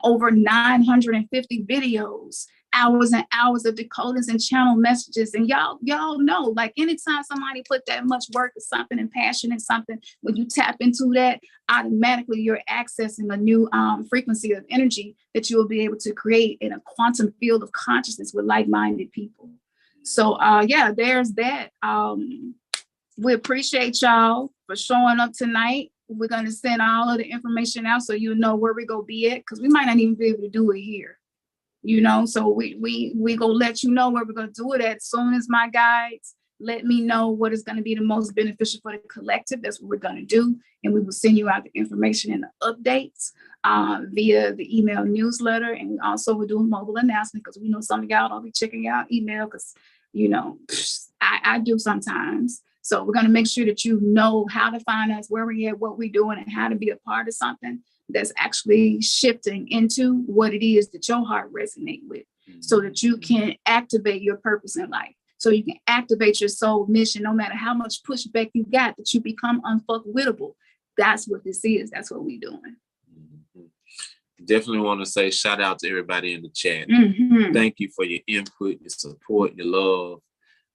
over 950 videos, hours and hours of decodings and channel messages. And y'all know, like anytime somebody put that much work or something and passion in something, when you tap into that, automatically you're accessing a new frequency of energy that you will be able to create in a quantum field of consciousness with like-minded people. So there's that. We appreciate y'all for showing up tonight. We're going to send all of the information out so you know where we're going to be at, because we might not even be able to do it here. You know, so we gonna let you know where we're gonna do it at. As soon as my guides let me know what is gonna be the most beneficial for the collective, that's what we're gonna do. And we will send you out the information and the updates via the email newsletter. And also we're doing mobile announcement, because we know some of y'all don't be checking out email, because, you know, I do sometimes. So we're gonna make sure that you know how to find us, where we're at, what we're doing, and how to be a part of something that's actually shifting into what it is that your heart resonates with, so that you can activate your purpose in life, so you can activate your soul mission, no matter how much pushback you got, that you become unfuckwittable. That's what this is. That's what we're doing. Definitely want to say shout out to everybody in the chat. Thank you for your input, your support, your love.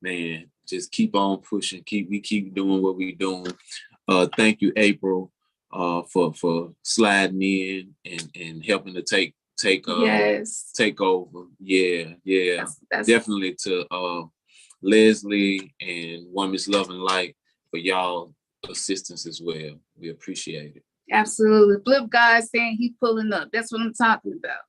Man, just keep on pushing. We keep doing what we're doing. Thank you, April, for sliding in and helping to take over. Yeah. That's definitely to Leslie and One Miss Love and Light for y'all assistance as well. We appreciate it. Absolutely. Flip guy saying he pulling up. That's what I'm talking about.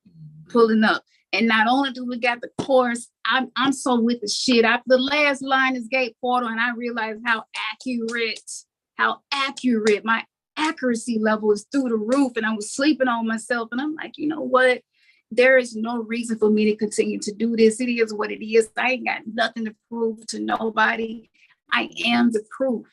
Pulling up. And not only do we got the course, I'm so with the shit. After the last line is gate portal, and I realized how accurate my accuracy level is through the roof, and I was sleeping on myself, and I'm like, you know what, there is no reason for me to continue to do this. It is what it is. I ain't got nothing to prove to nobody. I am the proof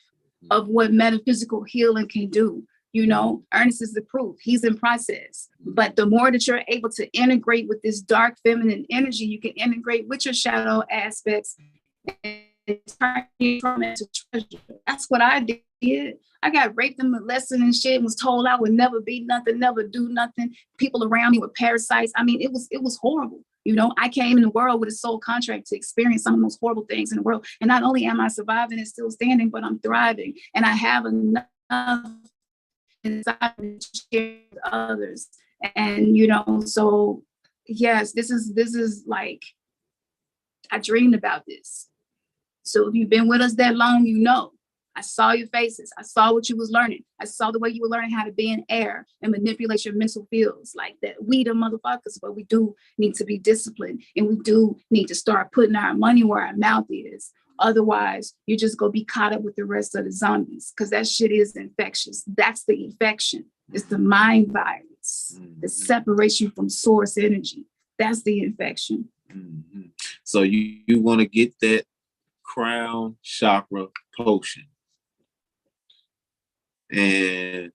of what metaphysical healing can do. You know, Ernest is the proof. He's in process. But the more that you're able to integrate with this dark feminine energy, you can integrate with your shadow aspects and turn it into treasure. That's what I did. I got raped and molested and shit, and was told I would never be nothing, never do nothing. People around me were parasites. I mean, it was horrible. You know, I came in the world with a soul contract to experience some of the most horrible things in the world. And not only am I surviving and still standing, but I'm thriving. And I have enough inside to share with others. And, you know, so yes, this is like, I dreamed about this. So if you've been with us that long, you know, I saw your faces. I saw what you was learning. I saw the way you were learning how to be in air and manipulate your mental fields like that. We the motherfuckers, but we do need to be disciplined, and we do need to start putting our money where our mouth is. Otherwise, you're just going to be caught up with the rest of the zombies, because that shit is infectious. That's the infection. It's the mind virus, the separation from source energy. That's the infection. Mm-hmm. So you want to get that crown chakra potion. And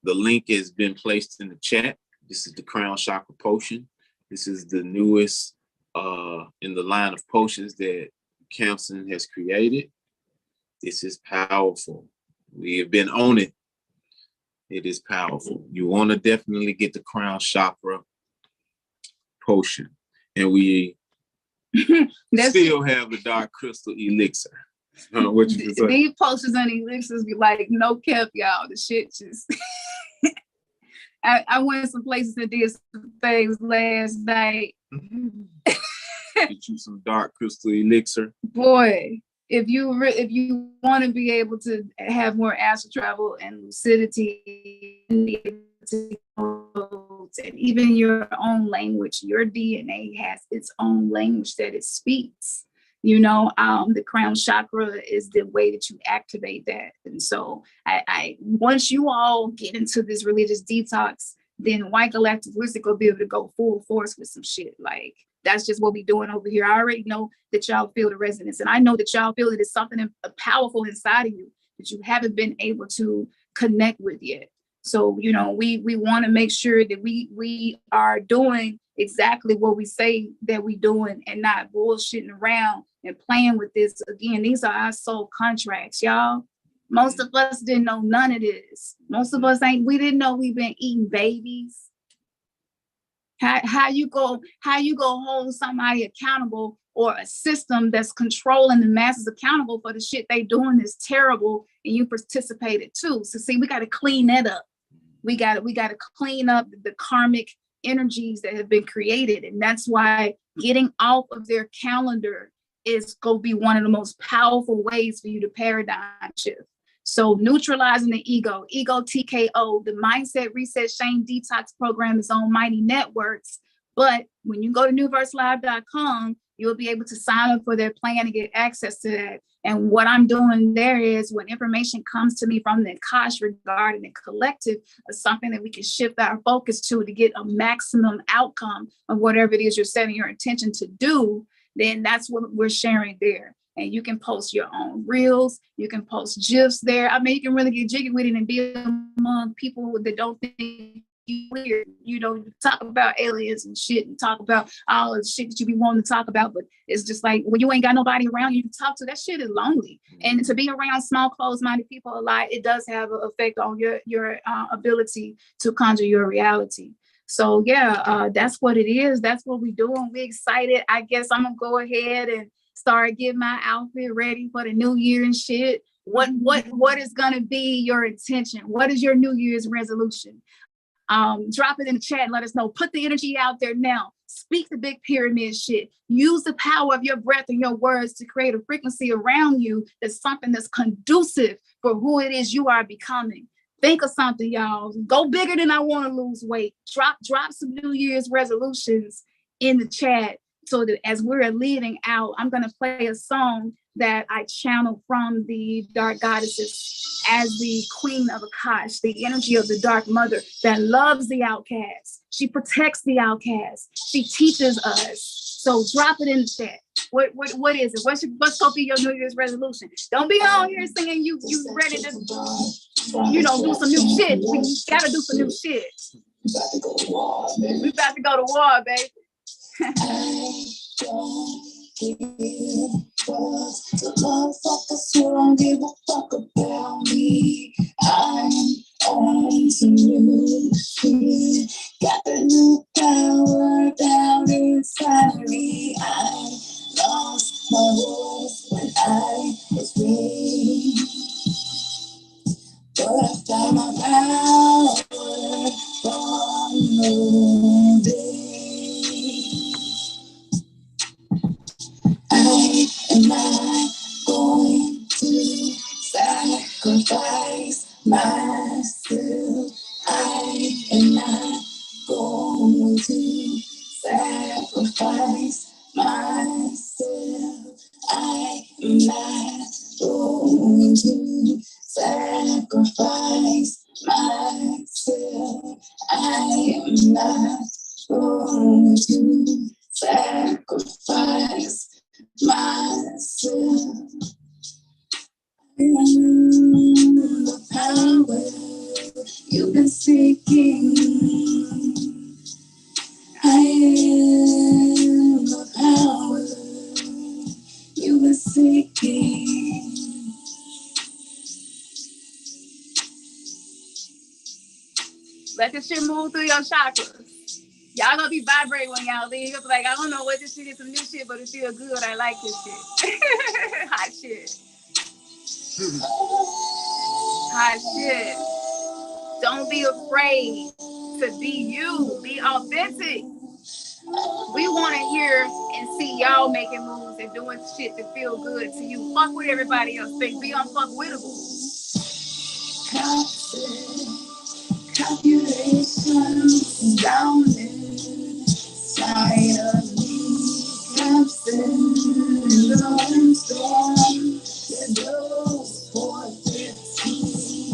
the link has been placed in the chat. This is the crown chakra potion. This is the newest in the line of potions that Khamsin has created. This is powerful. We have been on it. It is powerful. You want to definitely get the crown chakra potion. And we still have the dark crystal elixir. What you say? These potions and elixirs be like, no cap, y'all. The shit just I went some places and did some things last night. Get you some dark crystal elixir. Boy, if you want to be able to have more astral travel and lucidity, and even your own language, your DNA has its own language that it speaks. You know, the crown chakra is the way that you activate that. And so I once you all get into this religious detox, then White Galactic Wisdom will be able to go full force with some shit. Like, that's just what we doing over here. I already know that y'all feel the resonance. And I know that y'all feel that it's something powerful inside of you that you haven't been able to connect with yet. So, you know, we want to make sure that we are doing exactly what we say that we doing, and not bullshitting around and playing with this. Again, these are our soul contracts, y'all. Most of us didn't know none of this. Most of us we didn't know we've been eating babies. How you go hold somebody accountable, or a system that's controlling the masses accountable for the shit they doing is terrible, and you participated too. So see, we got to clean that up. We got to clean up the karmic energies that have been created. And that's why getting off of their calendar is going to be one of the most powerful ways for you to paradigm shift. So neutralizing the ego TKO, the mindset reset shame detox program is on Mighty Networks. But when you go to newverselive.com, you'll be able to sign up for their plan and get access to that. And what I'm doing there is, when information comes to me from the Akash regarding the collective, is something that we can shift our focus to get a maximum outcome of whatever it is you're setting your intention to do, then that's what we're sharing there. And you can post your own reels. You can post GIFs there. I mean, you can really get jiggy with it and be among people that don't think you weird. You know, talk about aliens and shit, and talk about all the shit that you be wanting to talk about. But it's just like, when you ain't got nobody around you to talk to, that shit is lonely. And to be around small, closed-minded people a lot, it does have an effect on your ability to conjure your reality. So yeah, that's what it is. That's what we're doing. We're excited. I guess I'm gonna go ahead and start getting my outfit ready for the new year and shit. What is gonna be your intention? What is your New Year's resolution? Drop it in the chat and let us know. Put the energy out there now. Speak the big pyramid shit. Use the power of your breath and your words to create a frequency around you that's something that's conducive for who it is you are becoming. Think of something, y'all. Go bigger than I want to lose weight. Drop some New Year's resolutions in the chat, so that as we're leaving out, I'm going to play a song that I channeled from the Dark Goddesses as the Queen of Akash, the energy of the Dark Mother that loves the outcast. She protects the outcast. She teaches us. So drop it in the chat. What is it? What's going to be your New Year's resolution? Don't be on here singing you ready to, do some new shit. We got to do some new shit. We about to go to war, baby. I don't give fucks. The motherfuckers who don't give a fuck about me. I'm on some new shit. Got the new power down inside I am not going to sacrifice myself. I am not going to sacrifice myself. I am not going to sacrifice myself. I am not going to sacrifice myself. The power you've been seeking. I am the power you've been seeking. Let this shit move through your chakras. Y'all gonna be vibrating when y'all leave. You'll be like, I don't know what this shit is, some new shit, but it feels good. I like this shit. Hot shit. Hot shit. Don't be afraid to be you. Be authentic. We want to hear and see y'all making moves and doing shit that feel good to you. Fuck what everybody else think. Be unfuckwittable. Calculations down inside of me. Captain, the storm that goes for 15.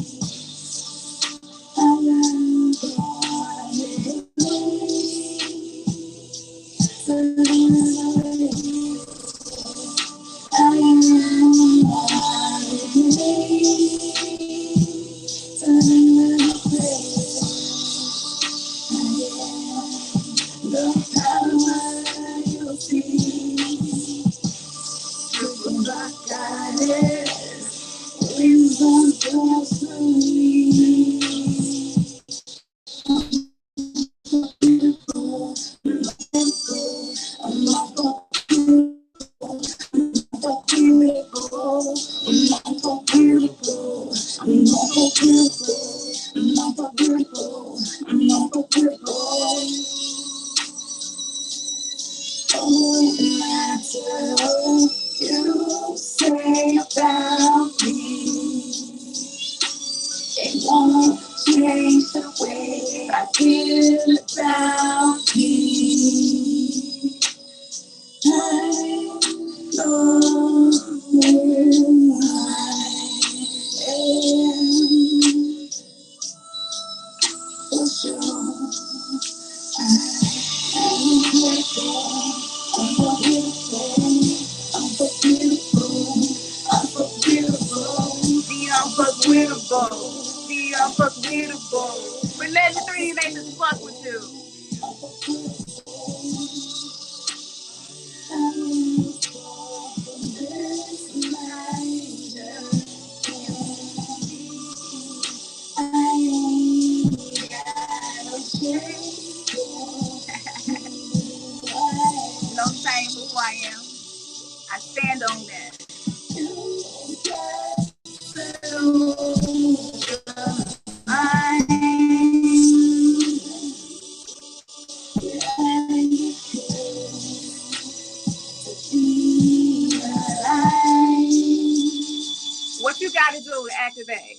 What you got to do to activate?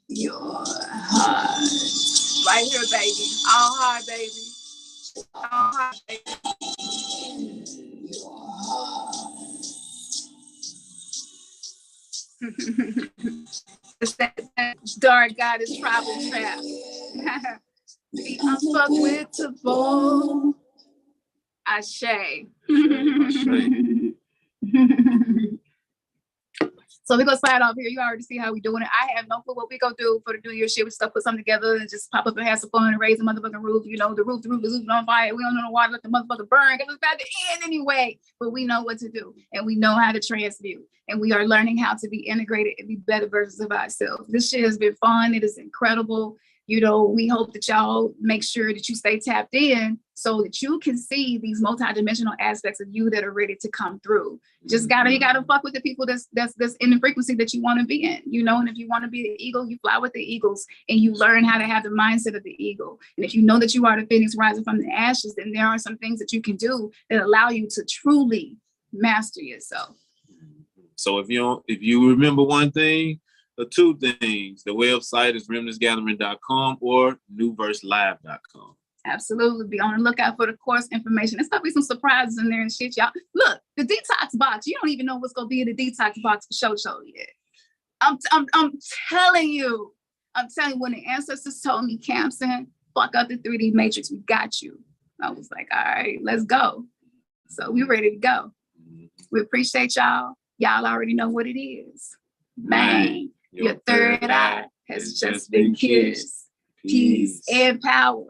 Your heart. Right here, baby. All hard, baby. All hard, baby. Your heart. That dark goddess problem trap. Be unfuckwittable. Ashe. So we're gonna slide off here. You already see how we doing it. I have no clue what we gonna do for the New Year shit. We stuff put something together and just pop up and have some fun and raise the motherfucking roof. You know, the roof is on fire. We don't know the water, let the motherfucker burn because it's about to end anyway. But we know what to do and we know how to transmute. And we are learning how to be integrated and be better versions of ourselves. This shit has been fun. It is incredible. You know, we hope that y'all make sure that you stay tapped in so that you can see these multidimensional aspects of you that are ready to come through. You gotta fuck with the people that's in the frequency that you want to be in, you know. And if you want to be the eagle, you fly with the eagles and you learn how to have the mindset of the eagle. And if you know that you are the phoenix rising from the ashes, then there are some things that you can do that allow you to truly master yourself. So if you remember one thing or two things, the website is remnantsgathering.com or newverselive.com. Absolutely. Be on the lookout for the course information. There's gonna be some surprises in there and shit, y'all. Look, the detox box. You don't even know what's gonna be in the detox box for show yet. I'm telling you. When the ancestors told me, Khamsin, fuck up the 3D matrix, we got you. I was like, all right, let's go. So we're ready to go. We appreciate y'all. Y'all already know what it is. Bang. Your third eye has just been kissed. Peace and power.